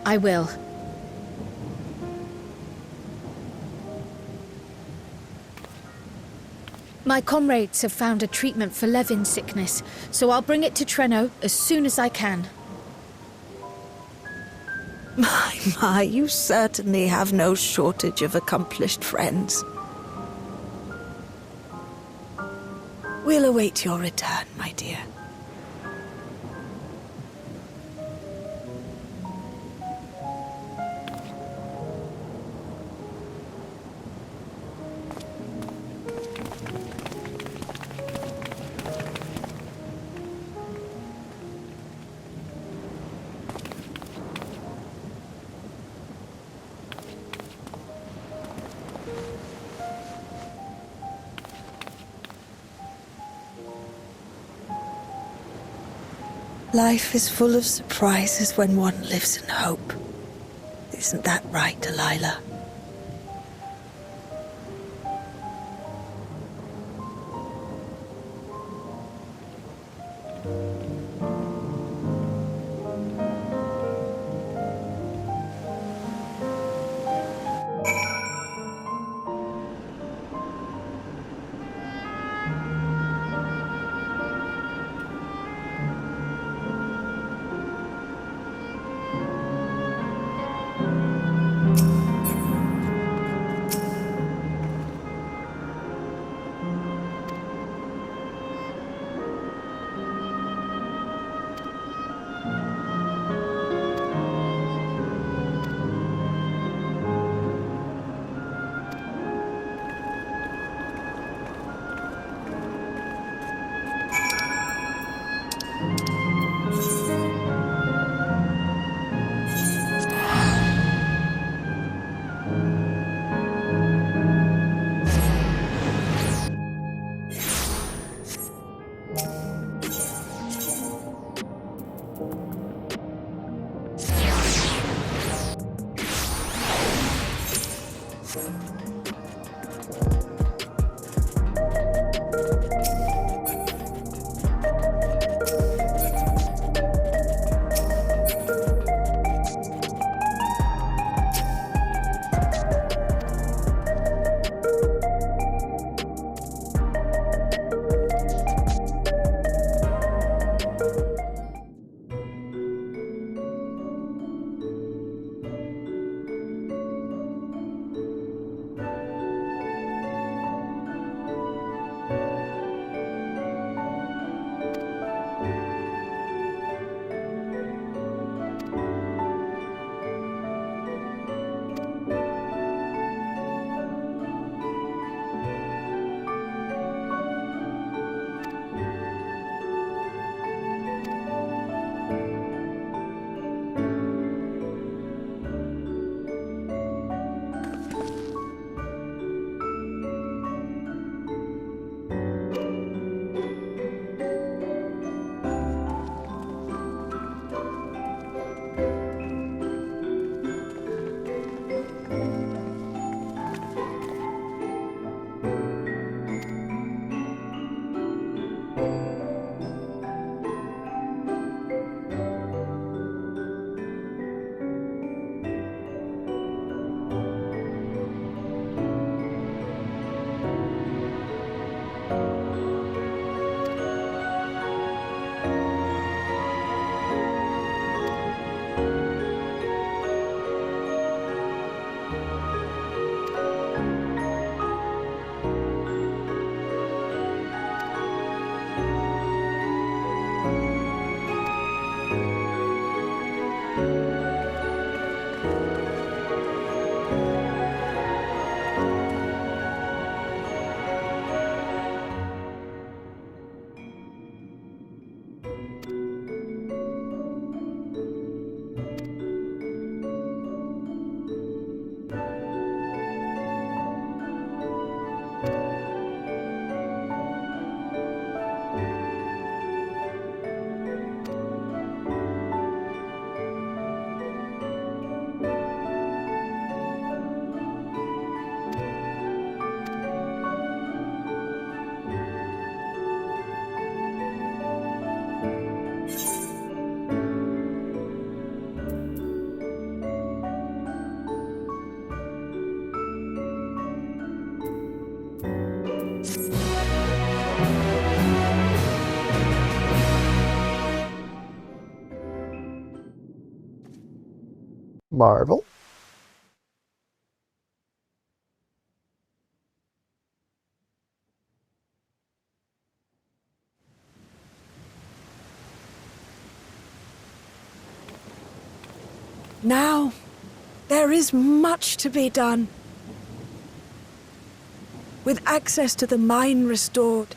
I will. My comrades have found a treatment for Levin sickness, so I'll bring it to Treno as soon as I can. My, you certainly have no shortage of accomplished friends. We'll await your return, my dear. Life is full of surprises when one lives in hope. Isn't that right, Delilah? Marvel. Now, there is much to be done. With access to the mine restored,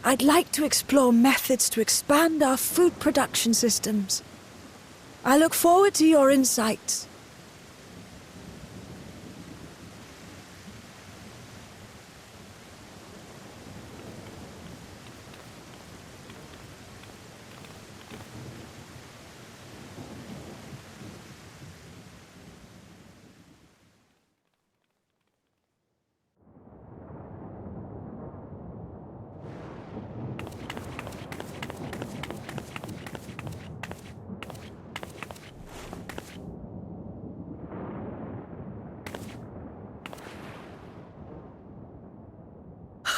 I'd like to explore methods to expand our food production systems. I look forward to your insights.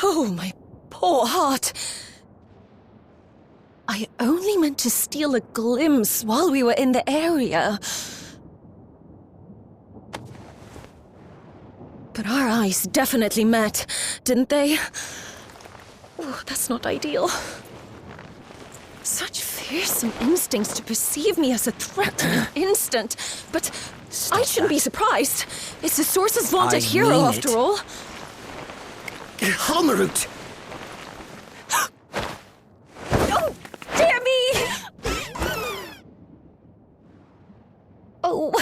Oh, my poor heart. I only meant to steal a glimpse while we were in the area. But our eyes definitely met, didn't they? Oh, that's not ideal. Such fearsome instincts to perceive me as a threat in an instant. But I shouldn't be surprised. It's the Source's vaunted hero, after all. Halmarut! Oh, dear me! Oh.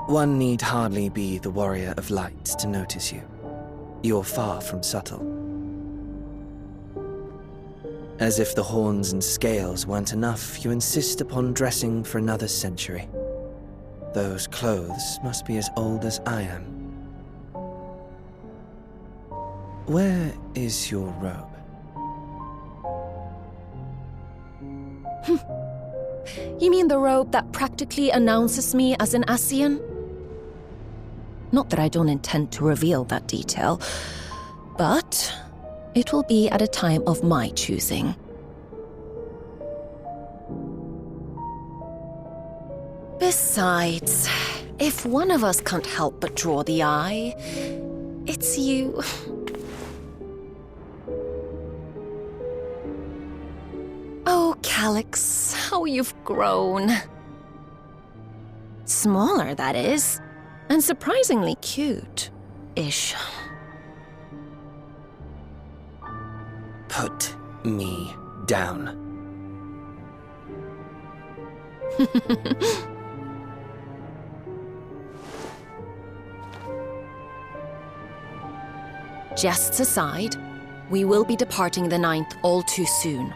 One need hardly be the warrior of light to notice you. You're far from subtle. As if the horns and scales weren't enough, you insist upon dressing for another century. Those clothes must be as old as I am. Where is your robe? You mean the robe that practically announces me as an Ascian? Not that I don't intend to reveal that detail, but it will be at a time of my choosing. Besides, if one of us can't help but draw the eye, it's you. Oh, Calyx, how you've grown. Smaller, that is, and surprisingly cute-ish. Put me down. Jests aside, we will be departing the 9th all too soon.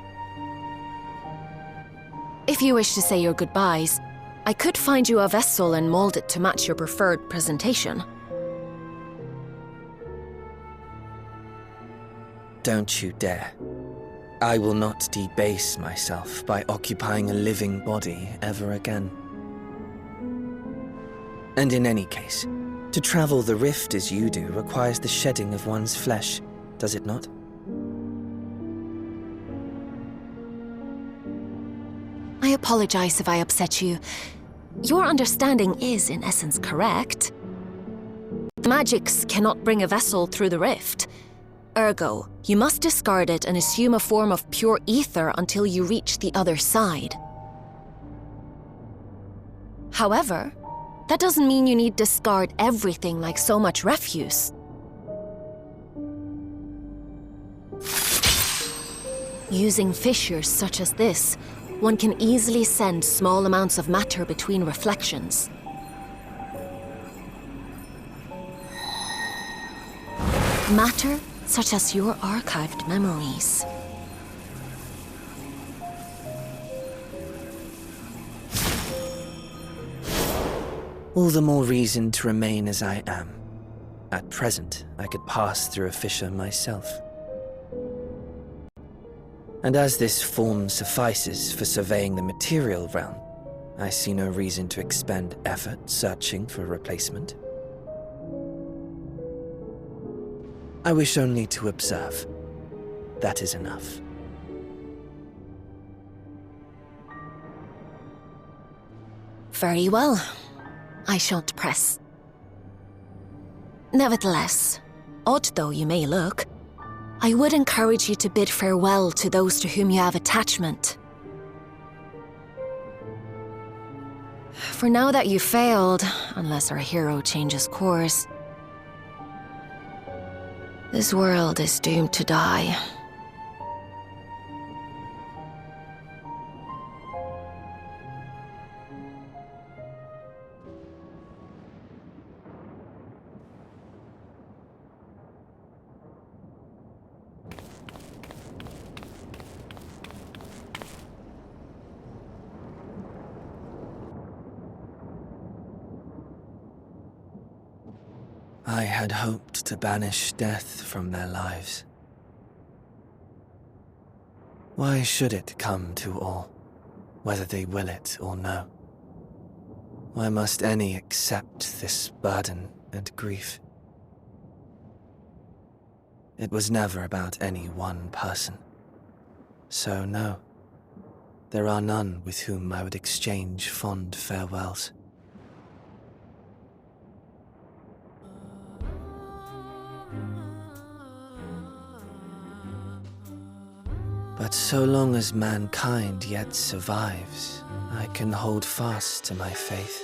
If you wish to say your goodbyes, I could find you a vessel and mold it to match your preferred presentation. Don't you dare. I will not debase myself by occupying a living body ever again. And in any case, to travel the rift as you do requires the shedding of one's flesh, does it not? I apologize if I upset you. Your understanding is, in essence, correct. The magics cannot bring a vessel through the rift. Ergo, you must discard it and assume a form of pure ether until you reach the other side. However, that doesn't mean you need discard everything like so much refuse. Using fissures such as this, one can easily send small amounts of matter between reflections. Matter such as your archived memories. All the more reason to remain as I am. At present, I could pass through a fissure myself. And as this form suffices for surveying the material realm, I see no reason to expend effort searching for a replacement. I wish only to observe. That is enough. Very well. I shan't press. Nevertheless, odd though you may look, I would encourage you to bid farewell to those to whom you have attachment. For now that you've failed, unless our hero changes course, this world is doomed to die. I had hoped to banish death from their lives. Why should it come to all, whether they will it or no? Why must any accept this burden and grief? It was never about any one person. So no, there are none with whom I would exchange fond farewells. But so long as mankind yet survives, I can hold fast to my faith.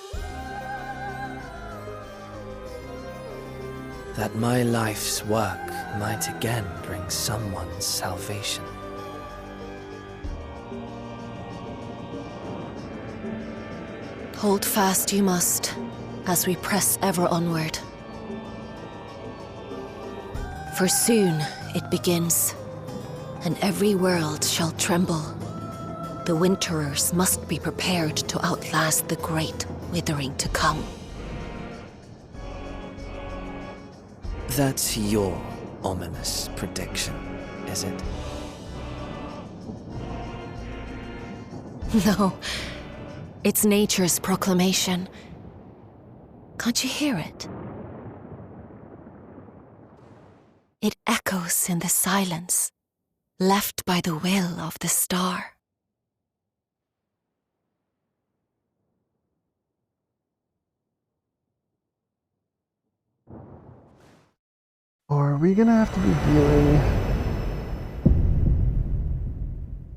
That my life's work might again bring someone's salvation. Hold fast you must, as we press ever onward. For soon it begins, and every world shall tremble. The winterers must be prepared to outlast the great withering to come. That's your ominous prediction, is it? No, it's nature's proclamation. Can't you hear it? It echoes in the silence, left by the will of the star. Or are we gonna have to be dealing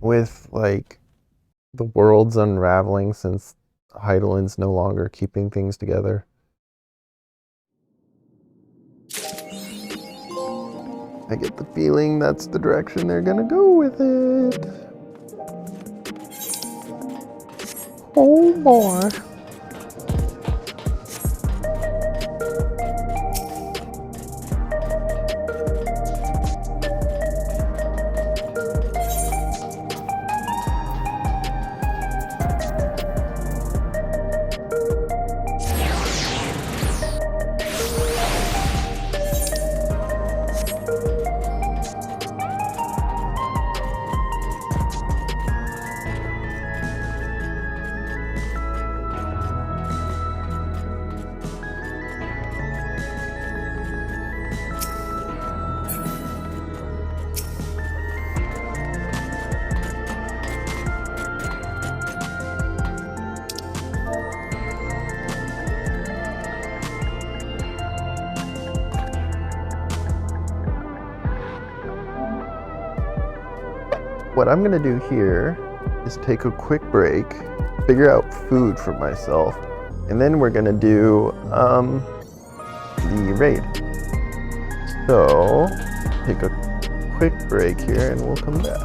with, like, the world's unraveling since Heidelin's no longer keeping things together? I get the feeling that's the direction they're gonna go with it. Oh boy. what I'm gonna do here is take a quick break, figure out food for myself, and then we're gonna do the raid. So take a quick break here and we'll come back.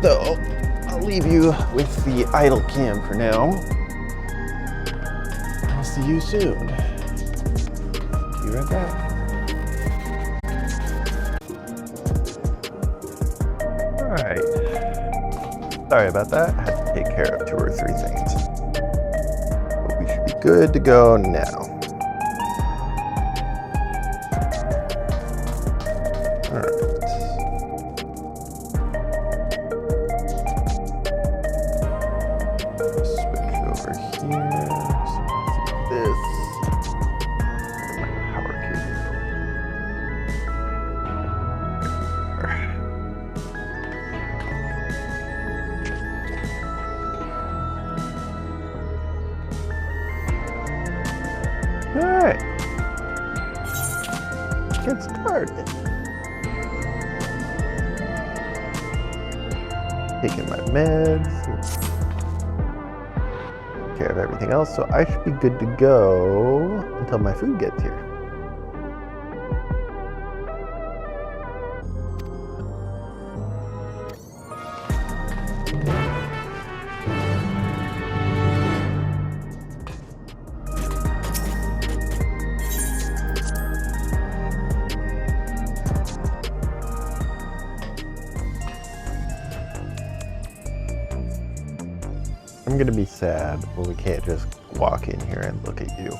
So I'll leave you with the idle cam for now. I'll see you soon. Be right back. Alright. Sorry about that. I had to take care of 2 or 3 things. But we should be good to go now. Alright, get started. Taking my meds, take care of everything else, so I should be good to go until my food gets here. I'm gonna be sad when we can't just walk in here and look at you.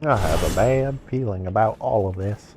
I have a bad feeling about all of this.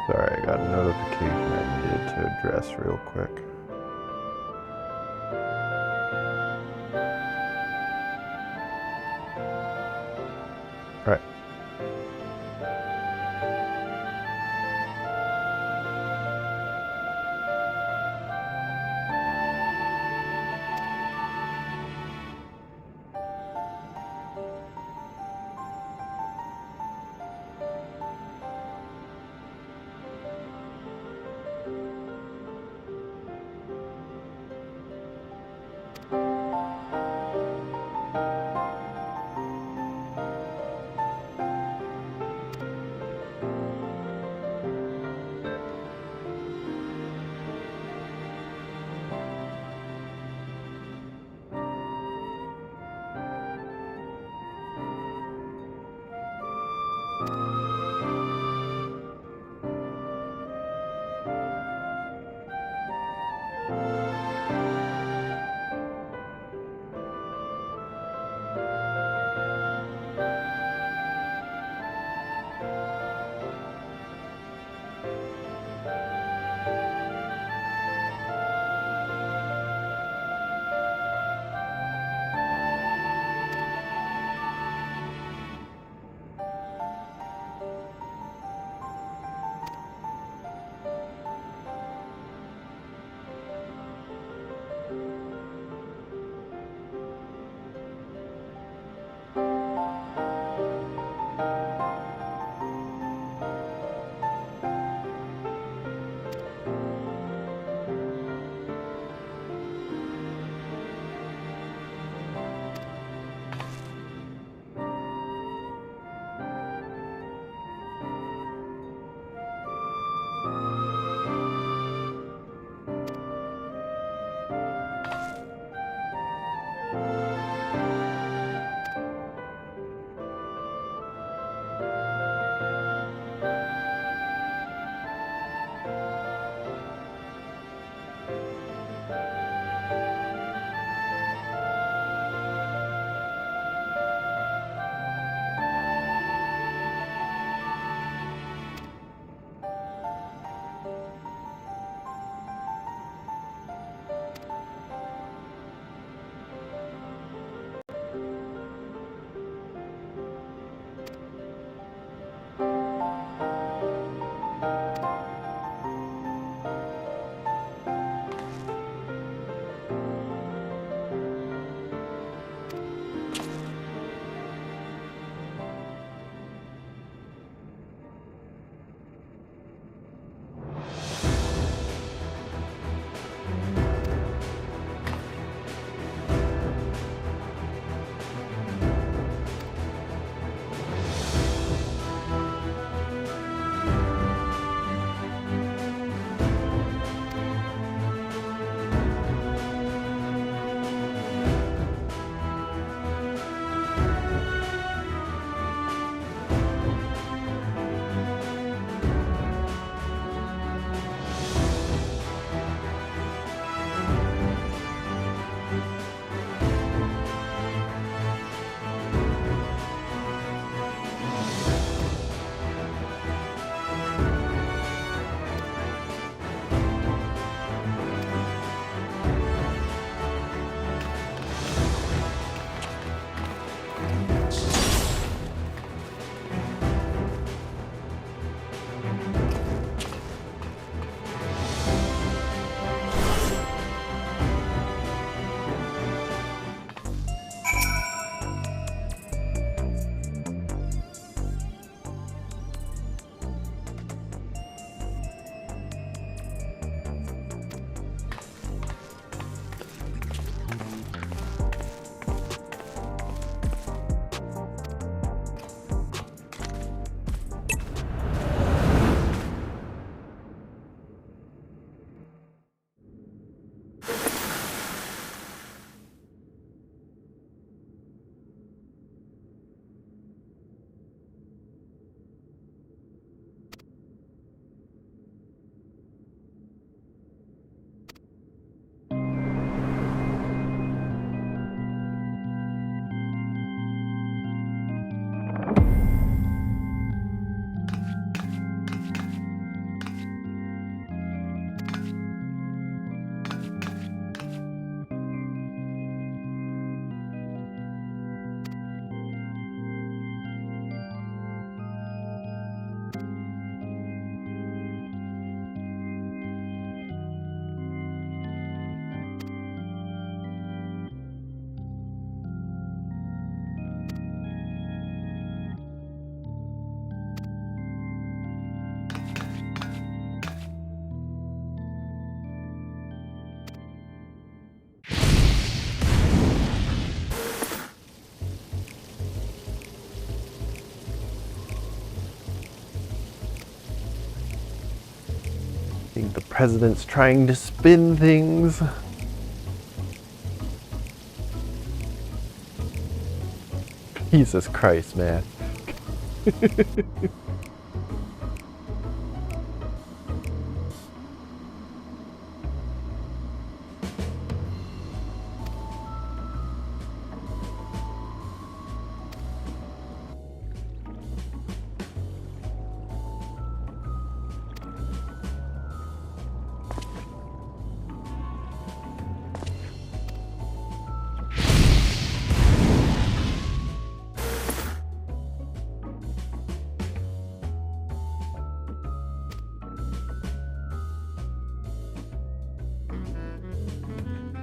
Sorry, I got a notification I needed to address real quick. Alright. president's trying to spin things. Jesus Christ, man.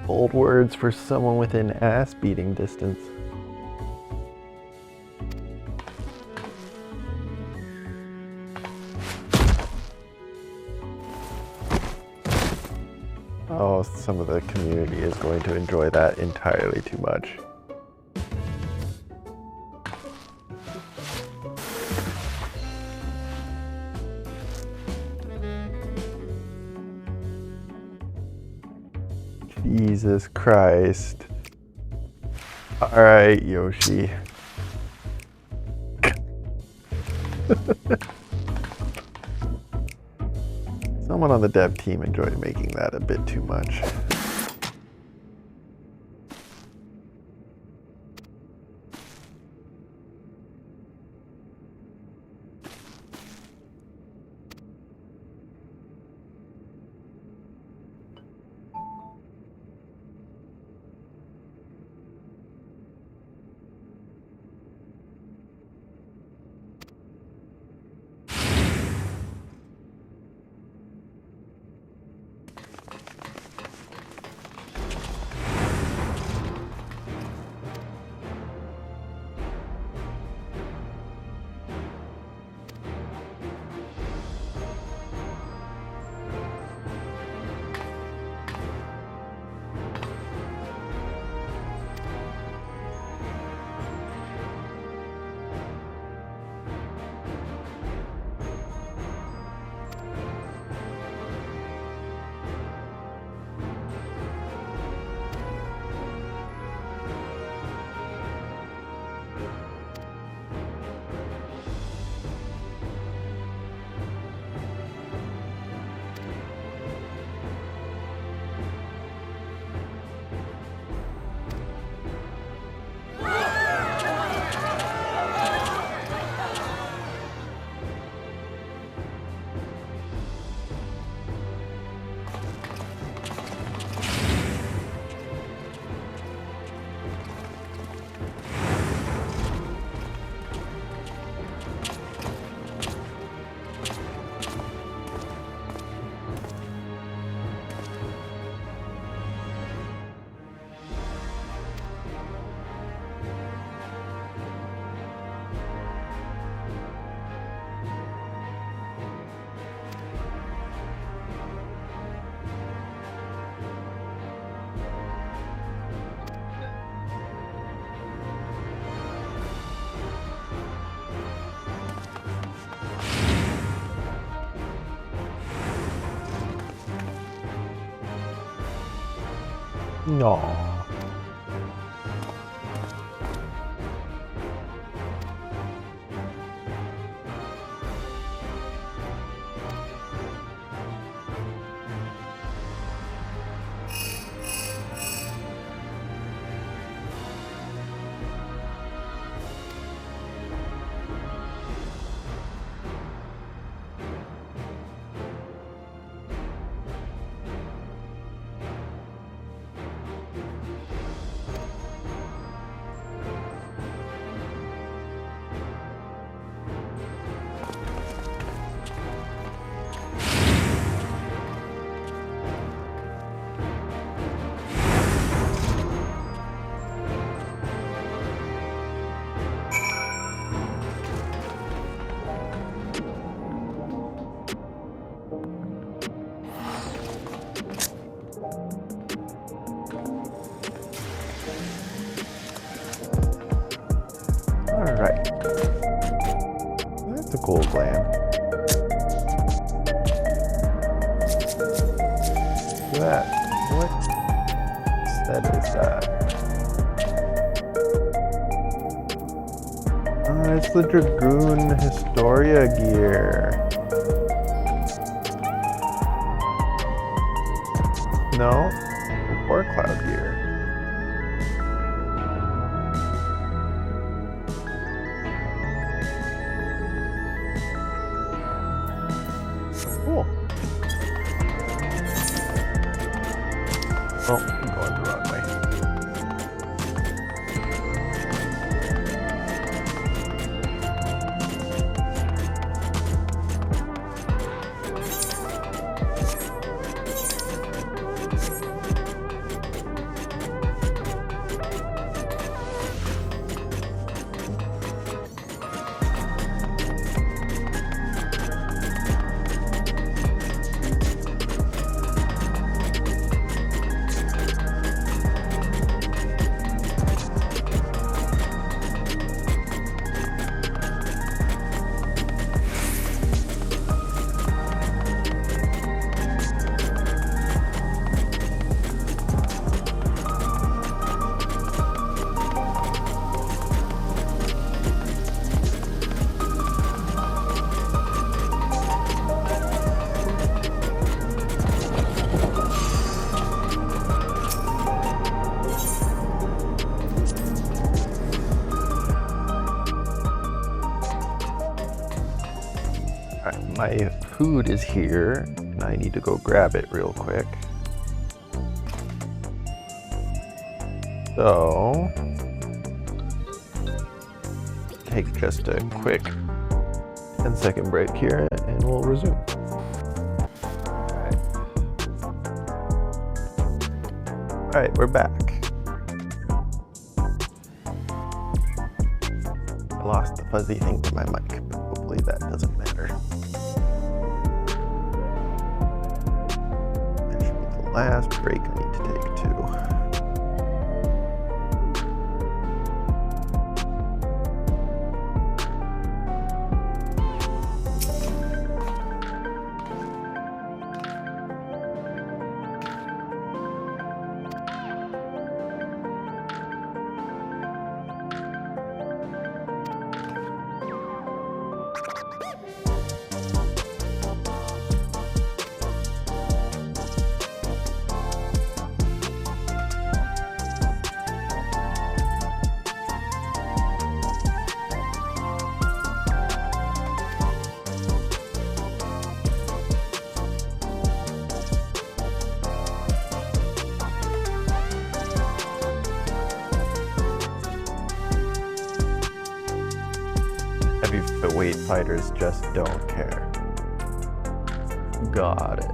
Bold words for someone within ass-beating distance. Oh, some of the community is going to enjoy that entirely too much. Jesus Christ. Alright, Yoshi. Someone on the dev team enjoyed making that a bit too much. No. Alright. That's a cool plan. That is oh, it's the Dragoon Historia gear. No, War Cloud gear. Cool. Oh, I'm going the wrong way. My food is here, and I need to go grab it real quick. So, take just a quick 10-second break here, and we'll resume. All right, we're back. I lost the fuzzy thing to my mic, but hopefully that doesn't matter. Last break I need to take too. Heavyweight fighters just don't care. Got it.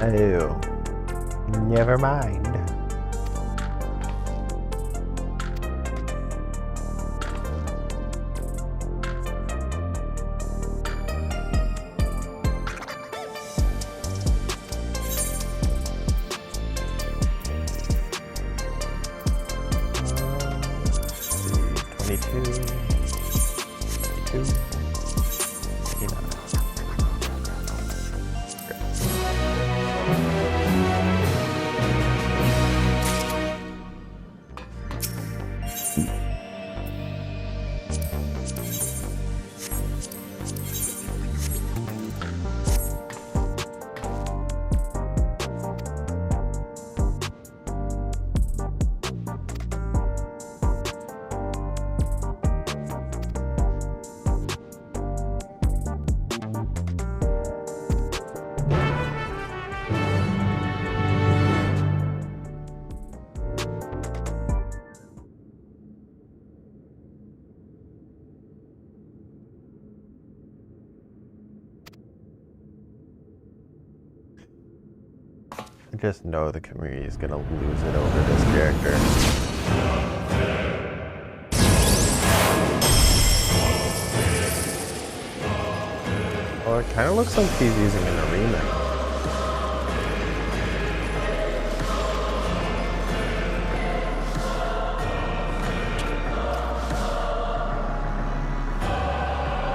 Oh, never mind. I just know the community is gonna lose it over this character. Oh, it kind of looks like he's using an arena.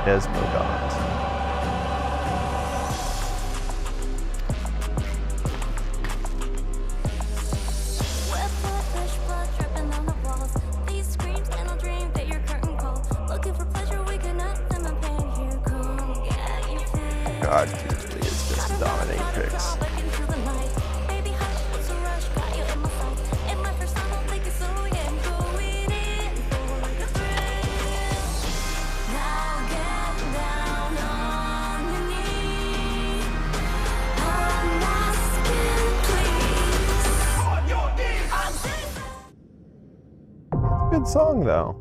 Desmodons. God, usually it's just dominatrix. Good song though.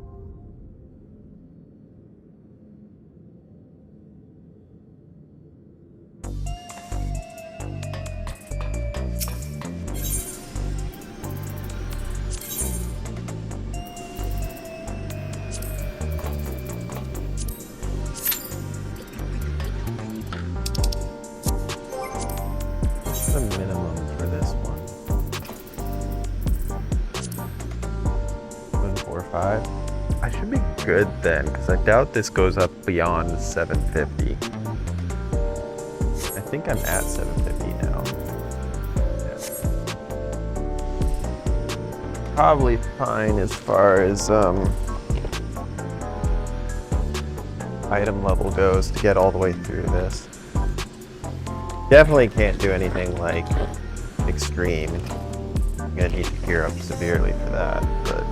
What's the minimum for this one? 745. I should be good then, because I doubt this goes up beyond 750. I think I'm at 750 now. Yeah. Probably fine as far as item level goes to get all the way through this. Definitely can't do anything like extreme. I'm gonna need to gear up severely for that, but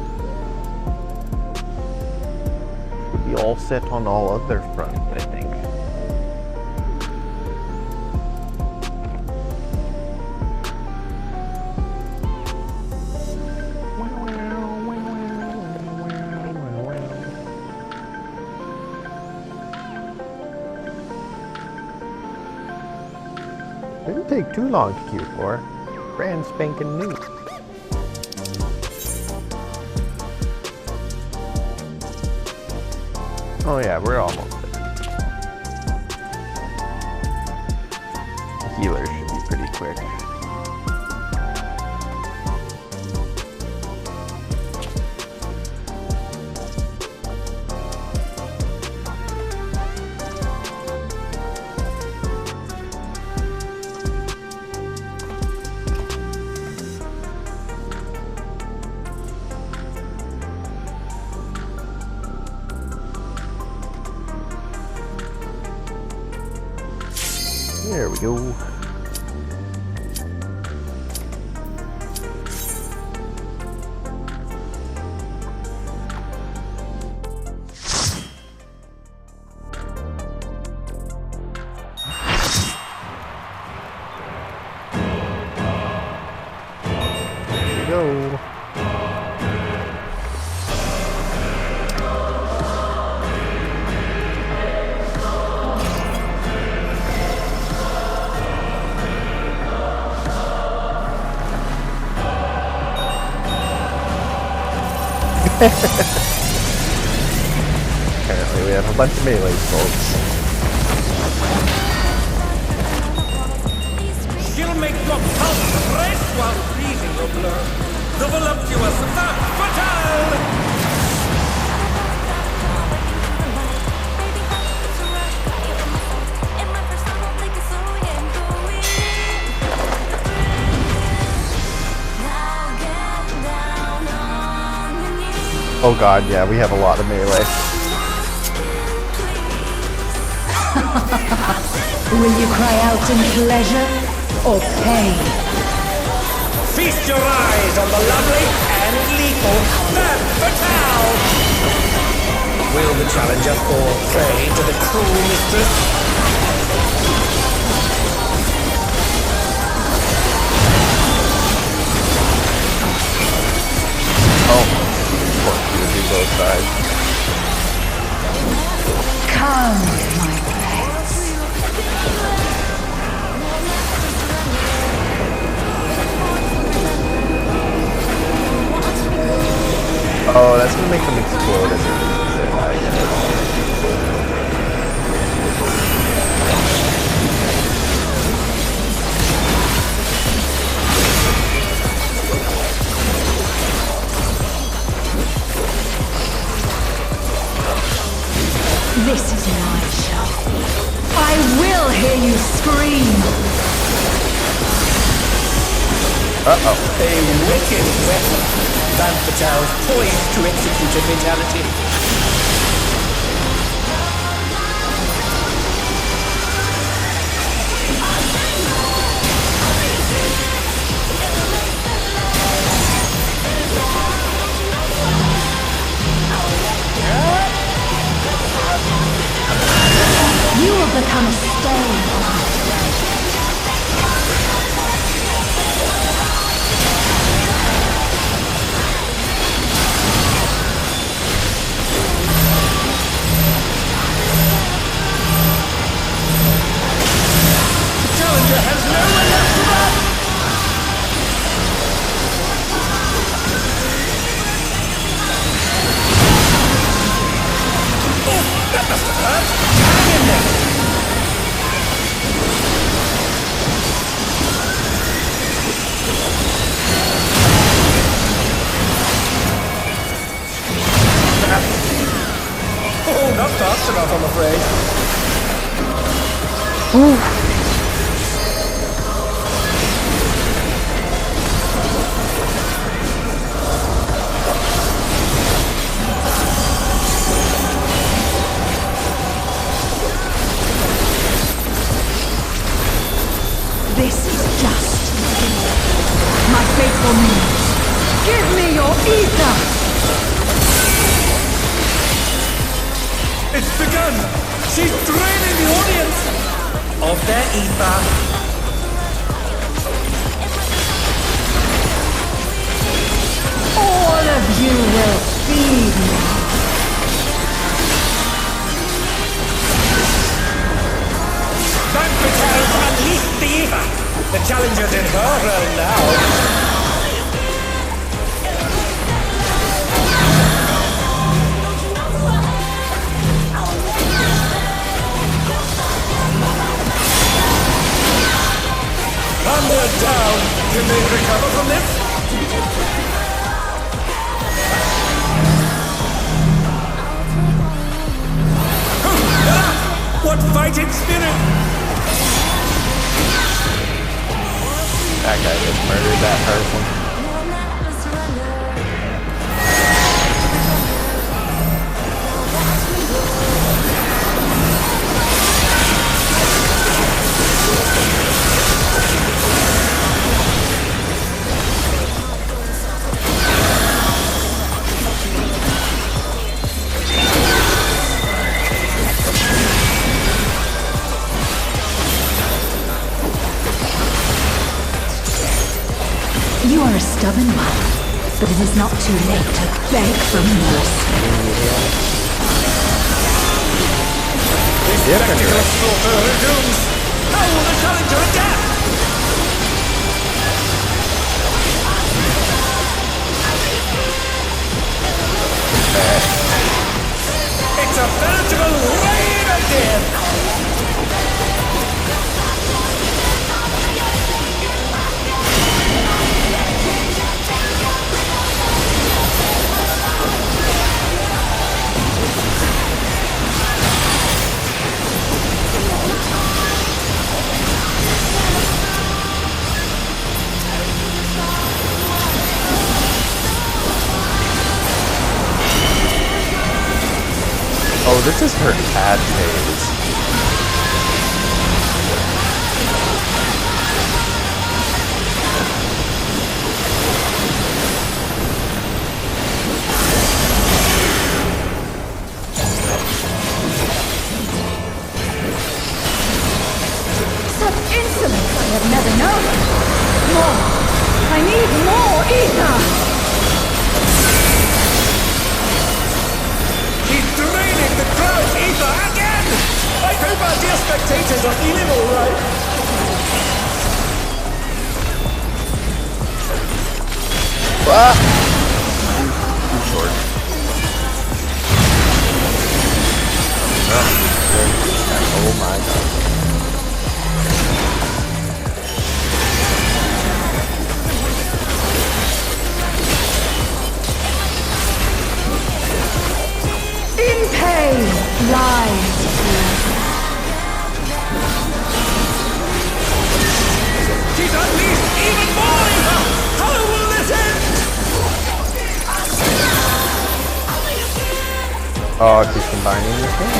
we'll be all set on all other fronts, I think. Didn't take too long to queue for. Brand spanking new. Oh yeah, we're almost there. The healers should be pretty quick. There we go. There we go. Apparently we have a bunch of melee folks. She'll make your pulse race while freezing your blood. The voluptuous, the fatale! Oh god, yeah, we have a lot of melee. Will you cry out in pleasure or pain? Feast your eyes on the lovely and lethal Femme Fatale! Will the challenger fall prey to the cruel mistress? Both sides. Come, my pets. Oh, that's gonna make them explode as it releases it, I guess. This is my show. I will hear you scream! Uh-oh. A wicked weapon. Van Fatale poised to execute a fatality. You will become a stain. The challenger has nowhere left to run! Oh, that must have hurt! Hang in there! Oh, not fast enough, I'm afraid. This is just the beginning. My faithful minions, give me your ether! It's begun! She's draining the audience of their ether. All of you will feed me. Van Fatale unleashed the ether! The challenger's in her realm now. Thunder down! Can they recover from this? What fighting spirit! That guy just murdered that person. You are a stubborn one, but it is not too late to beg for mercy. This spectacle of slaughter resumes! How will the challenger adapt? It's a veritable rain of death! Oh, this is her ad phase. Such insolence I have never known. More. I need more ether. He's draining the crowd's ether again! I hope our dear spectators are feeling alright. Too short. Oh my god. In pain lies Oh, she's combining the thing.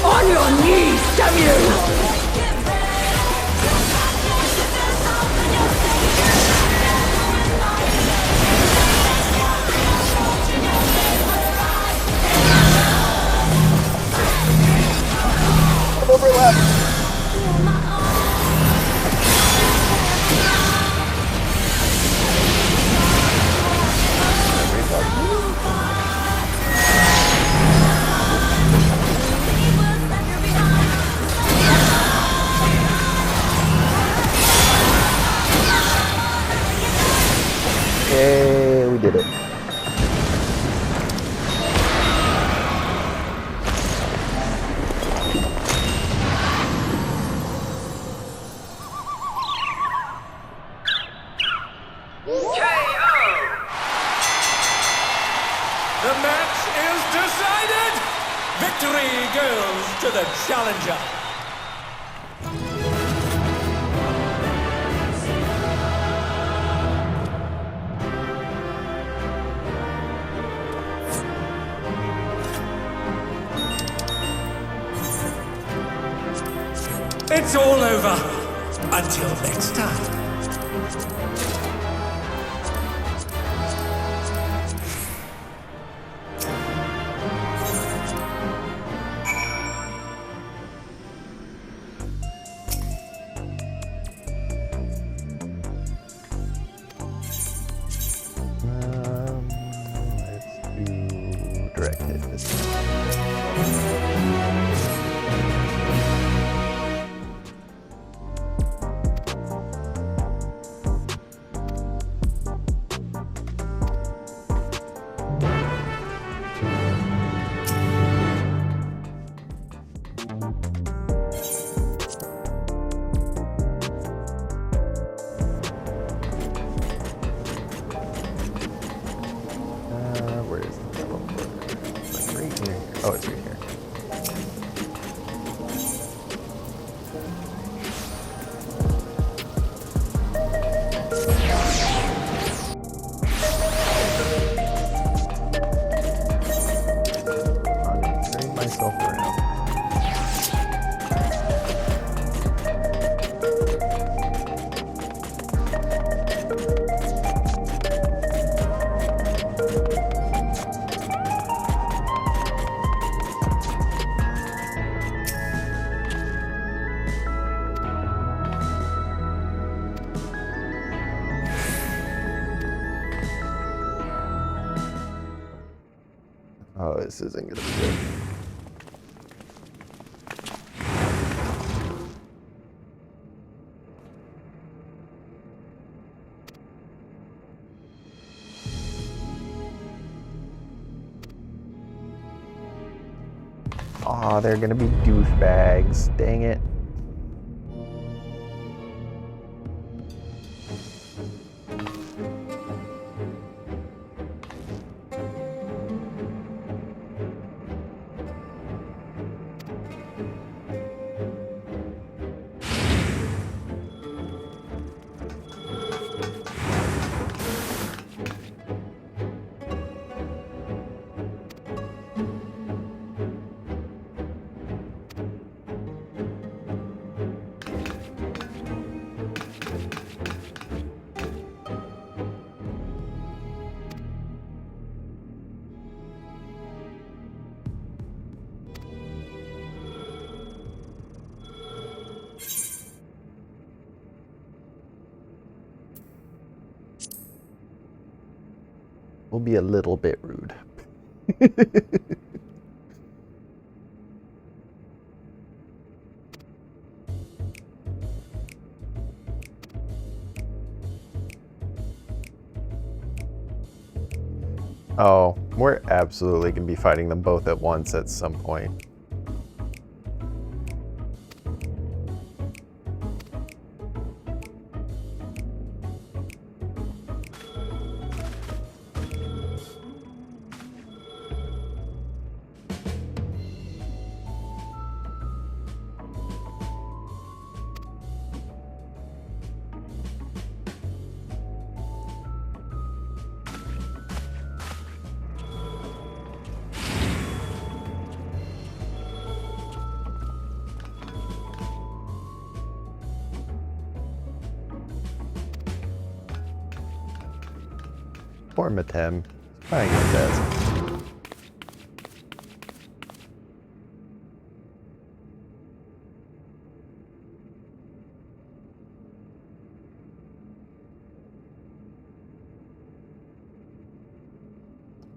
On your knees, damn you! Yay, we did it. The match is decided! Victory goes to the challenger. It's all over. Until next time. Let's do direct hit this time. Where is the yellow book? It's like right here. Oh, it's right here. I'm gonna turn myself around. Oh, this isn't gonna be good. Aw, they're gonna be douchebags. Dang it. will be a little bit rude. Oh, we're absolutely going to be fighting them both at once at some point. Poor Matem. He's trying his best.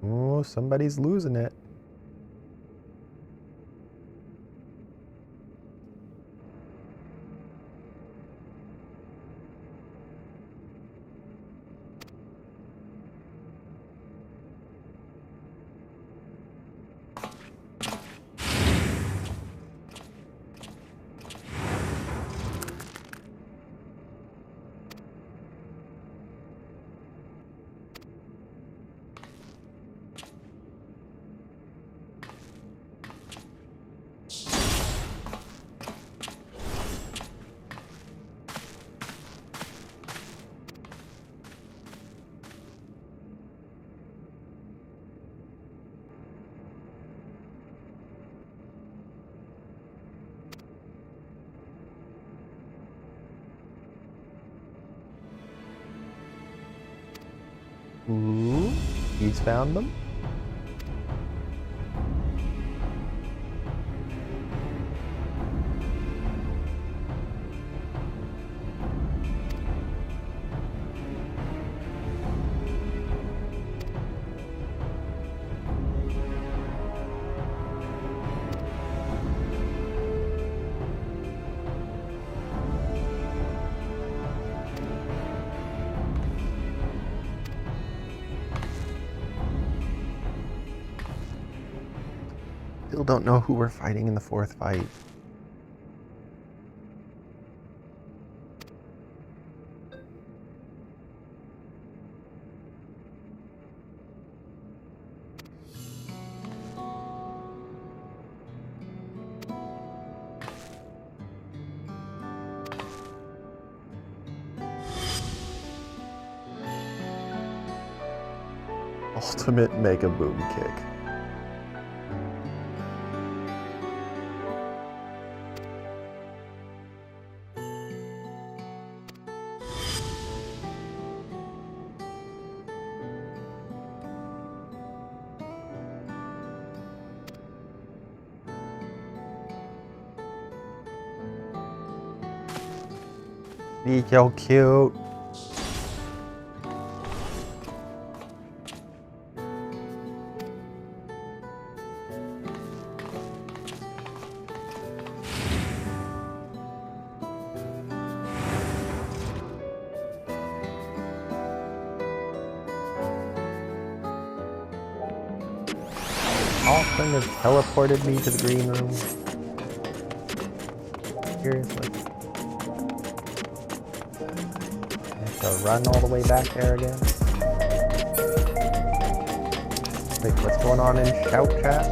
Oh, somebody's losing it. Ooh, he's found them. Still don't know who we're fighting in the fourth fight. Ultimate Mega Boom Kick. He's so cute. Austin has teleported me to the green room. Seriously. To run all the way back there again. Wait, what's going on in Shout Chat?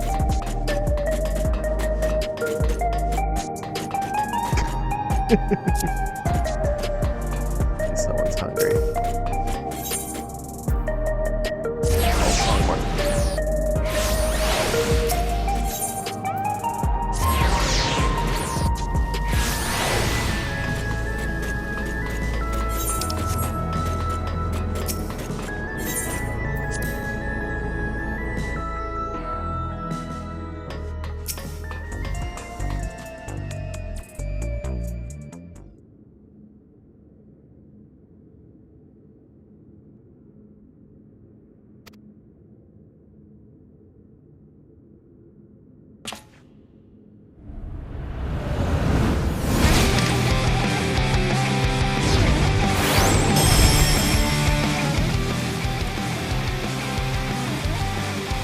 Someone's hungry. Oh, wrong one.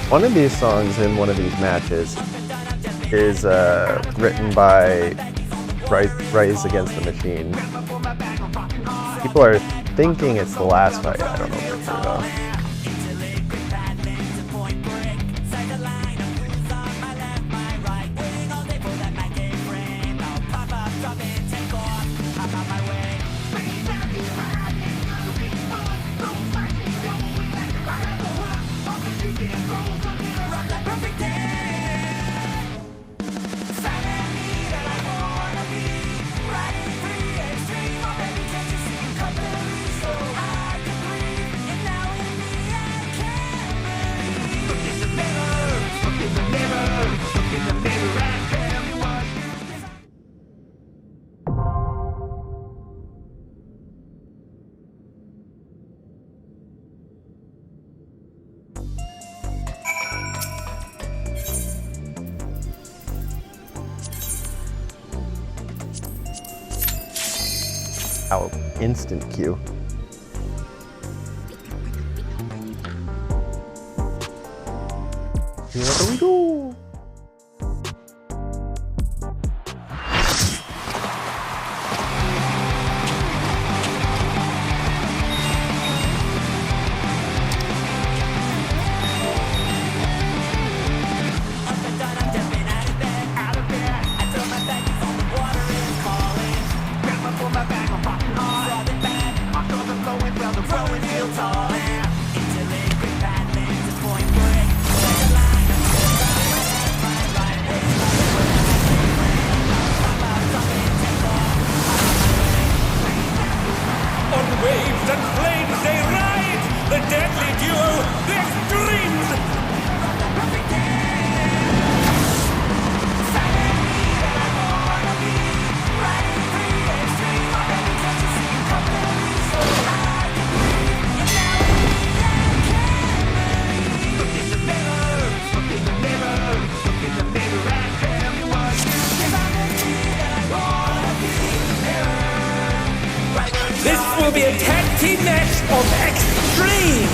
One of these songs in one of these matches is written by Rise Against the Machine. People are thinking it's the last fight. I don't know for sure though. Our instant queue. Here we go. Waves and flames they ride! The deadly duo, the extremes! This will be a tag team match of extreme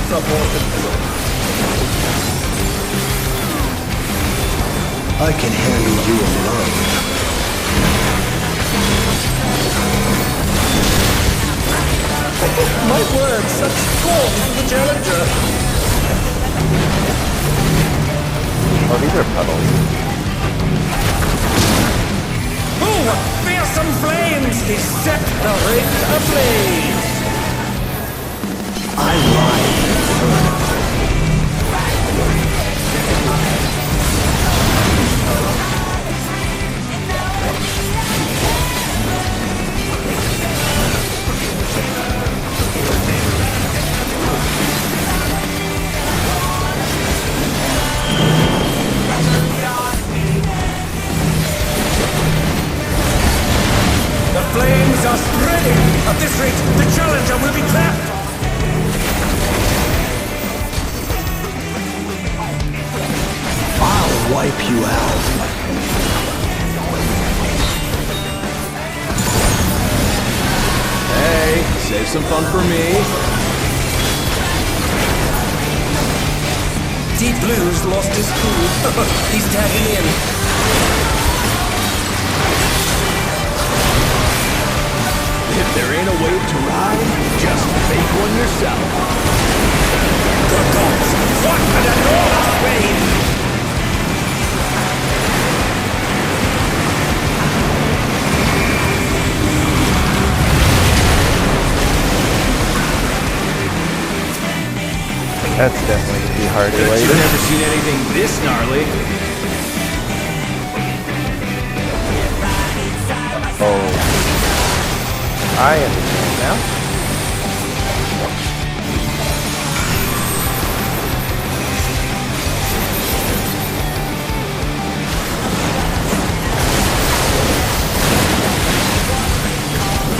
proportions. I can handle you alone. My word, such storm from the challenger. Oh, these are puddles. Ooh, fearsome flames! They set the ring ablaze! I ride inferno. The flames are spreading! At this rate, the challenger will be trapped! I'll wipe you out. Hey, save some fun for me. Deep Blue's lost his cool. He's tagging in. If there ain't a wave to ride, just make one yourself. Good gods! What an enormous wave! That's definitely gonna be harder later. You've never seen anything this gnarly. Oh. I understand now.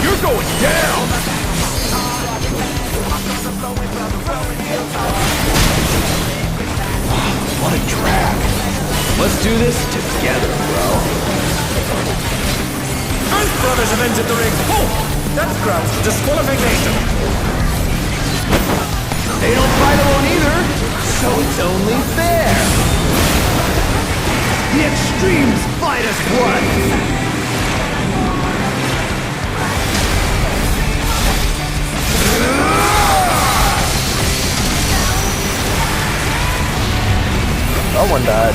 You're going down! What a drag. Let's do this together, bro. Both brothers have entered the ring. Oh! That's grounds for disqualification. They don't fight alone either. So it's only fair. The extremes fight as one. Someone died.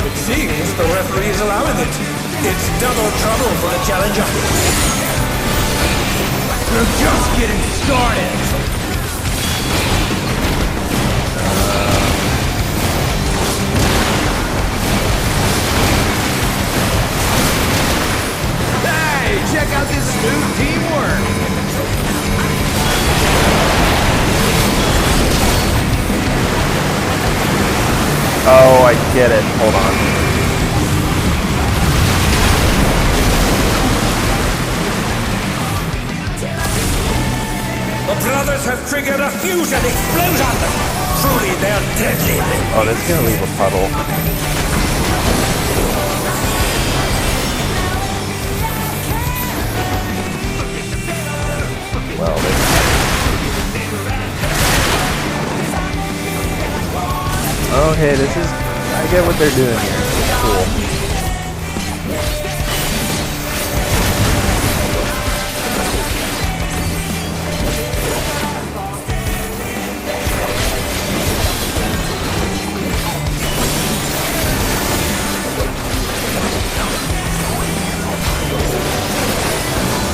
It seems the referee is allowing it. It's double trouble for the challenger. We're just getting started. Hey, check out this smooth teamwork. Oh, I get it. Hold on. The brothers have triggered a fusion explosion! Truly, they're deadly. Oh, that's gonna leave a puddle. Well, okay, this is... I get what they're doing here. It's cool.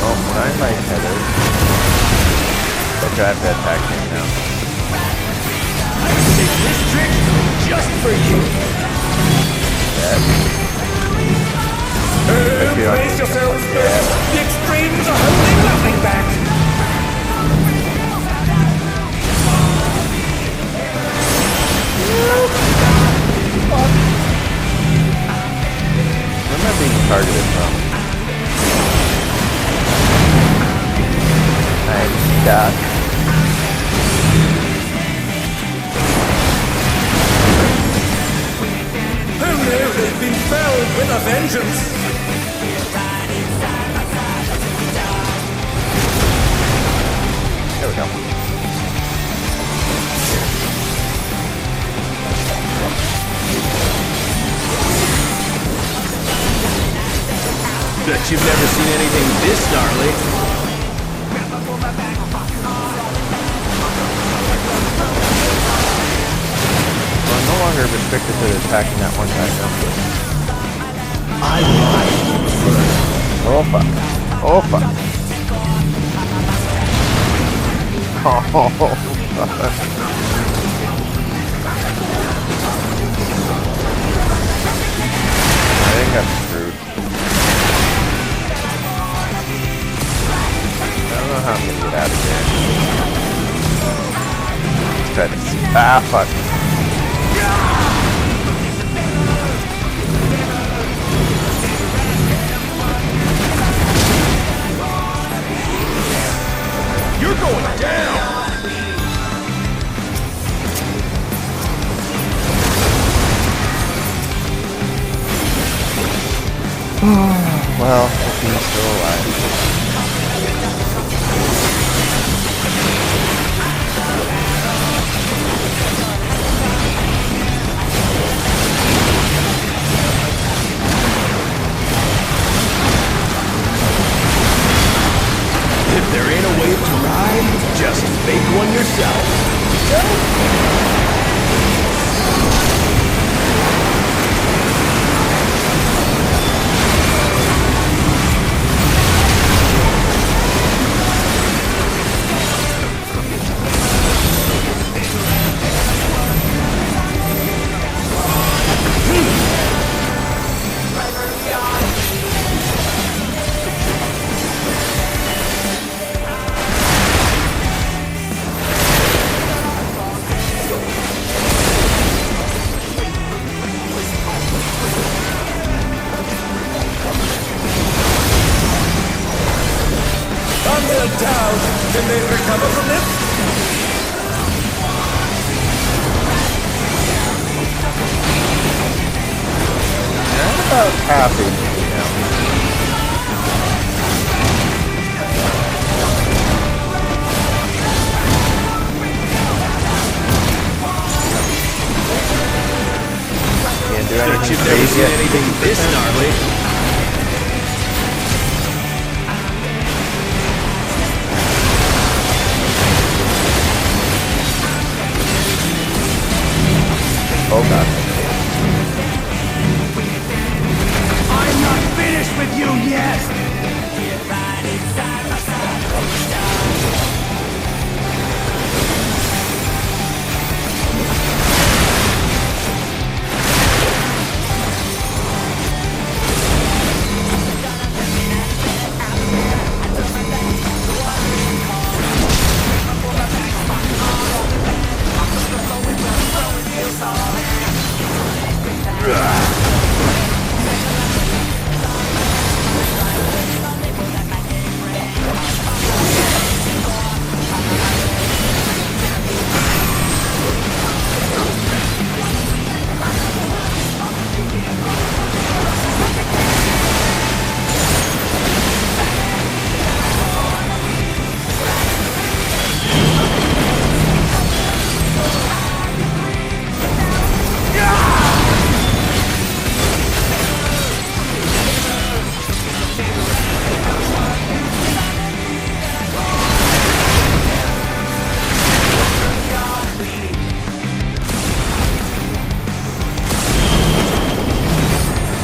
Oh, I might have it. Okay, I have to attack him now. This trick just for you. Brace yourselves, the extremes are holding nothing back. Where am I being targeted from? I'm stuck. Oh no, they've been felled with a vengeance. There we go. Bet you've never seen anything this gnarly. So I'm no longer restricted to attacking that one guy. I lied first. Oh fuck. Oh fuck. Oh fuck. I think I'm screwed. I don't know how I'm gonna get out of here. Let's try this. Ah, fuck. You're going down! Well, if he's still alive. If there ain't a wave to ride, just make one yourself. Down. Can they recover from this? I'm about happy now. Bet you've never seen anything this gnarly. Oh god. I'm not finished with you yet!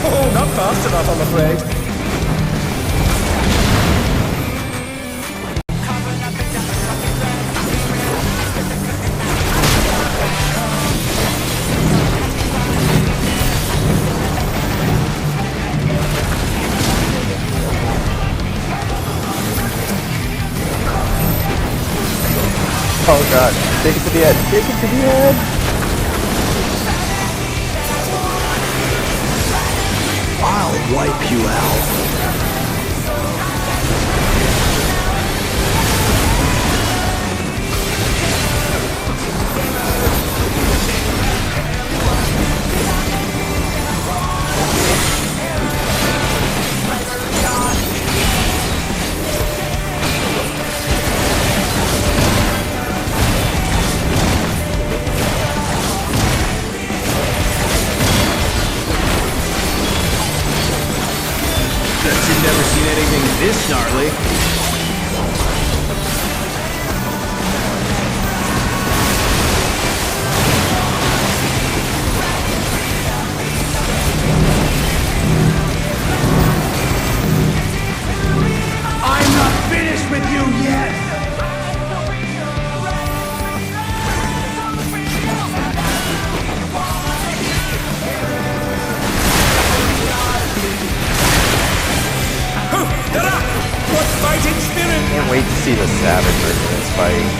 Oh, not fast enough, I'm afraid. Oh god, take it to the edge, take it to the edge! I'll wipe you out. Bet you've never seen anything this gnarly. I'm not finished with you yet! What fighting spirit! Can't wait to see the savage version of this fight.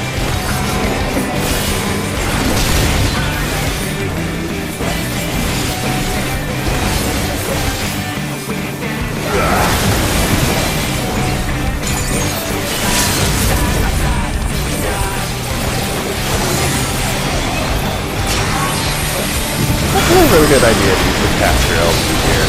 That's a really good idea if you could cast your elves through here.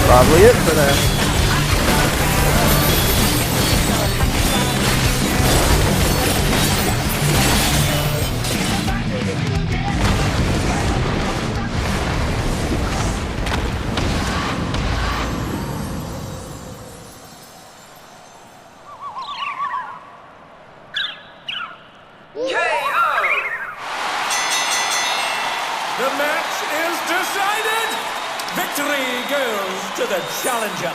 Probably it for that. the challenger.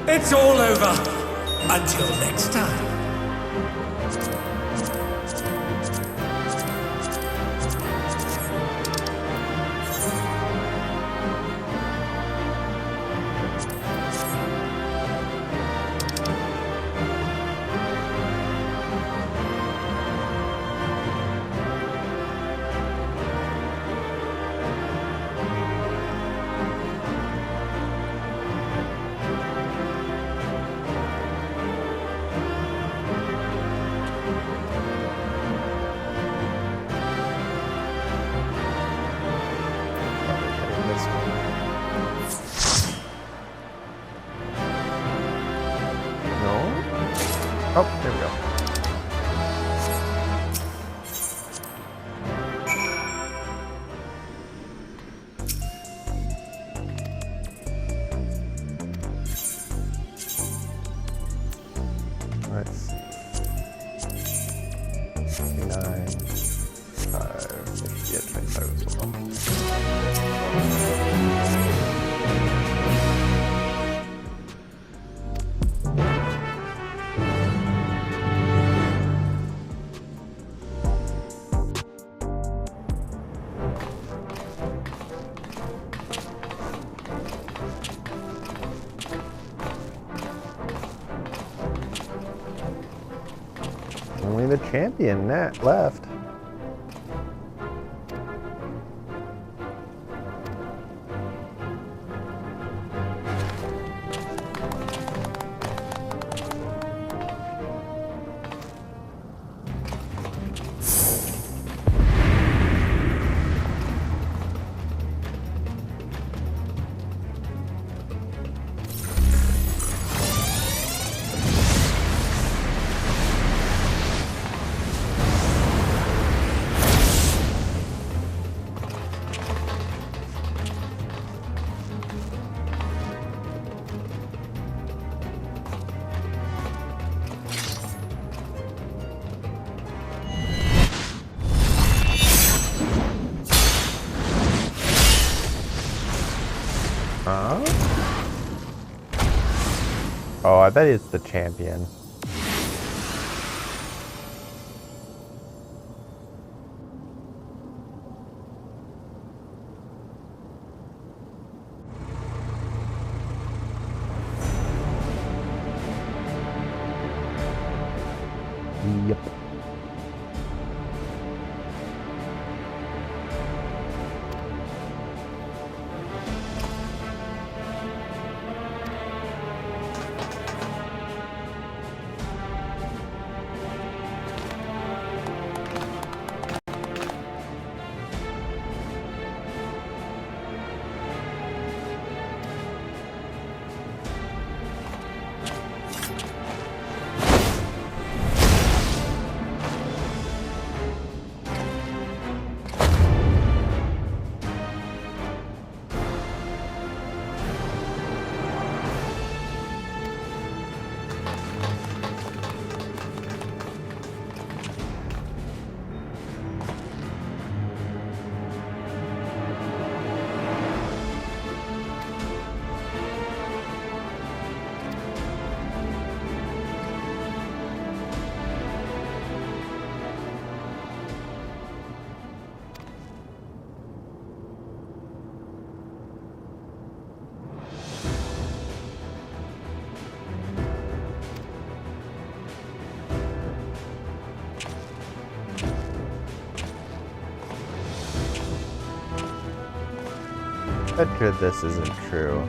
It's all over. Until next time. Oh, there we go. Let's see. 29, 5, yeah, 25 as well. Only the champion left. Huh? Oh, I bet it's the champion. Yep. Bet you this isn't true.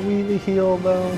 we the heal though?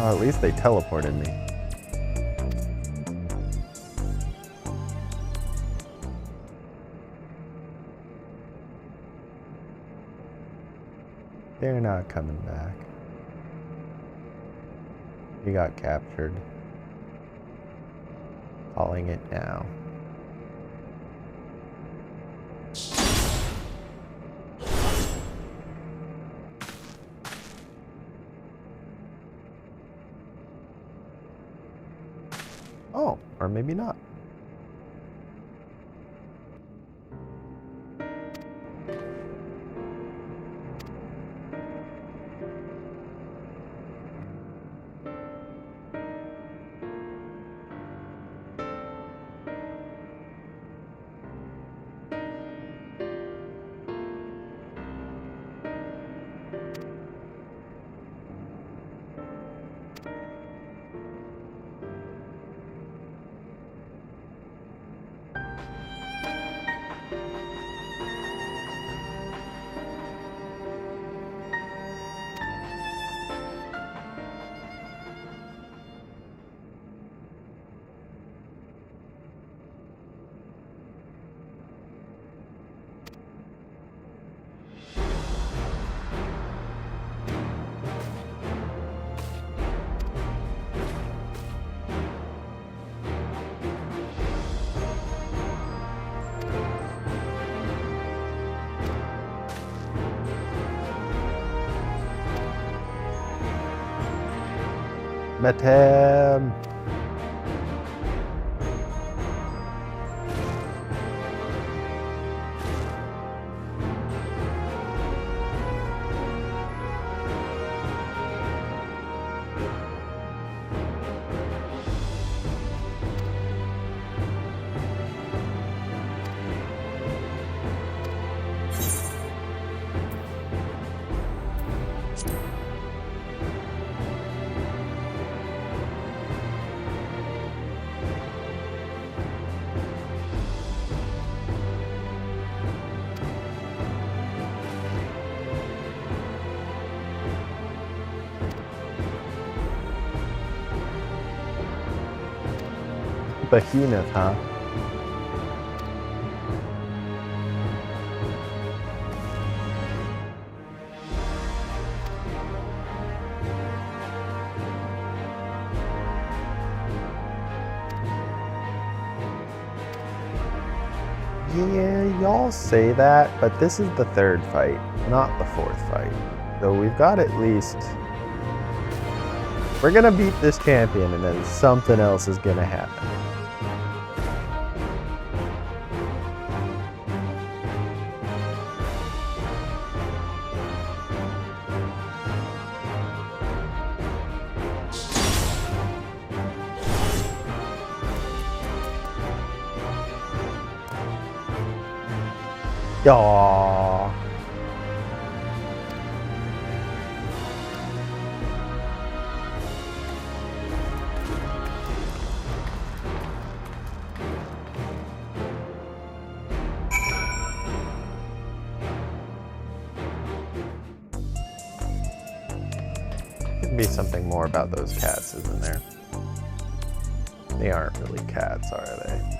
Oh, at least they teleported me. They're not coming back. He got captured. Calling it now. Oh, or maybe not. Met him. Behemoth, huh? Yeah, y'all say that, but this is the third fight, not the fourth fight. So we've got at least... We're gonna beat this champion and then something else is gonna happen. Aww. Could be something more about those cats, isn't there? They aren't really cats, are they?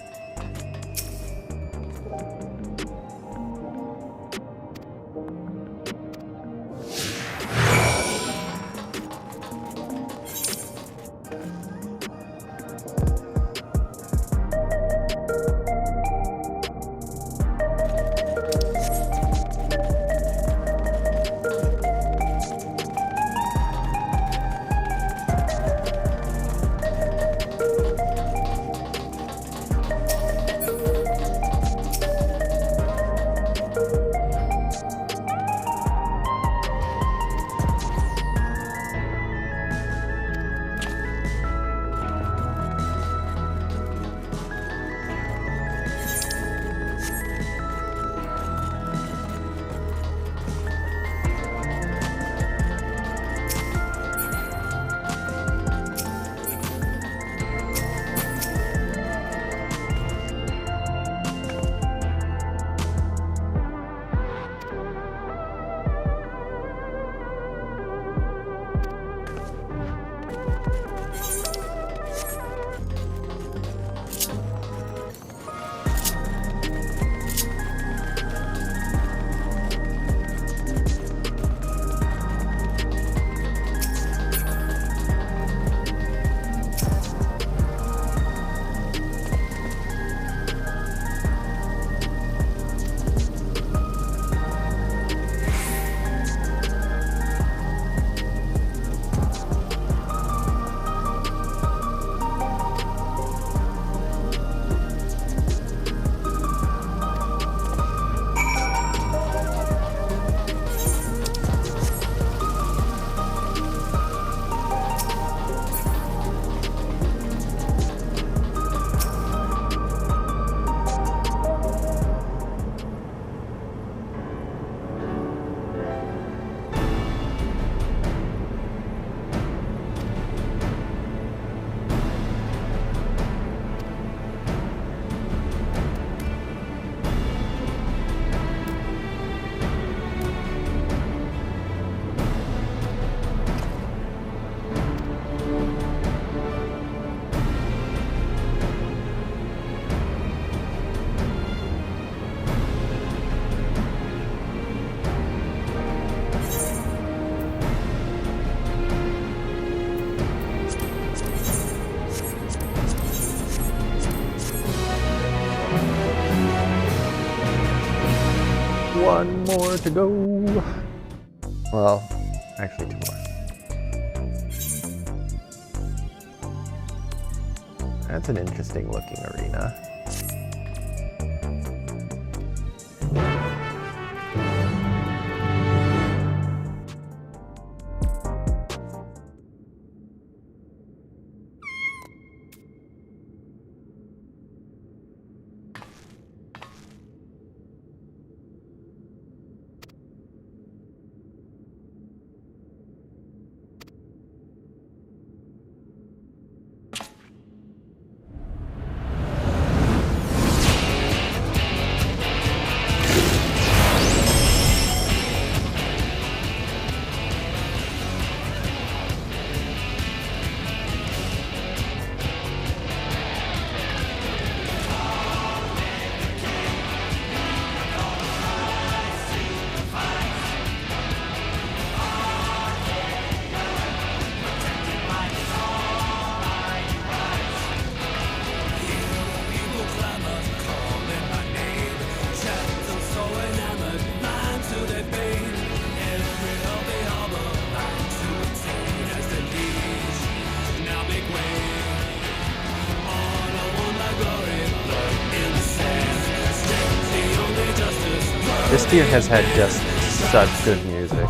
more to go. Well, actually 2 more. That's an interesting looking arena. This tier has had just such good music.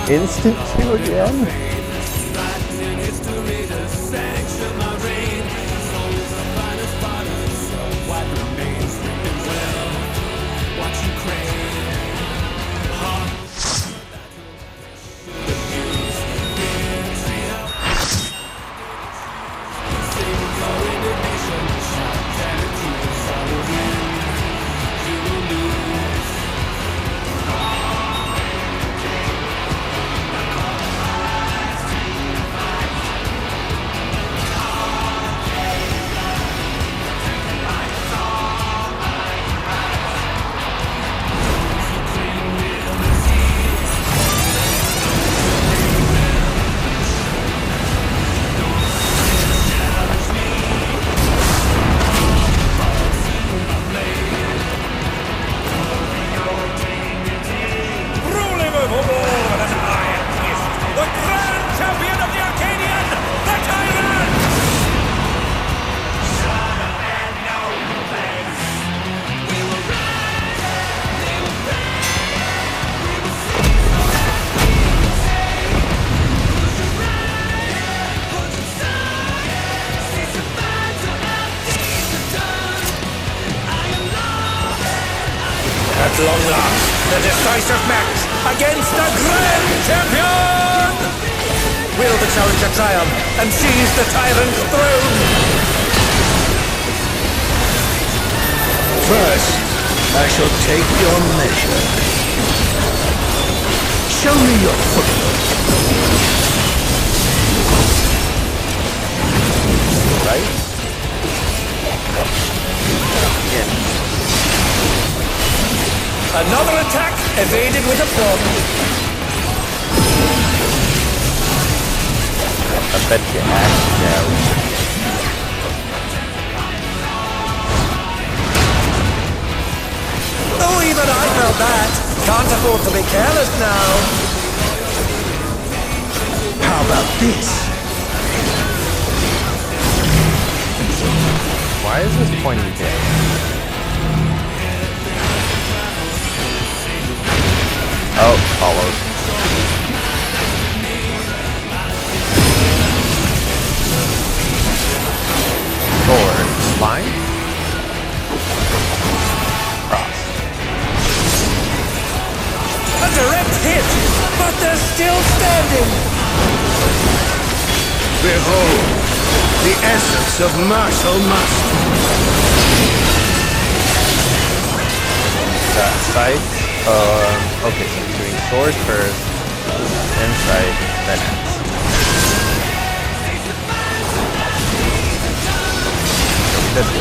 Instant 2 again? At long last, the decisive match against the Grand Champion! Will the challenger triumph and seize the tyrant's throne? First, I shall take your measure. Show me your footwork. Right? Yeah. Another attack evaded with aplomb. I bet you axe now. Oh, even I felt that. Can't afford to be careless now. How about this? Why is this pointing down? Oh, followed. Sword, spine, cross. A direct hit, but they're still standing. Behold, the essence of martial mastery. Sight. Okay, so he's doing sword first, then sight, then axe. Could be.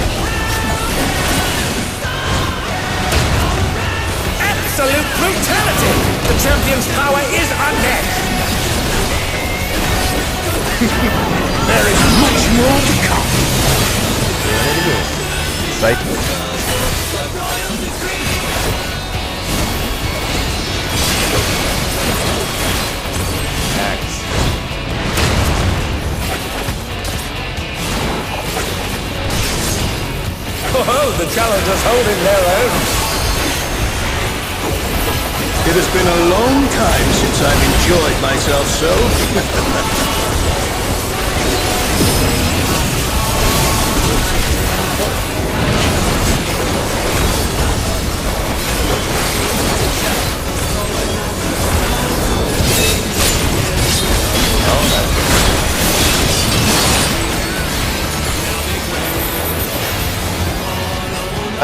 Absolute brutality! The champion's power is unmatched! There is much more to come. Cycle. Axe. Oh, the challengers holding their own. It has been a long time since I've enjoyed myself so.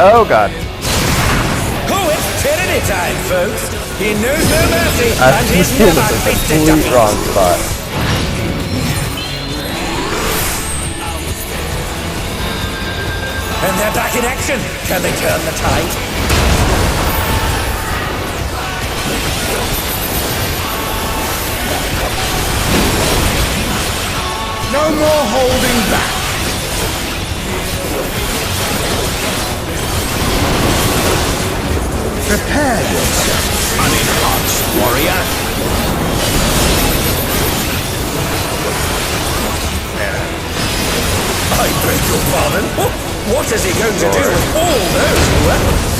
Oh god. Oh, it's tyranny time, folks. He knows no mercy, I and he's in never the faced a complete ducky. wrong spot. And they're back in action. Can they turn the tide? No more holding back. Prepare yourself, unenhanced warrior. I beg your pardon. What is he going to do with all those weapons?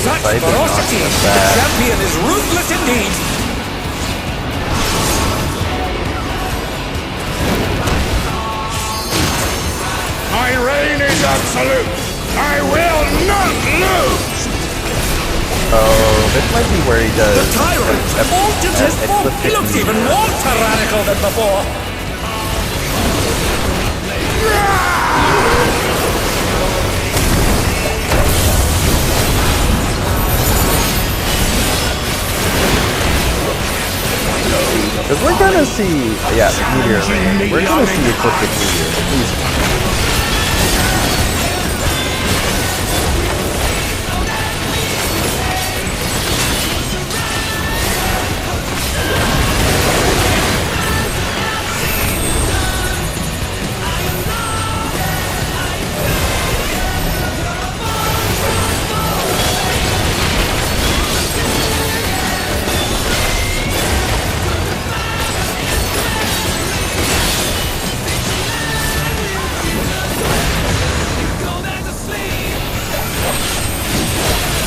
Such ferocity! The champion is ruthless indeed! My reign is absolute. I will not lose. Oh, this might be where he does. The tyrant altered his form. He looks even more tyrannical than before. Because we're gonna see, yeah, the meteor rain. We're gonna see ecliptic meteor, at least.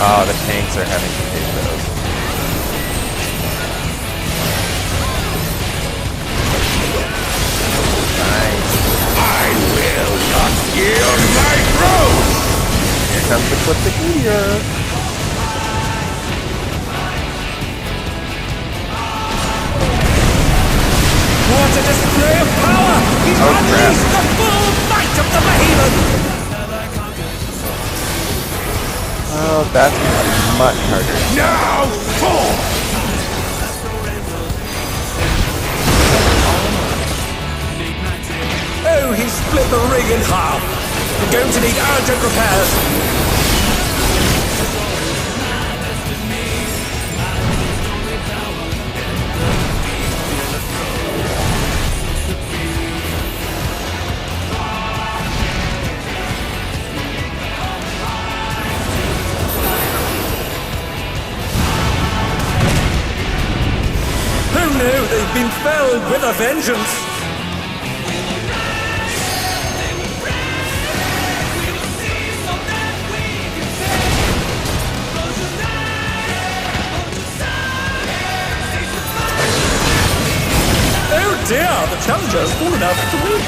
Oh, the tanks are having to take those. Nice. I will not yield my throne. Here comes the ecliptic meteor. What a display of power! He's unleashed the full might of the behemoth! Oh, that's much harder. Now, fall! Oh, he split the ring in half. We're going to need urgent repairs. Oh no, they've been felled with a vengeance. Oh dear, the challenger's fallen out of the win.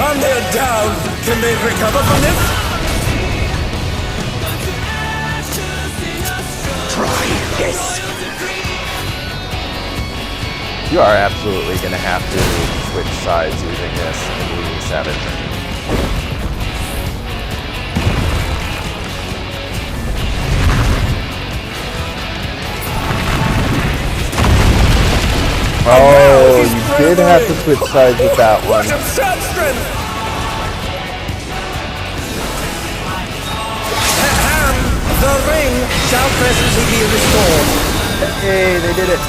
And they're down. Can they recover from this? Try this. You are absolutely going to have to switch sides using this and using Savage. Oh, you did have to switch sides with that one. What absurd strength! The ring shall presently be restored. Hey, they did it.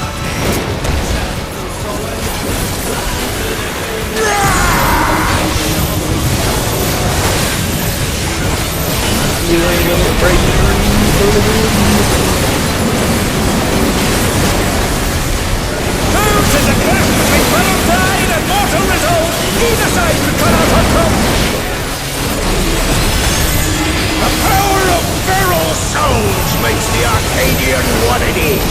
You ain't gonna break the ring. To the clash between fellow pride and mortal resolve, either side could come out on top. The power of feral souls makes the Arcadian what it is.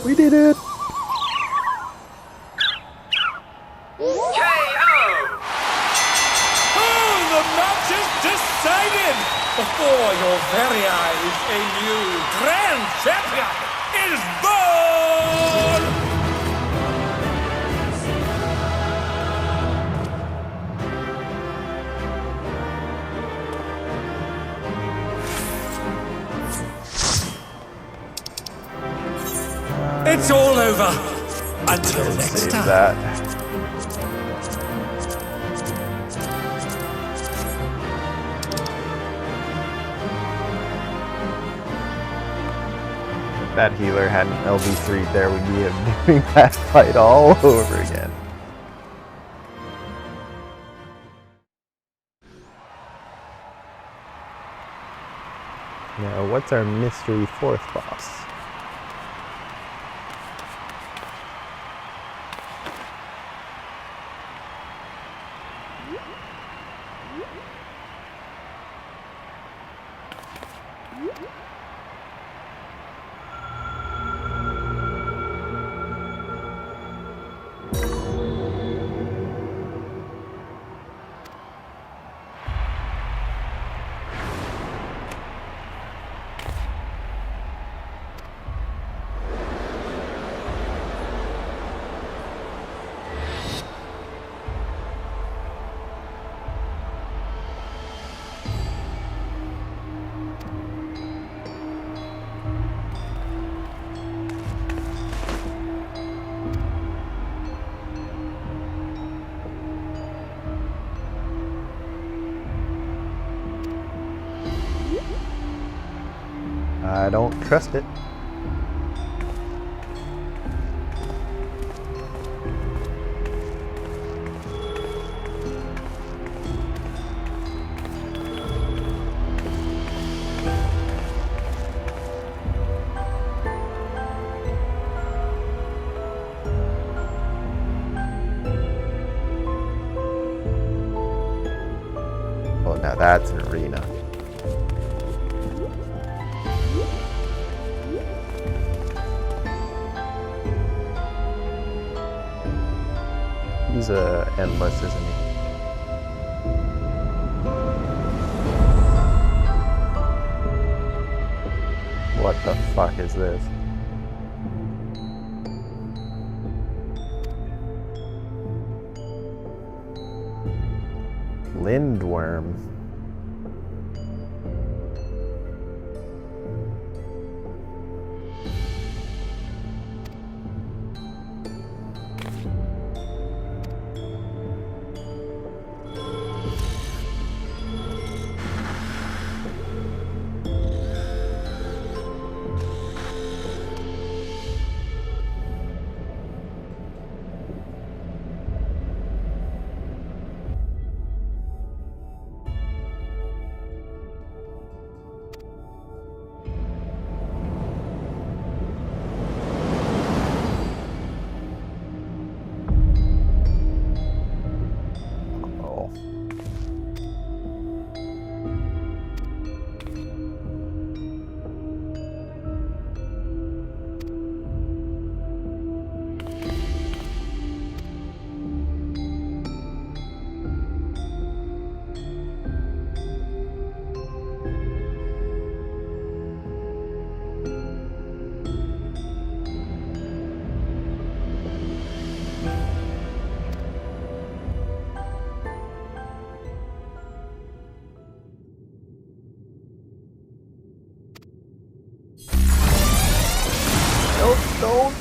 We did it! The match is decided! Before your very eyes, a new grand champion is born! It's all over. Until next time. That. That healer had an LB3 there, we'd be doing that fight all over again. Now, what's our mystery fourth boss? I don't trust it. Oh, now that's an arena. He's endless, isn't he? What the fuck is this? Lindworm. Don't.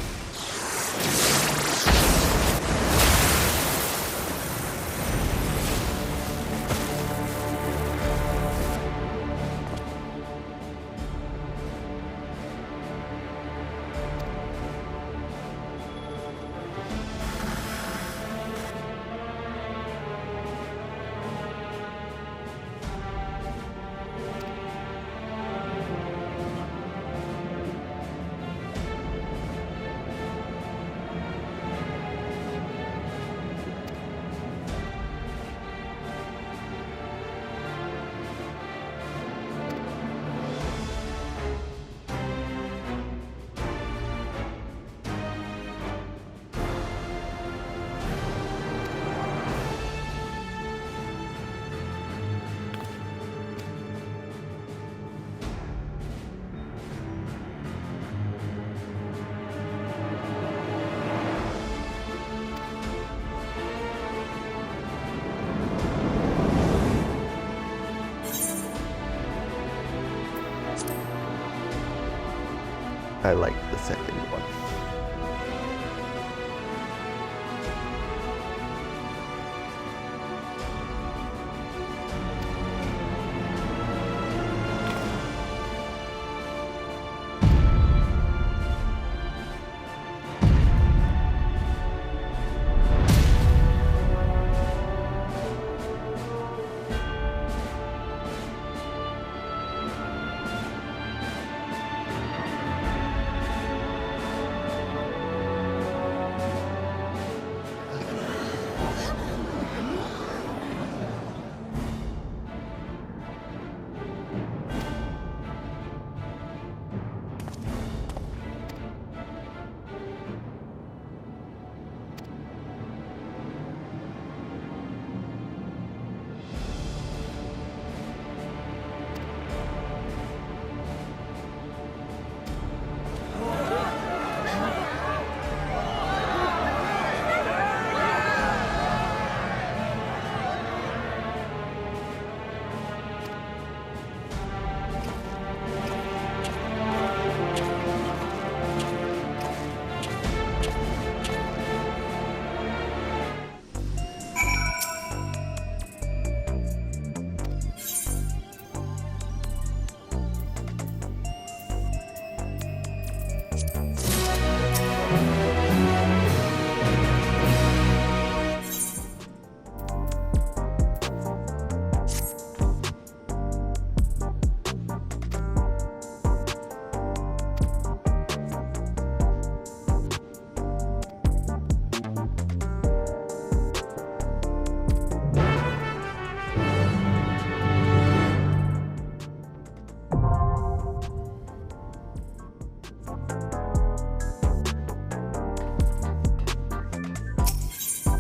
I like the second one.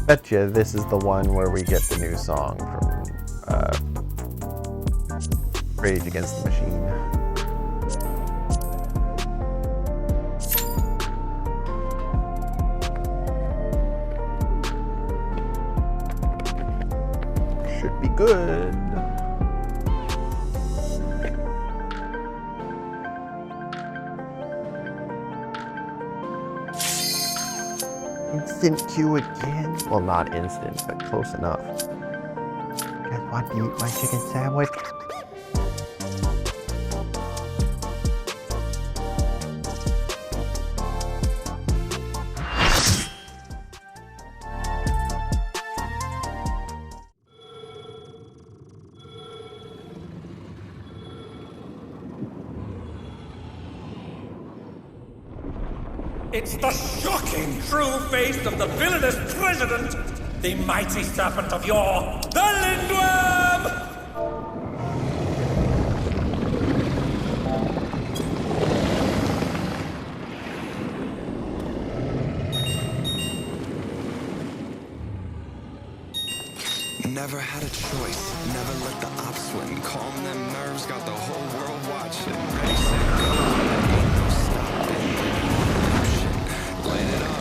Betcha this is the one where we get the new song from Rage Against the Machine. Should be good. Instant queue again? Well, not instant, but close enough. You guys want to eat my chicken sandwich? It's the shocking true face of the villainous president, the mighty serpent of yore, the Lindworm! Never had a choice, never let the ops win. Calm them nerves, got the whole world watching. Ready, set, go, ain't no stopping. Light it up.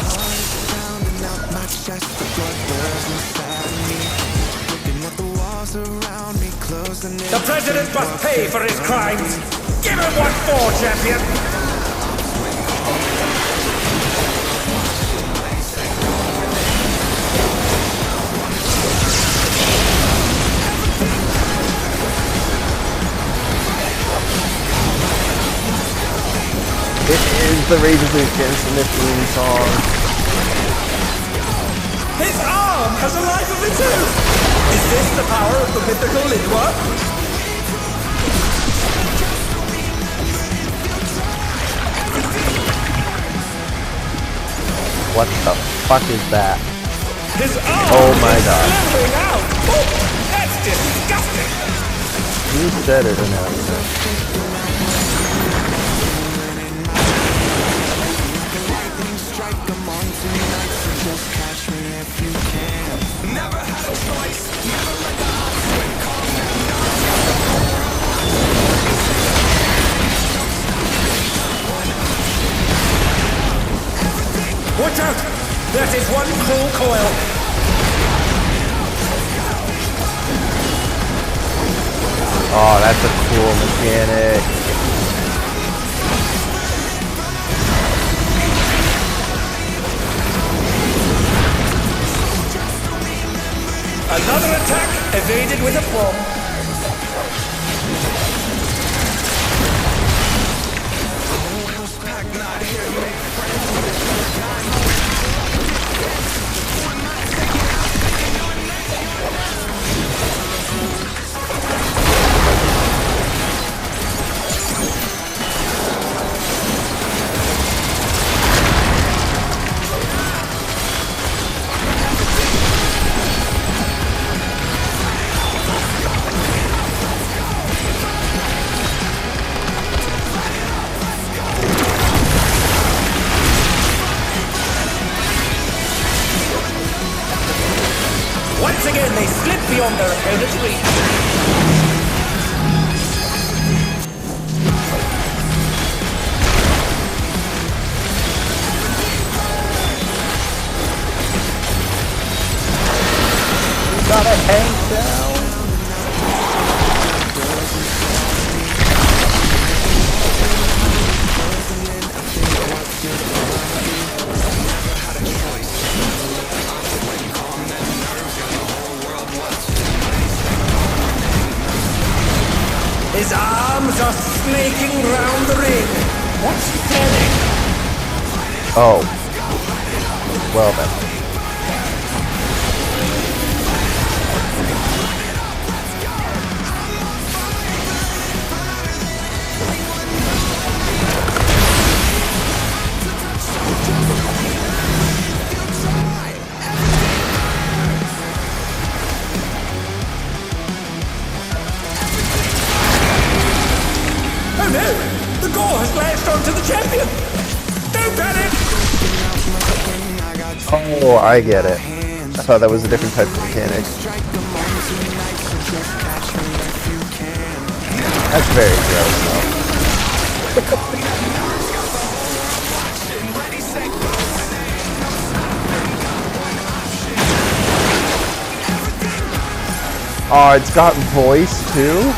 Heart pounding out my chest, the blood boils inside me. Looking at the walls around me, closing in. The president must pay for his crimes! Give him what for, champion! It is the Rage Against the Machine song. His arm has a life of its own! Is this the power of the mythical Lindworm? What the fuck is that? His arm oh my god. slithering out! Oh, that's disgusting! You said it in that. Never had a choice, never let the odds win. Calm them Watch out! They're recoil. Oh, that's a cool mechanic. Another attack evaded with a bomb. Once again, they slip beyond their opponent's reach. Got a tank down. His arms are snaking round the ring. What's he planning? Oh. Well then. Oh no! The gore has latched onto the champion! Don't panic! Oh, I get it. I thought that was a different type of mechanic. That's very gross though. Oh, it's got voice too?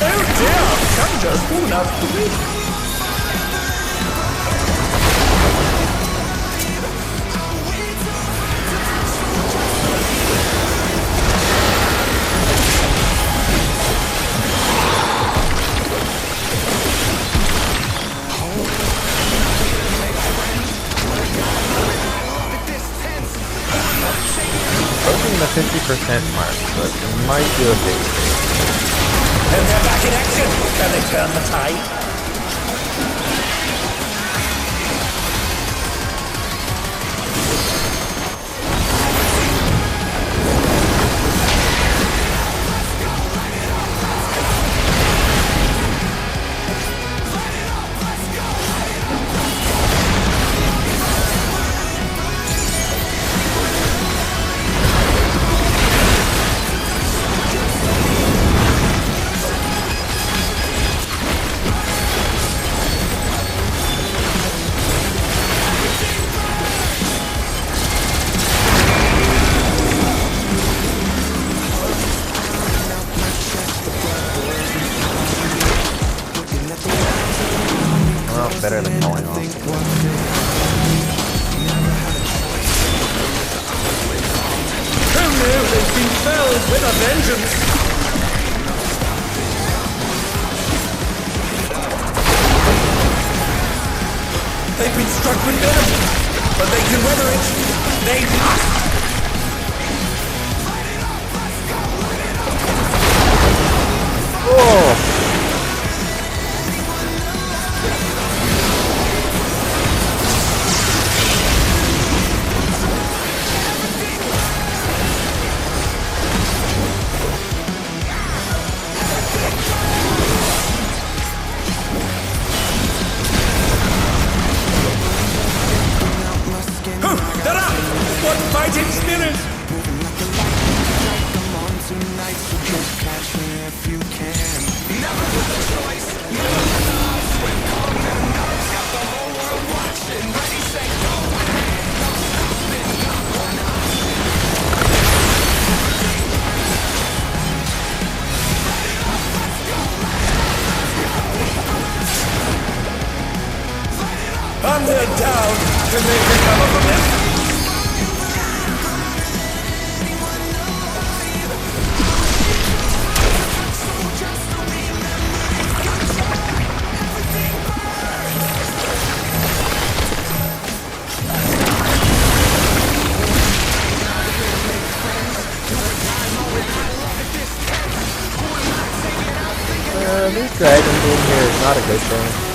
Oh dear! Challenger's fallen out of the ring! Approaching the 50% mark, so it might do a big thing. And they're back in action! Can they turn the tide? Well, better than falling off. Oh no, they've been felled with a vengeance! They've been struck with venom, but they can weather it. They must! Oh! They're up! What fighting spirit! Tonight, so just catch me if you can. I'm here down. Can they recover from this? This dragon being here is not a good thing.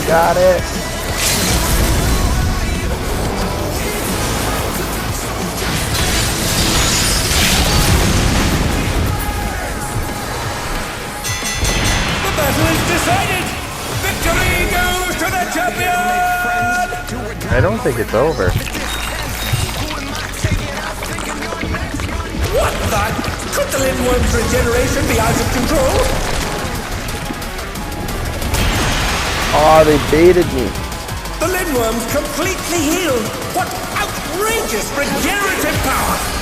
Got it. The battle is decided! Victory goes to the champion! I don't think it's over. What the? Could the Lindworm's regeneration be out of control? Oh, they baited me. The Lindworm's completely healed! What outrageous regenerative power!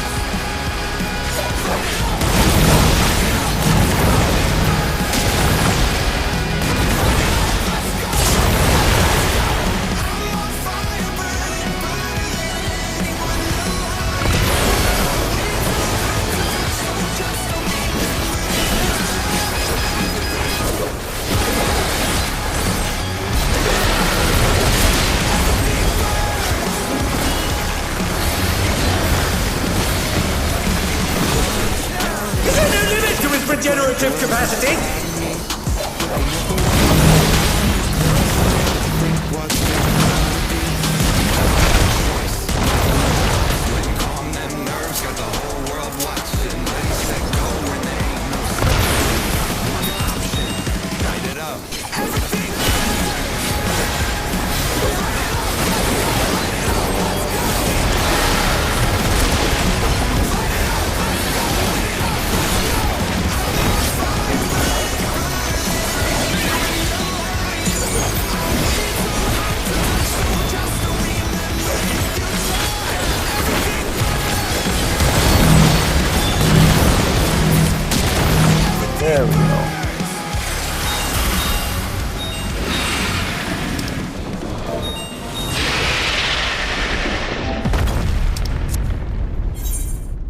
Regenerative capacity? There we go.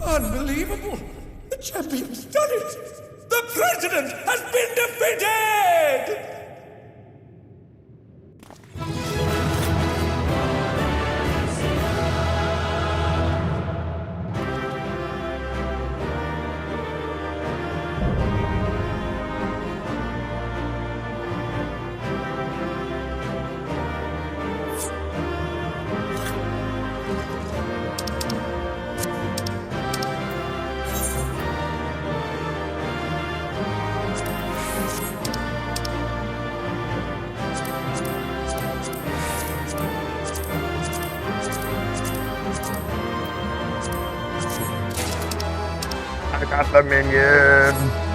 Unbelievable! The champion's done it! The president has been defeated! I got the minion.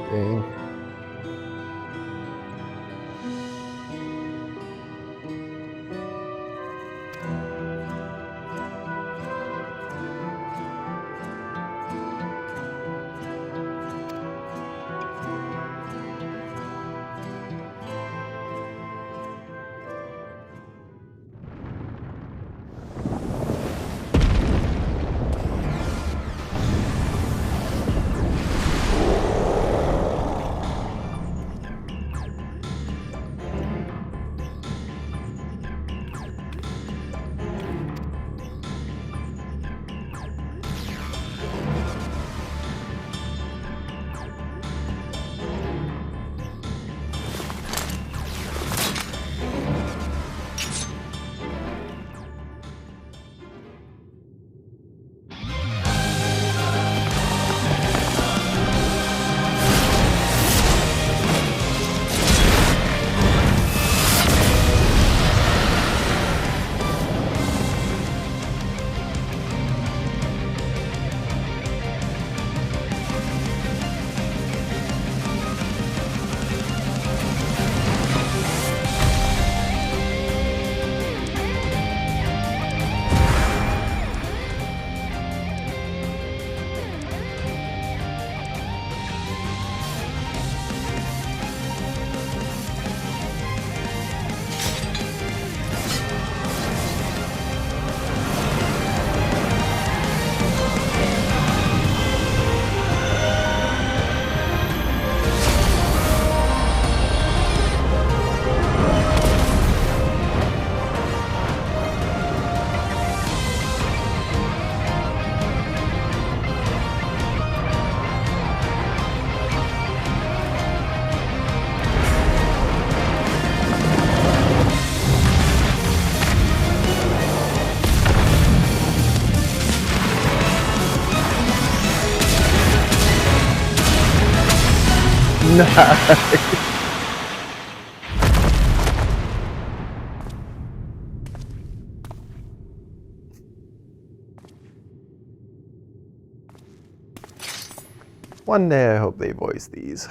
Dang. Nice. One day I hope they voice these.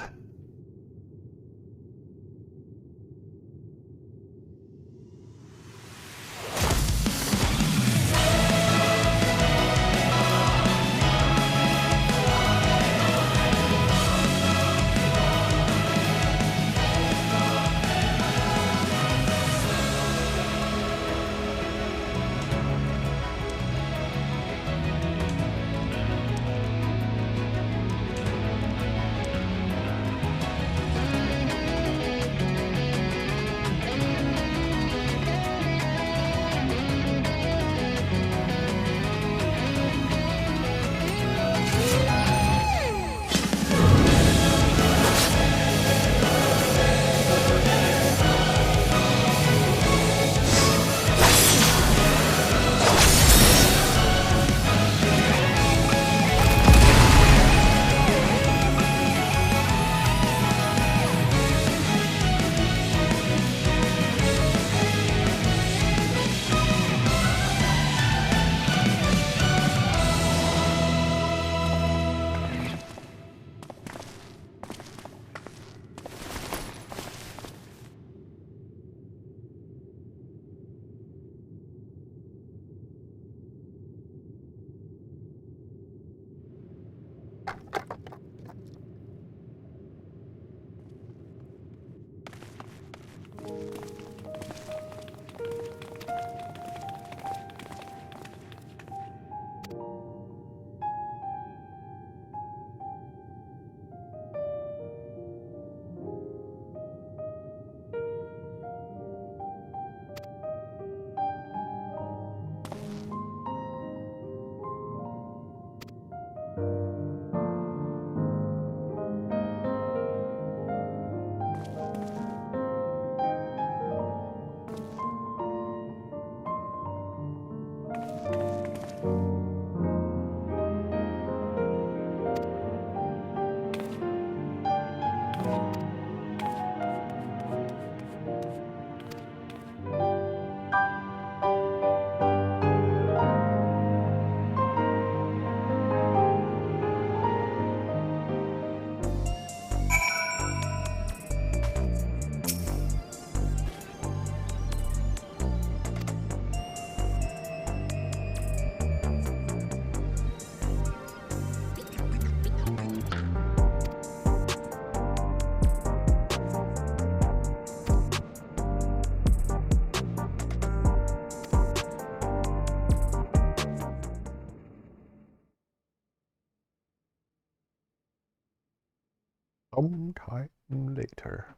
Sometime later.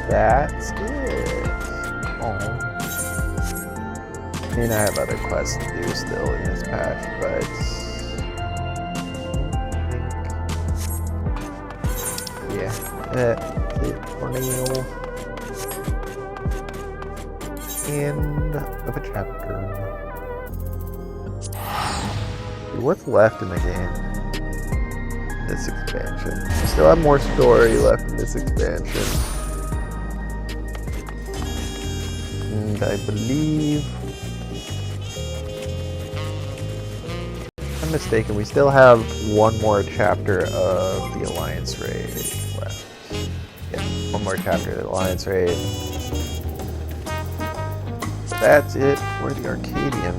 That's it. Oh. I mean, I have other quests to do still in this patch, but yeah, that's it for now. End of a chapter. What's left in the game? This expansion. We still have more story left in this expansion. And I believe, if I'm mistaken, we still have one more chapter of the Alliance Raid left. Yeah, one more chapter of the Alliance Raid. That's it for the Arcadian.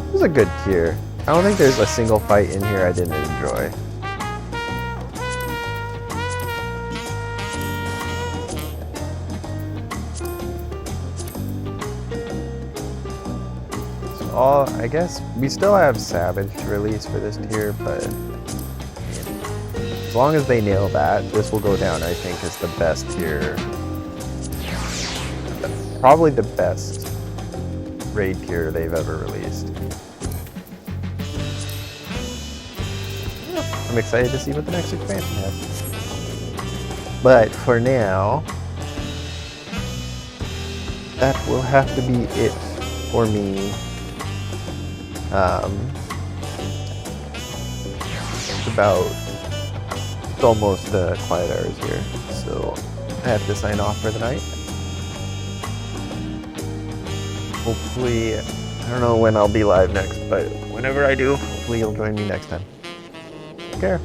It was a good tier. I don't think there's a single fight in here I didn't enjoy. I guess we still have Savage to release for this tier, but as long as they nail that, this will go down, I think, as the best tier. Probably the best raid tier they've ever released. Yeah, I'm excited to see what the next expansion has. But for now, that will have to be it for me. It's almost quiet hours here, so I have to sign off for the night. Hopefully, I don't know when I'll be live next, but whenever I do, hopefully you'll join me next time. Take care.